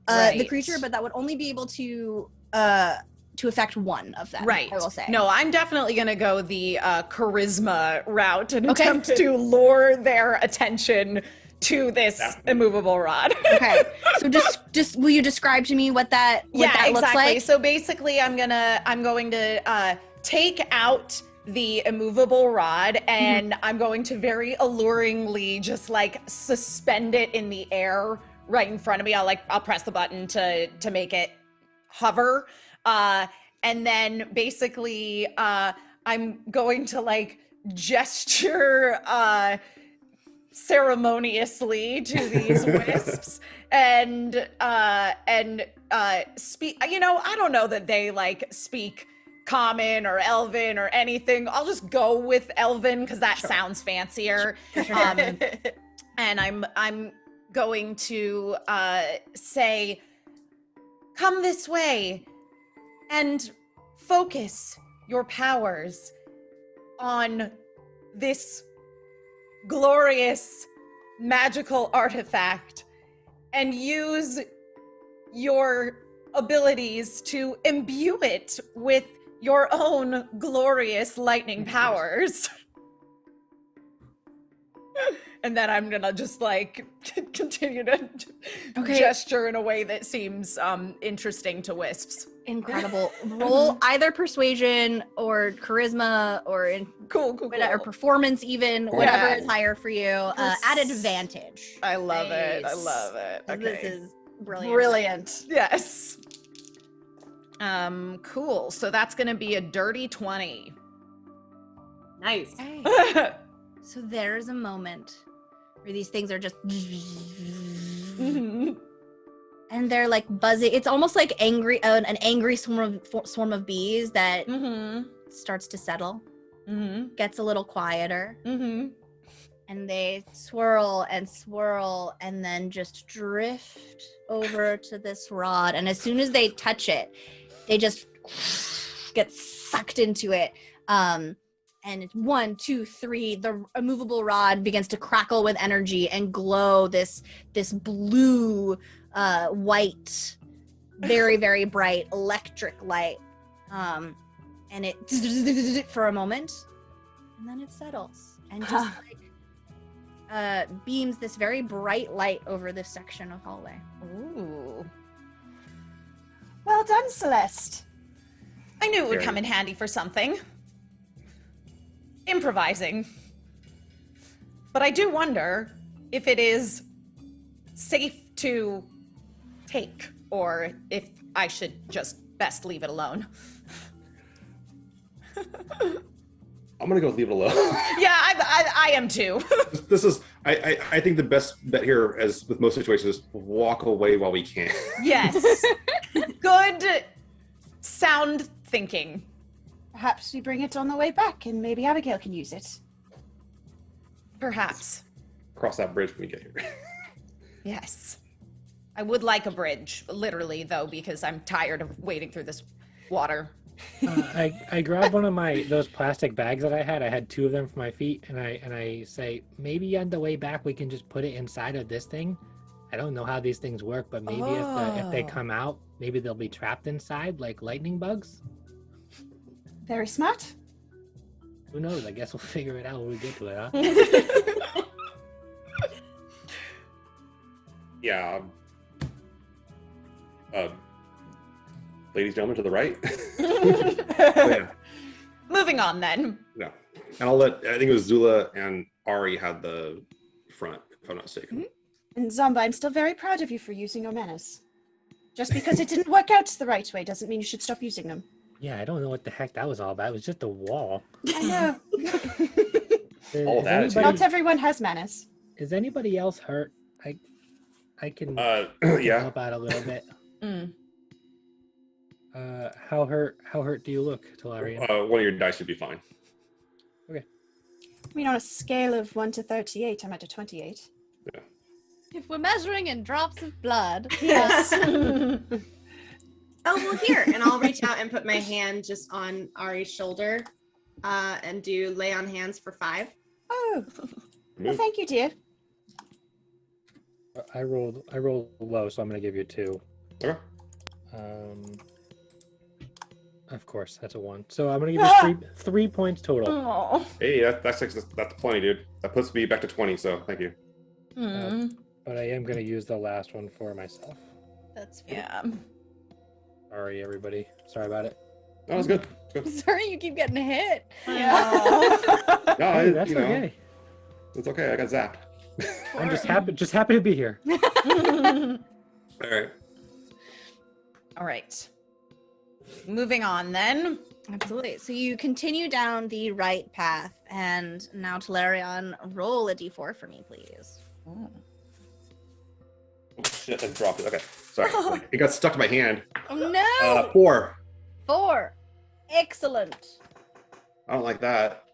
Right. creature, but that would only be able to affect one of them. Right. I will say. No, I'm definitely going to go the charisma route and Okay. attempt to lure their attention to this immovable rod. Okay. So just will you describe to me what that looks like? So basically I'm going to take out the immovable rod and I'm going to very alluringly just like suspend it in the air right in front of me. I'll press the button to make it hover. And then basically I'm going to like gesture ceremoniously to these wisps and speak. I don't know that they like speak Common or Elven or anything. I'll just go with Elven because that sounds fancier. And I'm going to say, "Come this way and focus your powers on this glorious magical artifact and use your abilities to imbue it with your own glorious lightning powers." And then I'm gonna just like continue to gesture in a way that seems interesting to wisps. Incredible. Roll either persuasion or charisma or Cool. or performance even, whatever is higher for you. At advantage. I love it. I Nice. love it. Okay. This is brilliant. Brilliant. Yes. Cool. So that's gonna be a dirty 20. Nice. Okay. So there's a moment where these things are just Mhm. and they're like buzzing. It's almost like an angry swarm of bees that Mhm. starts to settle, Mhm. gets a little quieter, Mhm. and they swirl and then just drift over to this rod. And as soon as they touch it, they just get sucked into it. And it's 1, 2, 3. The immovable rod begins to crackle with energy and glow this blue, white, very, very bright electric light. And it for a moment, and then it settles and just beams this very bright light over this section of hallway. Ooh. Well done, Celeste. I knew it would come in handy for something. Improvising. But I do wonder if it is safe to take, or if I should just best leave it alone. I'm gonna go leave it alone. Yeah, I am too. This is I think the best bet here, as with most situations, is walk away while we can. Yes. Good sound thinking. Perhaps we bring it on the way back and maybe Abigail can use it. Perhaps. Cross that bridge when we get here. Yes. I would like a bridge, literally, though, because I'm tired of wading through this water. I grabbed one of those plastic bags that I had. I had 2 of them for my feet, and I say, maybe on the way back we can just put it inside of this thing. I don't know how these things work, but maybe if they come out, maybe they'll be trapped inside like lightning bugs. Very smart. Who knows? I guess we'll figure it out when we get to it, huh? Yeah. Ladies and gentlemen to the right. Yeah. Moving on, then. No. And I think it was Zula and Ari had the front, if I'm not mistaken. And Zomba, I'm still very proud of you for using your manners. Just because it didn't work out the right way doesn't mean you should stop using them. Yeah, I don't know what the heck that was all about. It was just a wall. I know. All that attitude. Not everyone has manners. Is anybody else hurt? I can Yeah. help out a little bit. Mm. How hurt do you look, Talarian? One of your dice should be fine. I mean, on a scale of 1 to 38, I'm at a 28. If we're measuring in drops of blood. Yes. Oh, well, here. And I'll reach out and put my hand just on Ari's shoulder and do lay on hands for 5. Oh, well, thank you, dear. I rolled low, so I'm gonna give you 2. Okay. Of course, that's a 1. So I'm gonna give you 3 points total. Oh. Hey, that's plenty, dude. That puts me back to 20, so thank you. Mm. But I am gonna use the last one for myself. That's fair. Yeah. Sorry, everybody. Sorry about it. That was good. Good. Sorry, you keep getting hit. Yeah. No, Hey, that's you know, okay. it's okay. I got zapped. I'm just happy to be here. All right. All right. Moving on then. Absolutely. So you continue down the right path, and now Talarion, roll a d4 for me, please. Oh. Oh, shit, I dropped it. Okay, sorry. It got stuck to my hand. Oh no! 4. 4. Excellent. I don't like that.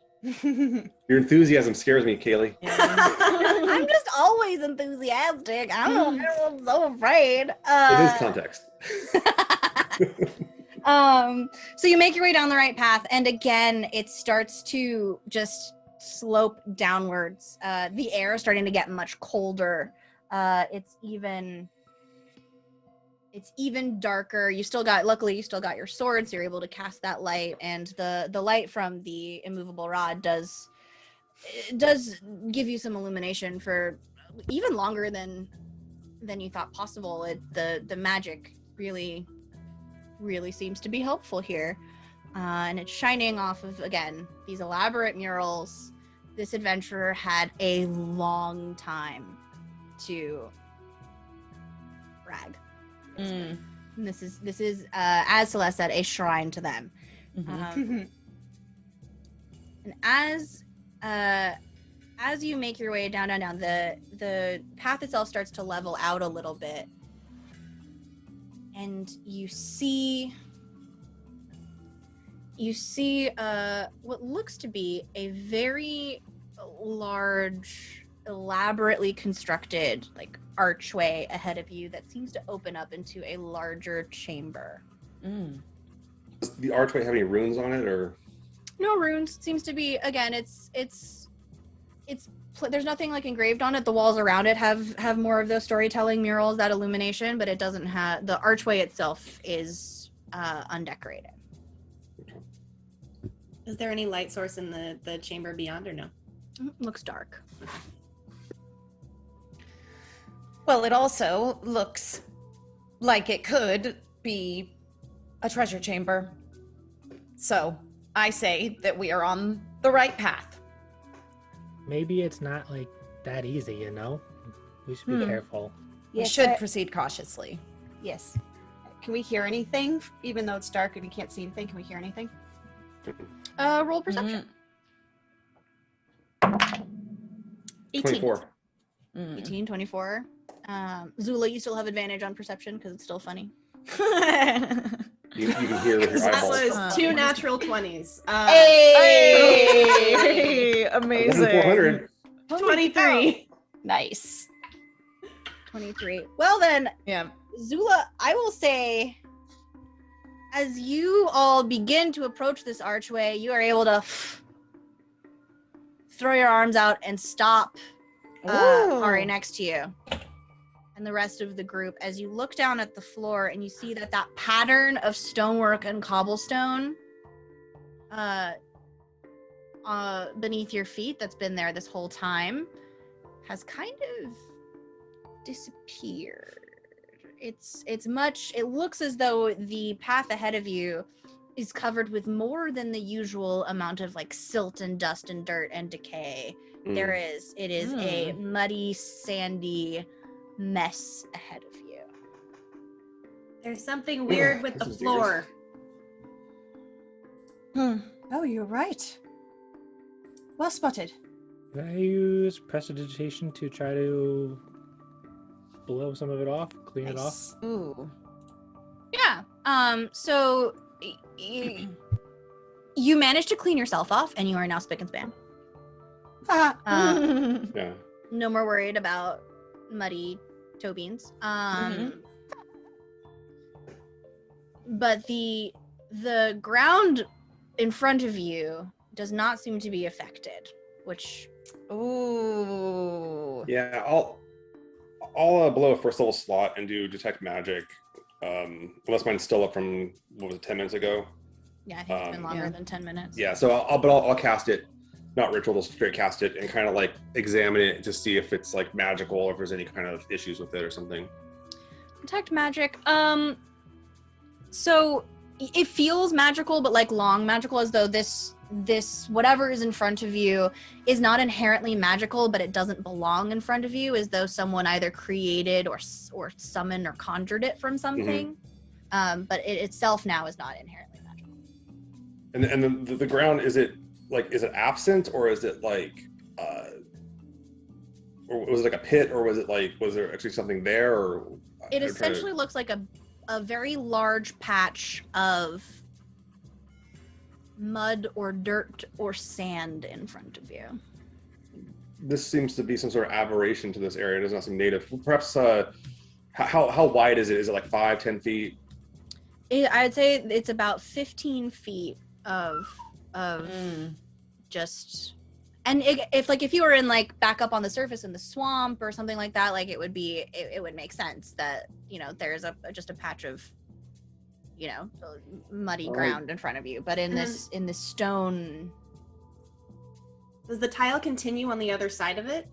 Your enthusiasm scares me, Kailey. I'm just always enthusiastic. I don't know why I'm so afraid. In this context. So you make your way down the right path, and again, it starts to just slope downwards. The air is starting to get much colder. It's even darker. Luckily you still got your sword, so you're able to cast that light, and the light from the immovable rod does give you some illumination for even longer than you thought possible. The magic really seems to be helpful here, and it's shining off of, again, these elaborate murals. This adventurer had a long time to brag. Mm. And this is as Celeste said, a shrine to them. Mhm. And as you make your way down, the path itself starts to level out a little bit, and you see what looks to be a very large, elaborately constructed archway ahead of you that seems to open up into a larger chamber. Mm. Does the archway have any runes on it, or? No runes. It seems to be, again, it's there's nothing engraved on it. The walls around it have more of those storytelling murals, that illumination, but it doesn't have, the archway itself is undecorated. Is there any light source in the chamber beyond, or no? Looks dark. Well, it also looks like it could be a treasure chamber. So I say that we are on the right path. Maybe it's not that easy, you know? We should be careful. We Yes, should proceed cautiously. Yes. Can we hear anything? Even though it's dark and we can't see anything, can we hear anything? Roll perception. 18. 24. 18, 24. Zula, you still have advantage on perception because it's still funny. You can hear with your That eyeballs. was 2 natural 20s. Hey! Amazing. 400. 23. Nice. 23. Well then, Yeah. Zula, I will say, as you all begin to approach this archway, you are able to throw your arms out and stop Ari next to you and the rest of the group as you look down at the floor and you see that pattern of stonework and cobblestone beneath your feet that's been there this whole time has kind of disappeared. It looks as though the path ahead of you is covered with more than the usual amount of like silt and dust and dirt and decay. It is a muddy, sandy mess ahead of you. There's something weird with the floor. Oh, you're right. Well spotted. Can I use prestidigitation to try to blow some of it off, clean it off? Ooh. Yeah. So you managed to clean yourself off, and you are now spick and span. Yeah. No more worried about muddy toe beans. But the ground in front of you does not seem to be affected, which. Ooh. Yeah, I'll blow a first level slot and do detect magic. Unless mine's still up from, what was it, 10 minutes ago? Yeah, I think it's been longer than 10 minutes. Yeah, so I'll cast it, not ritual, just straight cast it and kind of like examine it to see if it's like magical or if there's any kind of issues with it or something. Detect magic. So it feels magical, but like long magical, as though this whatever is in front of you is not inherently magical, but it doesn't belong in front of you, as though someone either created or summoned or conjured it from something. But it itself now is not inherently magical. And the ground, is it absent, or is it like or was it like a pit, or was there actually something there? Or it essentially looks like a very large patch of mud or dirt or sand in front of you. This seems to be some sort of aberration to this area. It does not seem native. Perhaps how wide is it? Is it like 5-10 feet? I'd say it's about 15 feet of just, and if you were in like back up on the surface in the swamp or something like that, like it would make sense that, you know, there's just a patch of, you know, muddy ground in front of you. But in this stone, does the tile continue on the other side of it?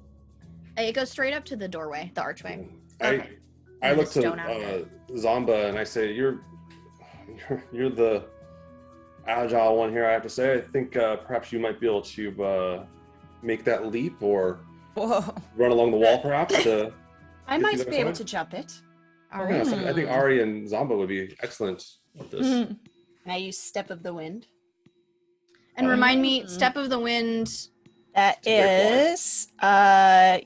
it goes straight up to the doorway, the archway. Okay. I look to stone out there. Zamba and I say, you're the agile one here, I have to say. I think perhaps you might be able to make that leap or run along the wall, perhaps. I might be able to jump it. Yeah, so I think Ari and Zamba would be excellent at this. Can I use Step of the Wind? And remind me, Step of the Wind. That is,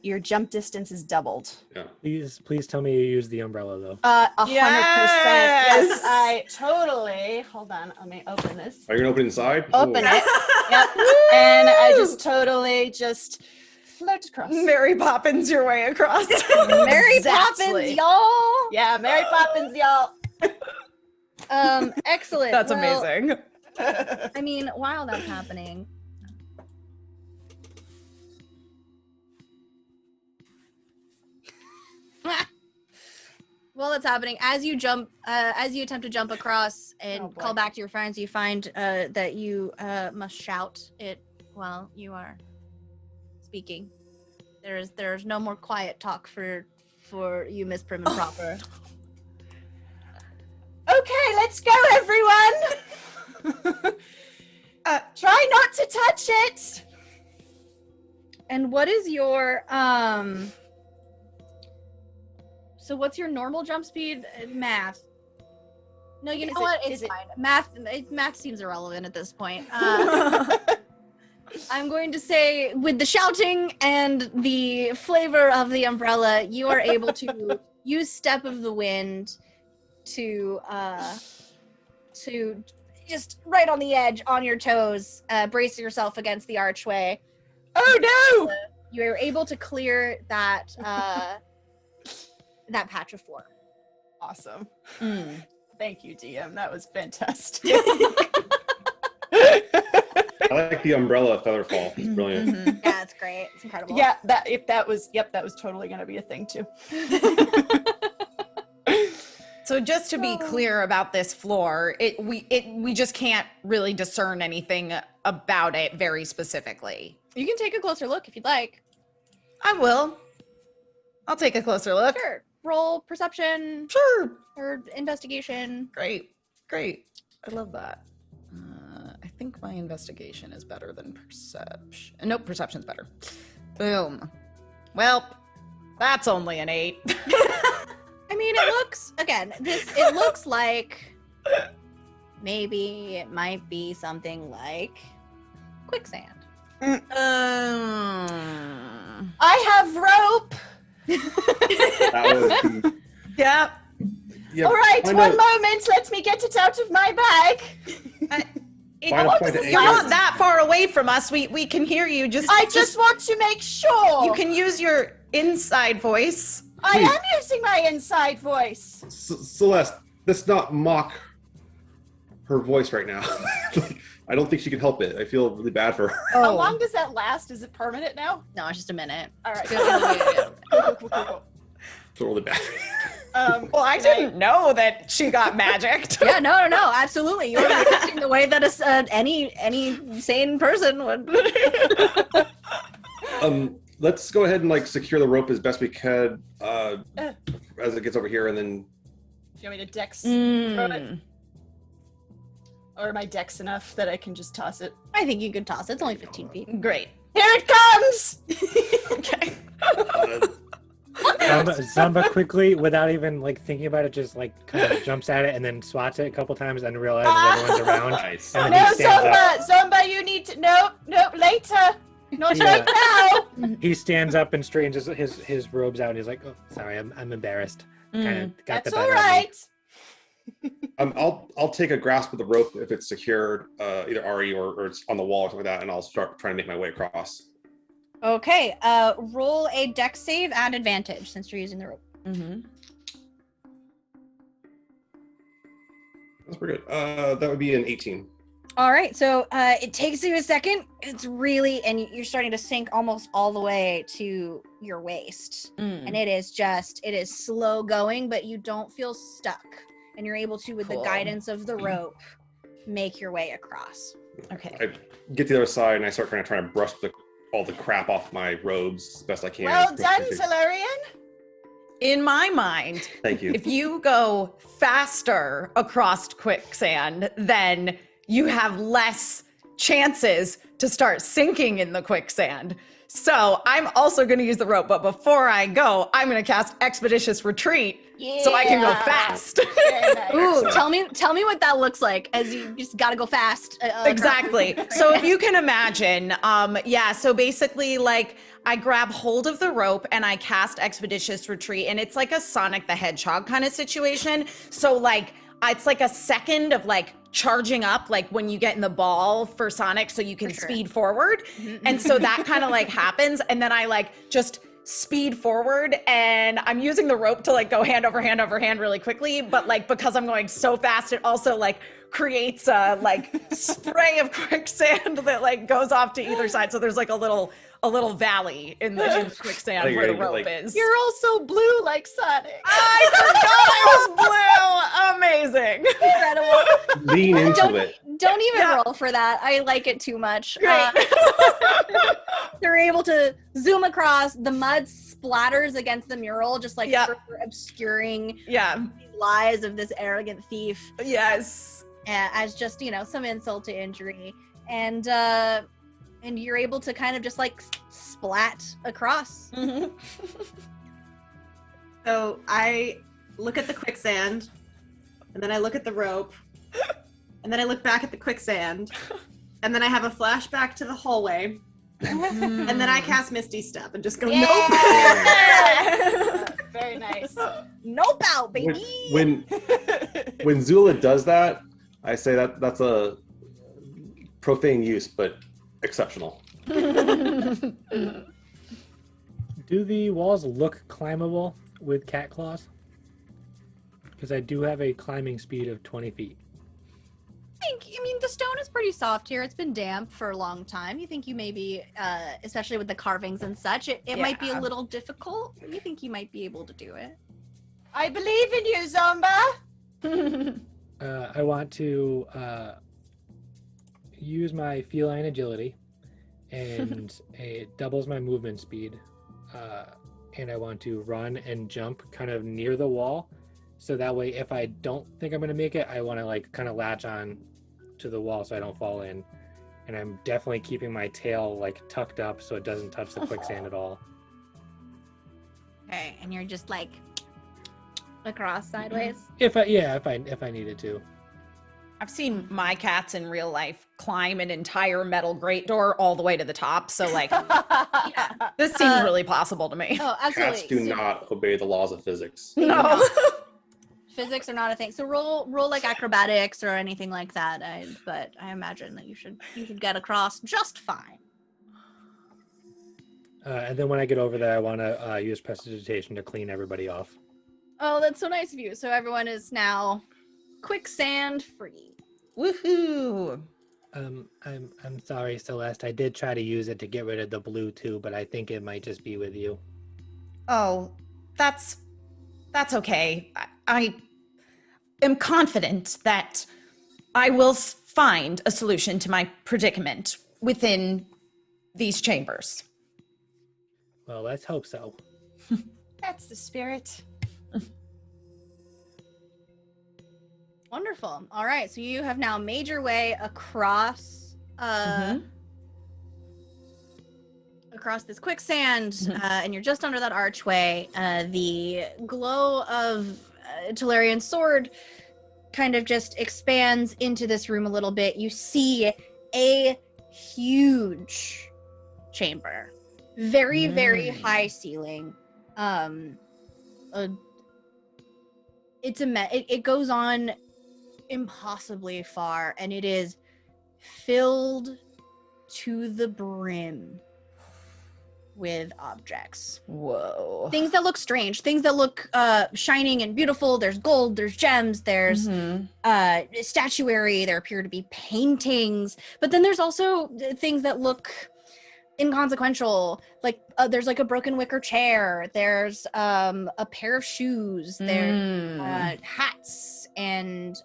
your jump distance is doubled. Yeah. Please tell me you use the umbrella though. 100%. Yes! Yes, I totally. Hold on, let me open this. Are you gonna open inside? Open Ooh. it. Yep. And I just totally float across. Mary Poppins your way across. Mary Exactly. Poppins, y'all. Yeah, Mary Poppins, y'all. Excellent. That's Well, amazing. I mean, while that's happening, as you attempt to jump across and call back to your friends, you find that you must shout it while you are speaking. There's no more quiet talk for you, Miss Prim and Proper. Okay, let's go, everyone. Try not to touch it. And what is your so what's your normal jump speed? Math. No, you know what? It's fine. Math seems irrelevant at this point. I'm going to say, with the shouting and the flavor of the umbrella, you are able to use Step of the Wind to just right on the edge, on your toes, brace yourself against the archway. Oh no! You are able to clear that that patch of floor. Awesome. Thank you, DM. That was fantastic. I like the umbrella featherfall. It's brilliant. Yeah, it's great. It's incredible. Yeah, that was totally gonna be a thing too. So just to be clear about this floor, we just can't really discern anything about it very specifically. You can take a closer look if you'd like. I will. I'll take a closer look. Sure. Roll perception Sure. or investigation. Great. I love that. think my investigation is better than perception. Nope, perception's better. Boom. Well, that's only an 8. I mean, it looks, again, it looks like maybe it might be something like quicksand. I have rope. That was Yeah. yeah, All right, find one a- moment. Let me get it out of my bag. find a what point is to this You're aim. not that far away from us. We can hear you. I just want to make sure. you can use your inside voice. I Please. am using my inside voice. Celeste, let's not mock her voice right now. I don't think she can help it. I feel really bad for her. How long does that last? Is it permanent now? No, it's just a minute. All right. Yeah, Feel really bad. Well, I didn't know that she got magicked. no, absolutely. You're reacting the way that any sane person would. Let's go ahead and like secure the rope as best we can as it gets over here, and then Do you want me to dex throw it? Mm. Or am I dex enough that I can just toss it? I think you could toss it. It's only 15 feet. Great. Here it comes! Okay. Zamba quickly, without even like thinking about it, just like kind of jumps at it and then swats it a couple times and realizes everyone's around. nice. And then No, he stands up. Zomba, you need to. Nope, later. Not Yeah. right now. He stands up and straightens his robes out and he's like, "Oh, sorry, I'm embarrassed." Kind of got That's the all better of me. right. I'll take a grasp of the rope if it's secured, either RE or it's on the wall or something like that, and I'll start trying to make my way across. Okay, roll a dex save at advantage since you're using the rope. Mm-hmm. That's pretty good. That would be an 18. All right, so it takes you a second. It's really, and you're starting to sink almost all the way to your waist. And it is slow going, but you don't feel stuck. And you're able to, with the Cool. guidance of the rope, make your way across. Okay. I get to the other side and I start trying to brush all the crap off my robes as best I can. Well done, Solarian. In my mind, Thank you. if you go faster across quicksand, then you have less chances to start sinking in the quicksand. So I'm also going to use the rope, but before I go, I'm going to cast Expeditious Retreat so I can go Yeah. fast. Very nice. Ooh, tell me what that looks like as you just gotta go fast. Exactly. So if you can imagine, so basically like I grab hold of the rope and I cast Expeditious Retreat, and it's like a Sonic the Hedgehog kind of situation. So like it's like a second of like charging up, like when you get in the ball for Sonic so you can For sure. speed forward. And so that kind of like happens, and then I like just speed forward, and I'm using the rope to like go hand over hand really quickly, but like because I'm going so fast, it also like creates a like spray of quicksand that like goes off to either side. So there's like a little valley in the quicksand think where the you're gonna rope get, like- is. You're also blue like Sonic. I forgot I was blue. Amazing. Incredible. Lean into it. Don't even Yeah. roll for that. I like it too much. Great. They're able to zoom across. The mud splatters against the mural, just like Yeah. further obscuring Yeah. the lies of this arrogant thief Yes. as just some insult to injury. And you're able to kind of just like splat across. Mhm. So I look at the quicksand, and then I look at the rope, and then I look back at the quicksand, and then I have a flashback to the hallway, and then I cast Misty Step and just go, nope. Yeah. Very nice. Nope out, baby. When Zula does that, I say that's a profane use, but exceptional. Do the walls look climbable with cat claws? Because I do have a climbing speed of 20 feet. I mean, the stone is pretty soft here. It's been damp for a long time. You think you maybe, especially with the carvings and such, it might be a Yeah. little difficult. You think you might be able to do it. I believe in you, Zomba. I want to use my feline agility, and it doubles my movement speed. And I want to run and jump kind of near the wall, so that way if I don't think I'm going to make it, I want to like kind of latch on to the wall so I don't fall in. And I'm definitely keeping my tail like tucked up so it doesn't touch the quicksand at all. Okay, and you're just like across sideways. If I needed to. I've seen my cats in real life climb an entire metal grate door all the way to the top. So like, this seems really possible to me. Oh, absolutely. Cats do not obey the laws of physics. No. Physics are not a thing. So roll like acrobatics or anything like that. But I imagine that you should get across just fine. And then when I get over there, I want to use prestidigitation to clean everybody off. Oh, that's so nice of you. So everyone is now quicksand free. Woohoo! I'm sorry, Celeste. I did try to use it to get rid of the blue too, but I think it might just be with you. Oh, that's okay. I am confident that I will find a solution to my predicament within these chambers. Well, let's hope so. That's the spirit. Wonderful. All right, so you have now made your way across across this quicksand, and you're just under that archway. The glow of Talarian's sword kind of just expands into this room a little bit. You see a huge chamber, very, very high ceiling. It goes on impossibly far, and it is filled to the brim with objects. Whoa. Things that look strange, things that look shining and beautiful. There's gold, there's gems, there's statuary, there appear to be paintings, but then there's also things that look inconsequential, like there's like a broken wicker chair, there's a pair of shoes, there's hats and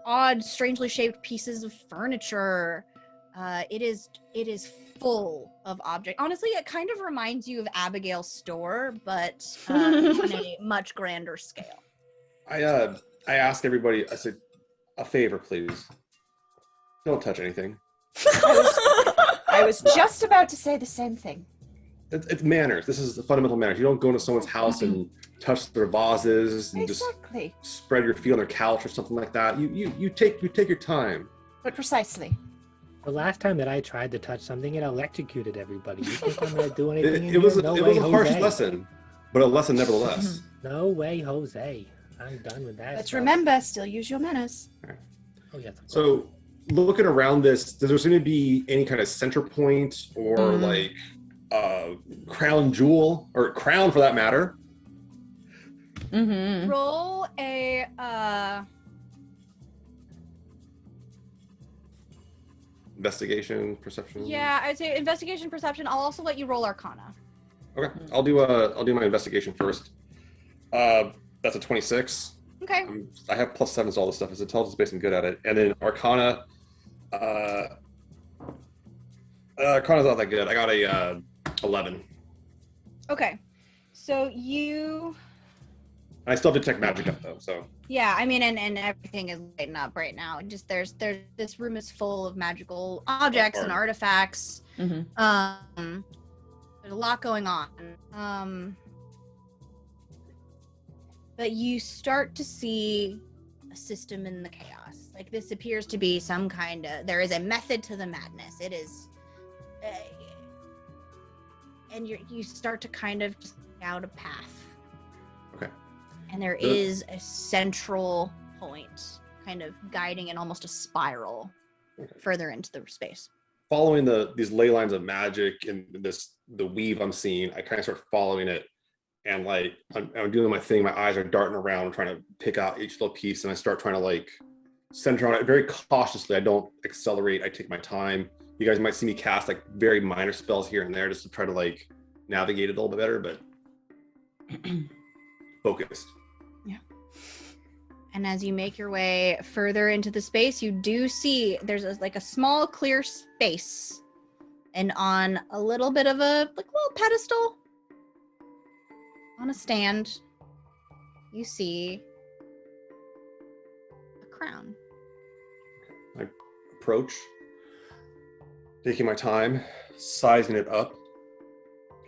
odd, strangely shaped pieces of furniture. It is full of objects. Honestly, it kind of reminds you of Abigail's store, but on a much grander scale. I ask everybody, I said, a favor, please. Don't touch anything. I was just about to say the same thing. It's manners. This is the fundamental manners. You don't go into someone's house and touch their vases and Exactly. just spread your feet on their couch or something like that. You take your time. But precisely. The last time that I tried to touch something, it electrocuted everybody. You think I'm gonna do anything? It was no a way, harsh Jose. lesson, but a lesson nevertheless. No way, Jose. I'm done with that. But stuff. remember, still use your manners. Oh yes. of course. So, looking around this, does there seem to be any kind of center point or like crown jewel or crown for that matter? Roll a Investigation, perception. yeah, I'd say investigation, perception. I'll also let you roll Arcana. Okay, I'll do my investigation first. That's a 26. Okay. I have +7 to all this stuff. It's intelligence based. I'm good at it. And then Arcana. Arcana's not that good. I got a 11. Okay. So you. I still detect magic up though. So. Yeah, I mean, and everything is lighting up right now. Just there's this room is full of magical objects and artifacts. There's a lot going on. But you start to see a system in the chaos. Like this appears to be some kind of. There is a method to the madness. It is, and you start to kind of just lay out a path. Okay. And there is a central point kind of guiding in almost a spiral further into the space. Following these ley lines of magic and the weave I'm seeing, I kind of start following it, and like I'm doing my thing. My eyes are darting around, trying to pick out each little piece, and I start trying to like center on it very cautiously. I don't accelerate. I take my time. You guys might see me cast like very minor spells here and there just to try to like navigate it a little bit better, but focused. Yeah. And as you make your way further into the space, you do see there's like a small clear space, and on a little bit of a like little pedestal on a stand, you see a crown. I approach, taking my time, sizing it up,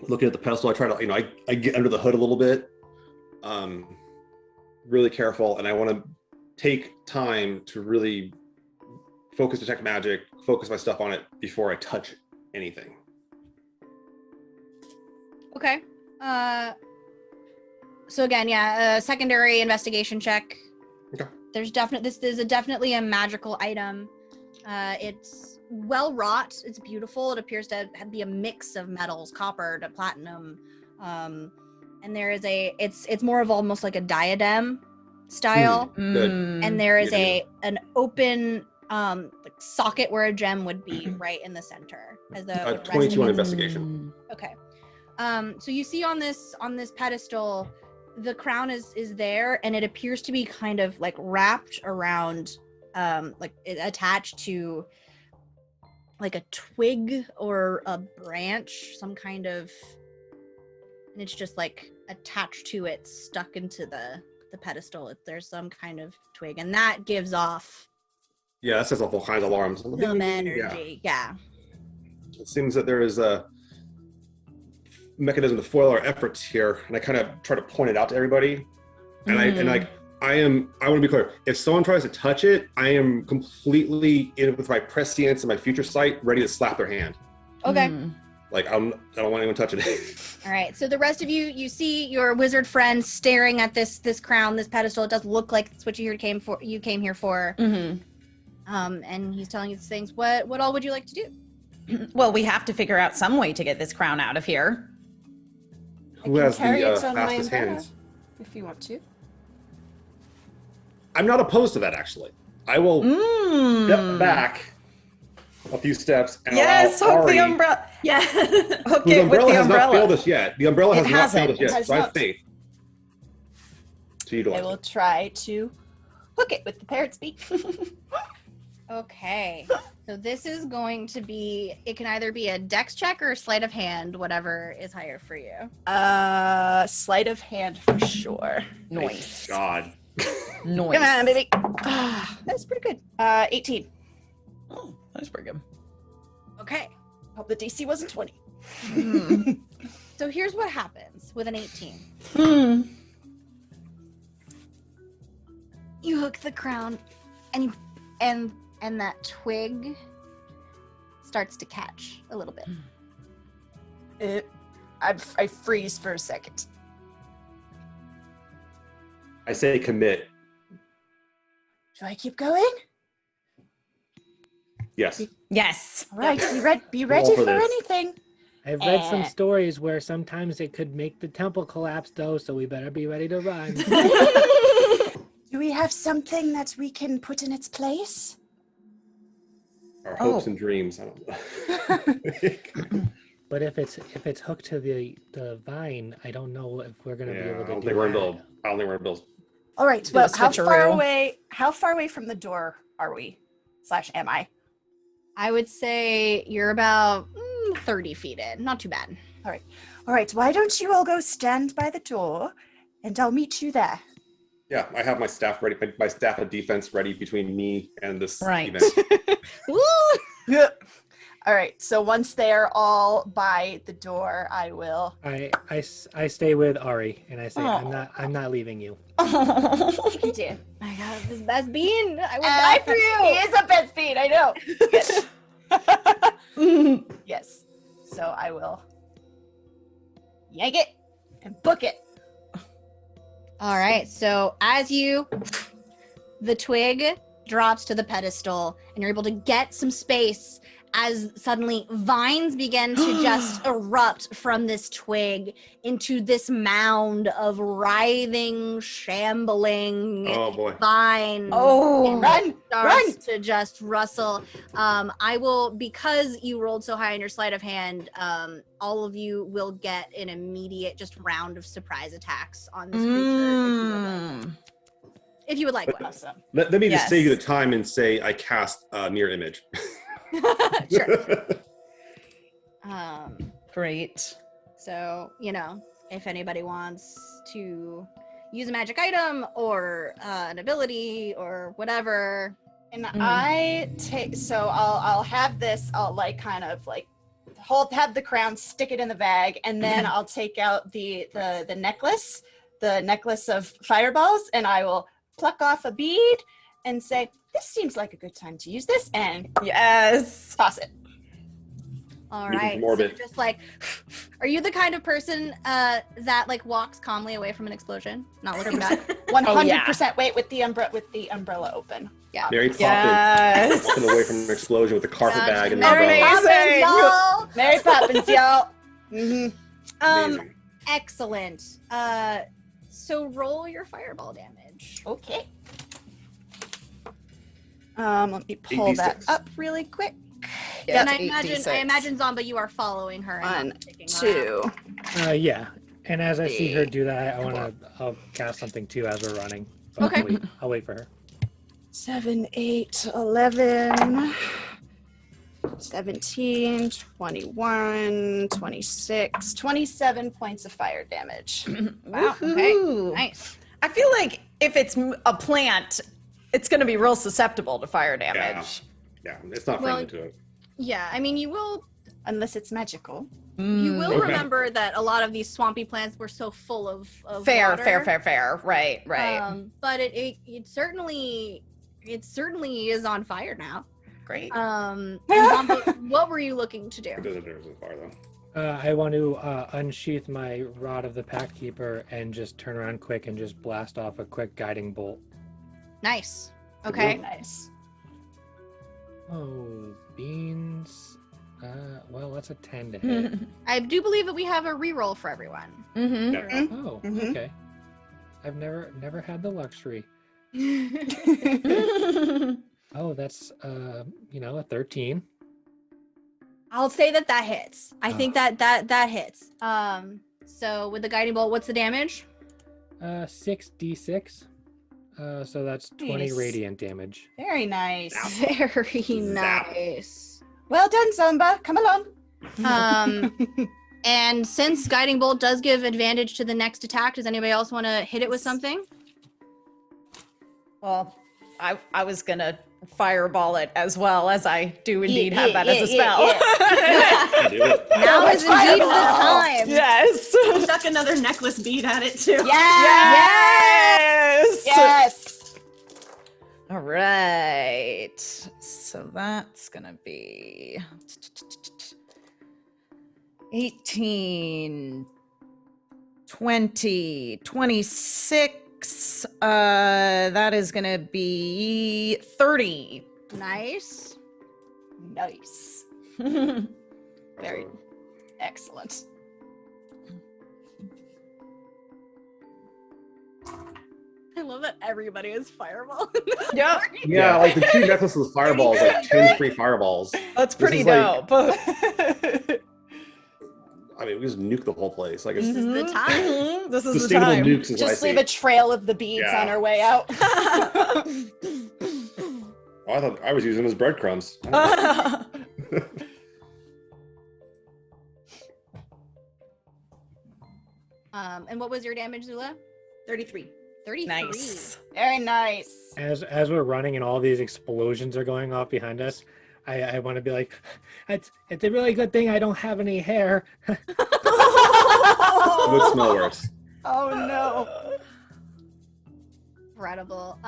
looking at the pedestal. I try to, I get under the hood a little bit, really careful, and I want to take time to really focus detect magic, focus my stuff on it before I touch anything. Okay. So again, yeah, a secondary investigation check. Okay. This is definitely a magical item. It's well wrought. It's beautiful. It appears to be a mix of metals, copper to platinum. And there is it's more of almost like a diadem style. Good. And there is Yeah. an open like socket where a gem would be right in the center as the 22 on investigation. Okay. So you see on this pedestal, the crown is there, and it appears to be kind of like wrapped around, like it attached to like a twig or a branch, some kind of, and it's just like attached to it, stuck into the pedestal. There's some kind of twig, and that gives off. Yeah, that sets off all kinds of alarms. Some energy. Yeah. It seems that there is a mechanism to foil our efforts here, and I kind of try to point it out to everybody. And I want to be clear. If someone tries to touch it, I am completely in with my prescience and my future sight, ready to slap their hand. Okay. Like I don't want anyone touching it. All right. So the rest of you see your wizard friend staring at this crown, this pedestal. It does look like it's what you came here for. And he's telling you these things. What all would you like to do? Well, we have to figure out some way to get this crown out of here. Who has the carry it on my fastest umbrella, hands? if you want to. I'm not opposed to that, actually. I will step back a few steps and Yes, allow hook Ari, the umbrella. Yeah. Hook whose it with umbrella the has not failed umbrella. us yet. The umbrella It has not failed hasn't. us yet, It so I has have faith to I utilize will it. try to hook it with the parrot's beak. Okay. So this is going to be, it can either be a dex check or a sleight of hand, whatever is higher for you. Sleight of hand for sure. Noise. God. Noise. Come on, baby. That's pretty good. 18. Oh, that's pretty good. Okay. Hope the DC wasn't 20. So here's what happens with an 18. You hook the crown and that twig starts to catch a little bit. I freeze for a second. I say commit. Do I keep going? Yes. Yes. All right, be all ready for for this. anything. I've read some stories where sometimes it could make the temple collapse, though, so we better be ready to run. Do we have something that we can put in its place? Our hopes and dreams. I don't know. But if it's hooked to the vine, I don't know if we're gonna be able to I don't do think we're that. in I don't think we're in Bill's. All right, Do well, the how switcheroo. far away from the door are we? / am I? I would say you're about 30 feet in. Not too bad. All right, why don't you all go stand by the door and I'll meet you there. Yeah, I have my staff ready. My staff of defense ready between me and this Right. event. Woo! All right, so once they're all by the door, I will. I stay with Ari and I say Aw. I'm not leaving you. You did. My God, this is best bean. I would die for you. He is a best beat, I know. Yes. Yes. So I will yank it and book it. All right. So as the twig drops to the pedestal and you're able to get some space as suddenly vines begin to just erupt from this twig into this mound of writhing, shambling Oh boy. vines. Oh, And run, it starts run. to just rustle. I will, because you rolled so high on your sleight of hand, all of you will get an immediate just round of surprise attacks on this creature if you would like one. Awesome. Let me just Yes. save you the time and say I cast mirror image. Sure. Great. So, if anybody wants to use a magic item or an ability or whatever, And I take, so I'll have this, I'll like kind of like have the crown, stick it in the bag, and then I'll take out the necklace of fireballs, and I will pluck off a bead and say, this seems like a good time to use this, and Yes. toss it. All Looking right. So morbid. just like, are you the kind of person that like walks calmly away from an explosion, not looking back? 100% wait with the umbrella open. Yeah. Mary Poppins Yes. walking away from an explosion with a carpet bag and Mary umbrella. Amazing. Poppins, y'all. Mary Poppins, y'all. Mm-hmm. Amazing. Excellent. So roll your fireball damage. Okay. Let me pull that 8d6. up really quick. Yeah, And it's I 8d6. imagine Zomba, you are following her. And not picking her up. 2. Yeah. And as I see her do that, I'll cast something too as we're running. So Okay. I'll wait for her. 7, 8, 11, 17, 21, 26, 27 points of fire damage. Wow. Okay. Woohoo. Nice. I feel like if it's a plant, it's going to be real susceptible to fire damage. Yeah, it's not Well, friendly to it. Yeah. I mean, you will Unless it's magical. You will Okay. remember that a lot of these swampy plants were so full of Fair. water. Right. But it certainly is on fire now. Great. And Zomba, what were you looking to do? It doesn't do as far though. I want to unsheath my Rod of the Packkeeper and just turn around quick and just blast off a quick guiding bolt. Nice. Okay. Nice. Oh, beans. Well, that's a 10 to hit. I do believe that we have a reroll for everyone. Mm-hmm. Yeah. Oh, Mhm. okay. I've never had the luxury. Oh, that's a 13. I'll say that hits. I think that hits. So with the guiding bolt, what's the damage? 6d6. So that's 20 Nice. radiant damage. Very nice. Very Zap. nice. Well done, Zomba. Come along. And since guiding bolt does give advantage to the next attack, does anybody else want to hit it with something? Well, I was going to fireball it as well, as I do indeed have that as a spell. Yeah, do it. Now is indeed the fireball. time. Yes. Chuck another necklace bead at it too. Yes. Yes. Yes. All right. So that's going to be 18, 20, 26. That is going to be 30. Nice. Nice. Very excellent. I love that everybody is fireball. Yeah. Yeah, like the 2 necklaces of fireballs, like 10 free fireballs. That's pretty is like- dope. I mean, we just nuke the whole place. Like it's This is the time. Mhm. This is the sustainable time. nukes is what I Just see. leave a trail of the beads Yeah. on our way out. Oh, I thought I was using them as breadcrumbs. And what was your damage, Zula? 33. 33. Nice. Very nice. As we're running and all these explosions are going off behind us, I want to be like, it's a really good thing I don't have any hair. It would smell worse. Oh no. Incredible.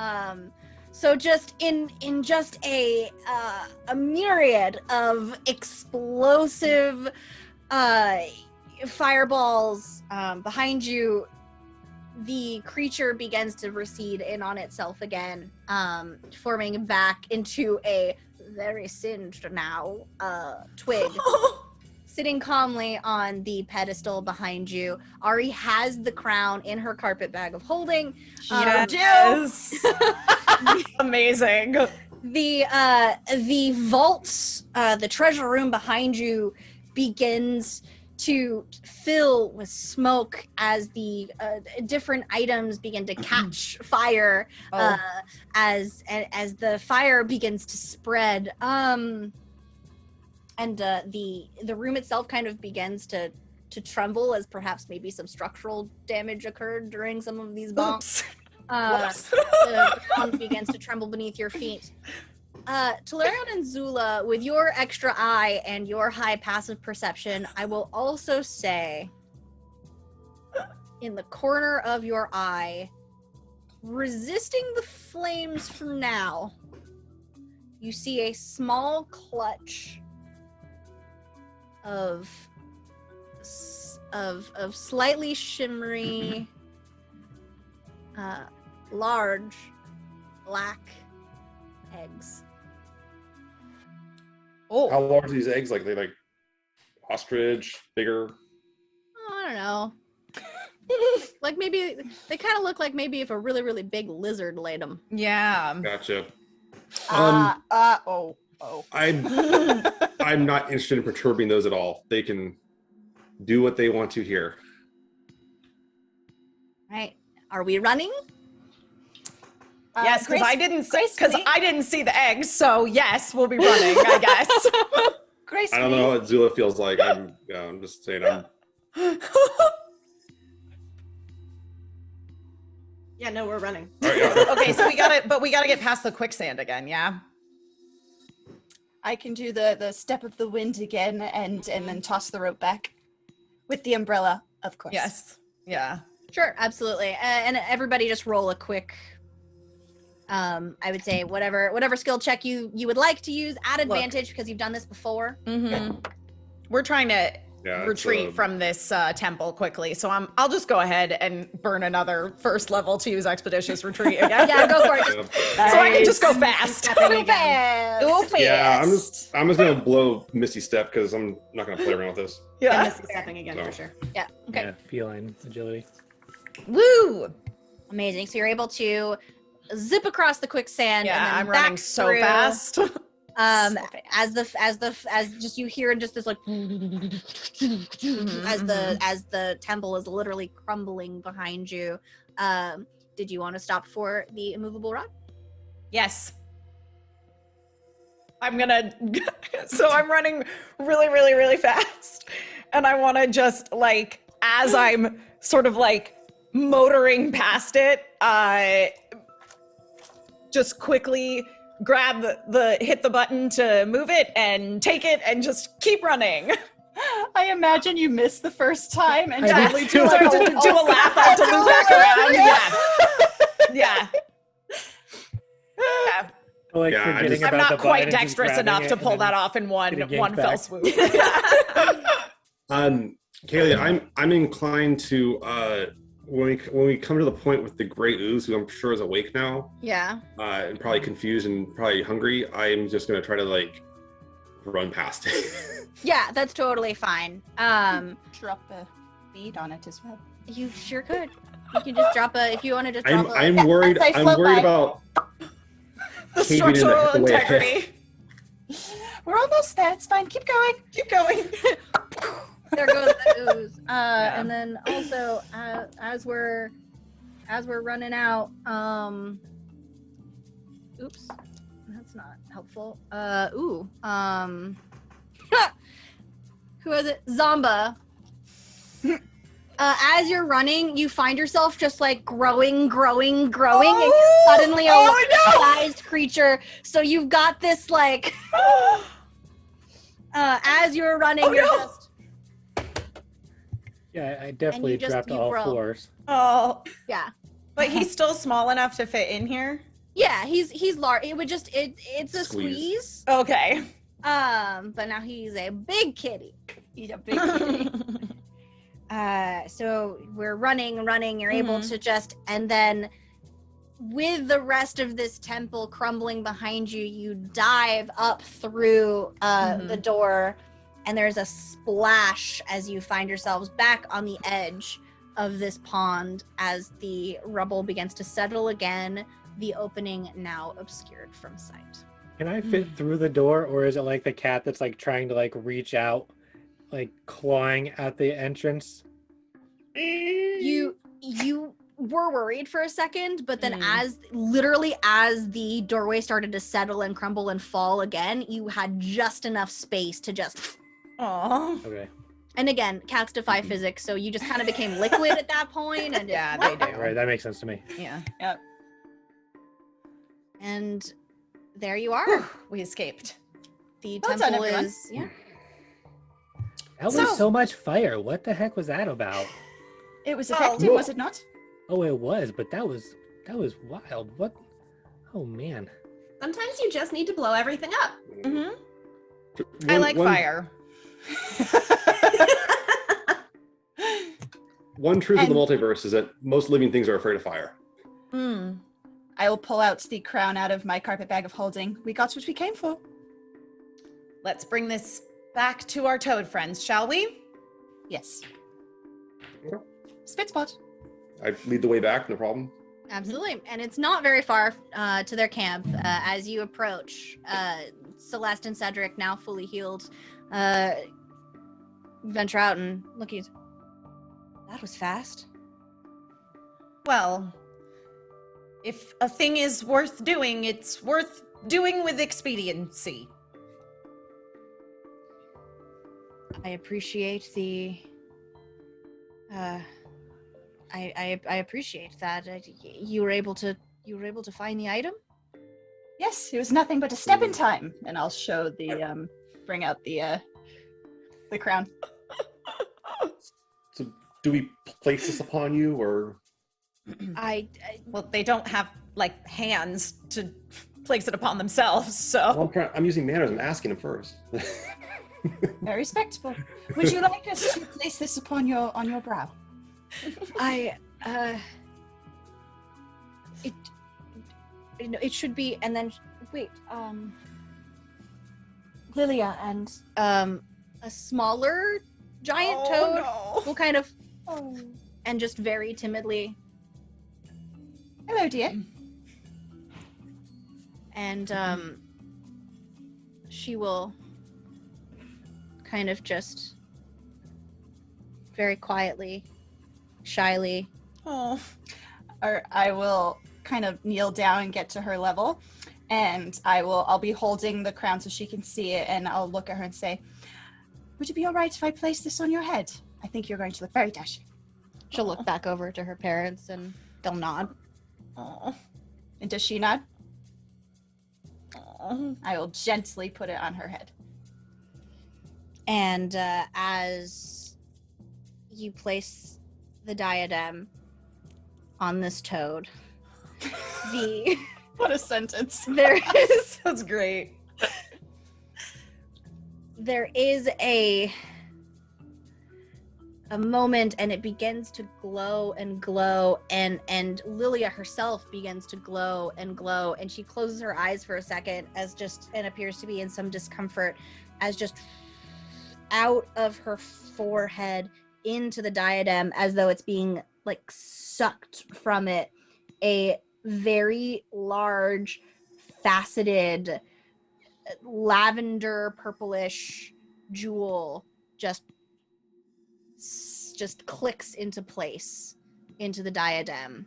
So just in just a myriad of explosive fireballs behind you, the creature begins to recede in on itself again, forming back into a very singed now twig. Sitting calmly on the pedestal behind you. Ari has the crown in her carpet bag of holding. Yes. Amazing. The vault, the treasure room behind you begins to fill with smoke as the different items begin to catch fire as the fire begins to spread. And the room itself kind of begins to tremble as perhaps maybe some structural damage occurred during some of these bombs. Oops. The ground begins to tremble beneath your feet. Tolarian and Zula, with your extra eye and your high passive perception, I will also say, in the corner of your eye, resisting the flames for now, you see a small clutch of slightly shimmery, large black eggs. How Oh, large are these eggs? Like they like ostrich, bigger? Oh, I don't know. Like maybe they kind of look like maybe if a really, really big lizard laid them. yeah. Gotcha. Oh. I'm not interested in perturbing those at all. They can do what they want to here. Right? Are we running? Yes, because I didn't gracefully- see the eggs, so yes, we'll be running, I guess. Gracefully. I don't know what Zula feels like. I'm just saying. Yeah, no, we're running. All right, yeah. Okay, so we gotta get past the quicksand again, yeah? I can do the step of the wind again and then toss the rope back with the umbrella, of course. Yes. Yeah. Sure, absolutely. And everybody just roll a quick, I would say whatever skill check you would like to use at advantage because you've done this before. Mm-hmm. We're trying to retreat from this temple quickly, so I'll just go ahead and burn another first level to use expeditious retreat again. Yeah, go for it. So I can just go fast. Go fast. Go fast. Yeah, I'm just gonna blow Misty Step because I'm not gonna play around with this. Yeah. Misty stepping again for sure. Yeah. Okay. Yeah, feline agility. Woo! Amazing. So you're able to zip across the quicksand. Yeah, and then I'm running back so through, fast. As just you hear and just this like as the temple is literally crumbling behind you. Did you want to stop for the immovable rod? Yes. I'm gonna, so I'm running really, really, really fast. And I wanna just like, as I'm sort of like motoring past it, just quickly grab hit the button to move it and take it and just keep running. I imagine you missed the first time and I totally did do too. like to a do a lap up to loop back around. Yeah. Yeah. I like Yeah, forgetting I'm about not the quite button and just dexterous grabbing enough it to and pull then that off in one getting fell back. swoop. Kaylee, I'm inclined to when we come to the point with the gray ooze, who I'm sure is awake now, Yeah. and probably confused and probably hungry, I'm just gonna try to like run past it. Yeah, that's totally fine. drop a bead on it as well. You sure could. You can just drop a if you want to just drop a I'm worried. as I I'm float worried by. about The caving in structural the way. integrity. We're almost there. It's fine. Keep going. Keep going. there goes the ooze. And then also as we're running out, oops, that's not helpful. Who is it? Zomba. As you're running, you find yourself just like growing, and you're suddenly a large-sized creature. So you've got this like, as you're running, you're just. Yeah, I definitely just- dropped you all grow. fours. Oh, Yeah. but he's still small enough to fit in here. Yeah, he's large. It would just it's a squeeze. Okay. But now he's a big kitty. He's a big kitty. So we're running. You're able to just, and then with the rest of this temple crumbling behind you, you dive up through the door, and there's a splash as you find yourselves back on the edge of this pond as the rubble begins to settle again, the opening now obscured from sight. Can I fit through the door, or is it like the cat that's like trying to like reach out, like clawing at the entrance? You were worried for a second, but then as the doorway started to settle and crumble and fall again, you had just enough space to just. Aww. Okay. And again, cats defy physics, so you just kind of became liquid at that point, and Yeah, they do. All right, that makes sense to me. Yeah. And there you are. Whew, we escaped. The Well done, temple everyone. is That was So- so much fire. What the heck was that about? It was Oh, effective, no. was it not? Oh, it was, but that was wild. What? Oh man. Sometimes you just need to blow everything up. Mhm. I like fire. One truth of the And- multiverse is that most living things are afraid of fire. Mm. I will pull out the crown out of my carpet bag of holding. We got what we came for. Let's bring this back to our toad friends, shall we? Yes. Okay. Spit spot. I lead the way back, no problem. absolutely, and it's not very far to their camp. As you approach, Celeste and Cedric, now fully healed, venture out and look at. That was fast. Well, if a thing is worth doing, it's worth doing with expediency. I appreciate the. I appreciate that you were able to find the item. Yes, it was nothing but a step in time. And I'll show the bring out the crown. So, do we place this upon you, or I Well, they don't have like hands to place it upon themselves, well, so I'm using manners. I'm asking him first. Very respectable. Would you like us to place this upon your brow? it should be, and then wait, Lilia and a smaller giant toad will kind of and just very timidly Hello, dear. and she will kind of just very quietly, shyly. Oh, Or I will kind of kneel down and get to her level, and I'll be holding the crown so she can see it, and I'll look at her and say, "Would it be all right if I place this on your head? I think you're going to look very dashing." She'll look back over to her parents and they'll nod. oh, And does she nod? oh. I will gently put it on her head. And as you place the diadem on this toad, What a sentence. there That's great. is a moment, and it begins to glow and glow, and Lilia herself begins to glow, and she closes her eyes for a second and appears to be in some discomfort, as just out of her forehead into the diadem, as though it's being like sucked from it, a very large faceted lavender purplish jewel just clicks into place into the diadem,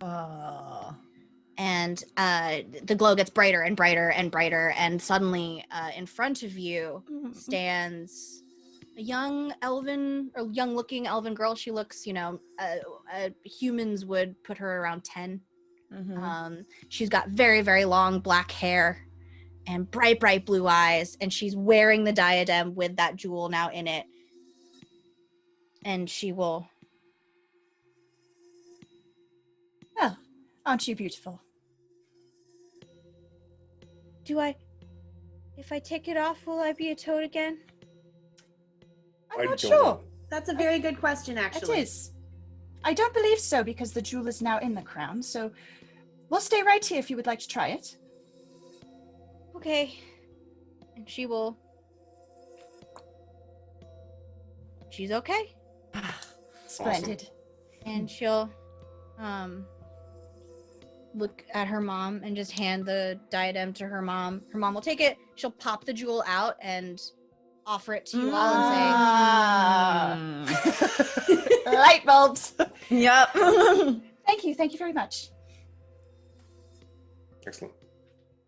and the glow gets brighter and brighter and brighter, and suddenly in front of you stands a young looking elven girl. She looks, humans would put her around 10. She's got very, very long black hair and bright, bright blue eyes, and she's wearing the diadem with that jewel now in it. And she will. Oh, aren't you beautiful? If I take it off, will I be a toad again? I'm I not don't sure. know. That's a very good question, It actually. is. I don't believe so, because the jewel is now in the crown, so we'll stay right here if you would like to try it. Okay. And she will. She's okay. Splendid. And she'll look at her mom and just hand the diadem to her mom. Her mom will take it. She'll pop the jewel out and offer it to you all and Light bulbs. Yep. Thank you very much. Excellent.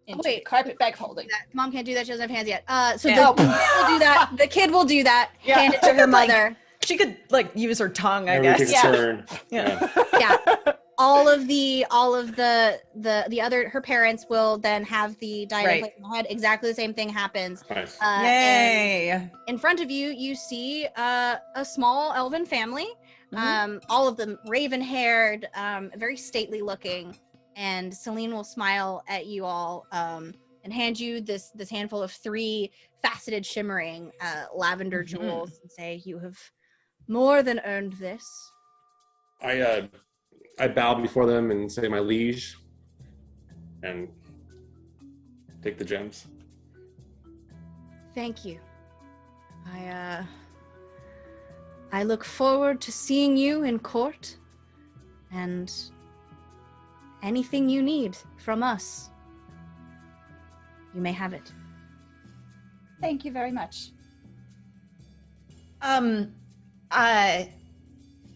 Into Wait. the carpet bag holding. say, Mom can't do that. She doesn't have hands yet. So Yeah. the kid will do that. The kid will do that. Yeah. Hand it to her Like- mother. She could like use her tongue, I Everybody guess. takes a Yeah. turn. Yeah. Yeah. all of the other her parents will then have the Dinah place in the head. Exactly the same thing happens. Nice. Yay! In front of you, you see a small elven family. All of them raven-haired, very stately looking. And Celine will smile at you all and hand you this handful of 3 faceted, shimmering lavender jewels and say, "You have more than earned this." I bow before them and say, "My liege," and take the gems. Thank you. I look forward to seeing you in court, and anything you need from us, you may have it. Thank you very much.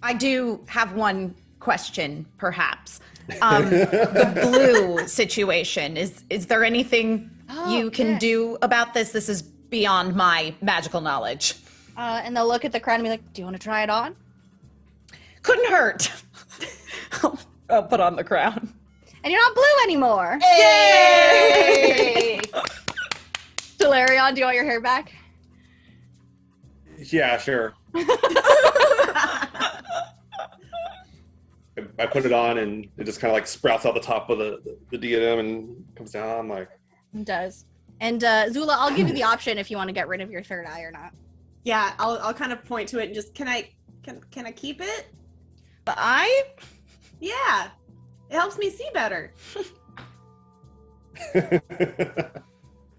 I do have one question, perhaps. The blue situation, is there anything you can do about this? This is beyond my magical knowledge. And they'll look at the crown and be like, "Do you want to try it on?" Couldn't hurt. I'll put on the crown. And you're not blue anymore. Yay! Delarion, do you want your hair back? Yeah, sure. I put it on and it just kind of like sprouts out the top of the diadem and comes down. I'm like, It does. And Zula, I'll give you the option if you want to get rid of your third eye or not. Yeah, I'll kind of point to it and just can I keep it? The eye? Yeah. It helps me see better.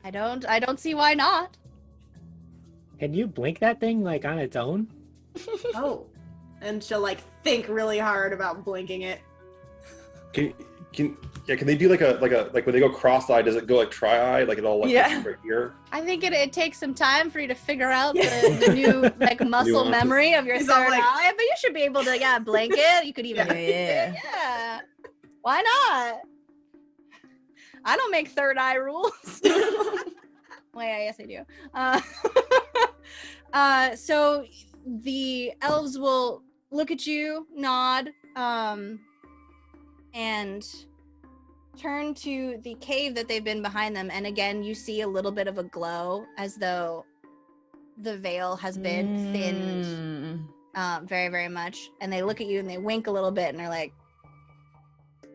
I don't see why not. Can you blink that thing like on its own? Oh. And she'll like think really hard about blinking it. Can they do like when they go cross-eyed, does it go like tri-eyed, like it all like right here? I think it takes some time for you to figure out the new like muscle Nuances. memory of your It's third all like- eye, but you should be able to blink it. You could even Yeah. yeah. Why not? I don't make third eye rules. Well, yeah, yes, I do. So the elves will look at you, nod, and turn to the cave that they've been behind them. And again, you see a little bit of a glow as though the veil has been thinned very, very much. And they look at you and they wink a little bit and they're like,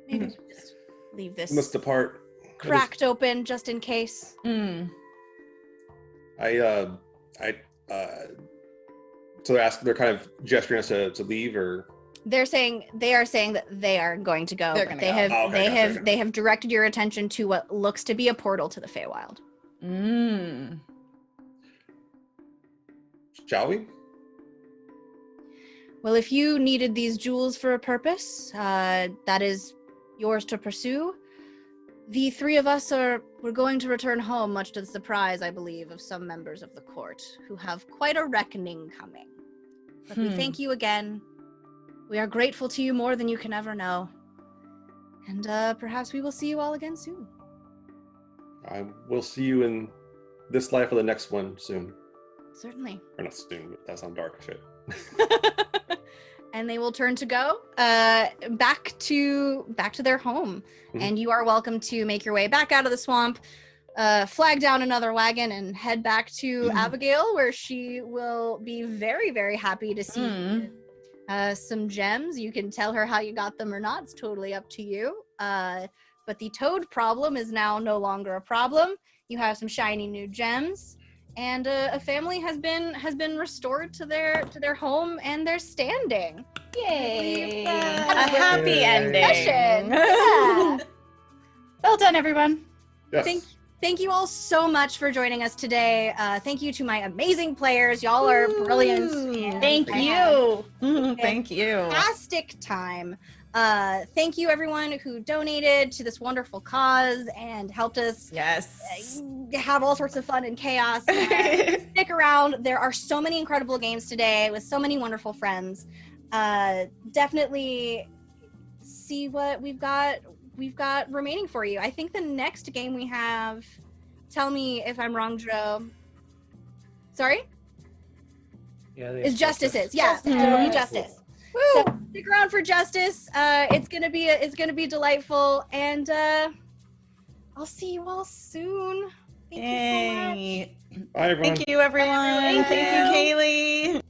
maybe just leave this Let's depart. cracked open just in case. So they're kind of gesturing us to leave, or They are saying that they are going to go. They're but gonna go. They have directed your attention to what looks to be a portal to the Feywild. shall we? Well, if you needed these jewels for a purpose, that is yours to pursue. The 3 of us we're going to return home, much to the surprise, I believe, of some members of the court who have quite a reckoning coming. But we thank you again. We are grateful to you more than you can ever know. And perhaps we will see you all again soon. I will see you in this life or the next one soon. Certainly. Or not soon, but that sounds dark shit. And they will turn to go back to their home. And you are welcome to make your way back out of the swamp, flag down another wagon, and head back to Abigail, where she will be very, very happy to see some gems. You can tell her how you got them or not. It's totally up to you. But the toad problem is now no longer a problem. You have some shiny new gems. And a family has been restored to their home and their standing. Yay! A happy ending. Session. Yeah. Well done, everyone. Yes. Thank you all so much for joining us today. Thank you to my amazing players. Y'all are brilliant. And Thank I you. Thank you. Fantastic time. Thank you everyone who donated to this wonderful cause and helped us Yes. have all sorts of fun and chaos. Stick around. There are so many incredible games today with so many wonderful friends. Definitely see what we've got remaining for you. I think the next game we have, tell me if I'm wrong, Joe. Sorry? Yeah, Is Justices. Yeah, it'll be Justice. So stick around for justice. It's gonna be delightful, and I'll see you all soon. Thank you so much. Yay. Bye, everyone. Thank you, everyone. Thank Thank you, Kailey.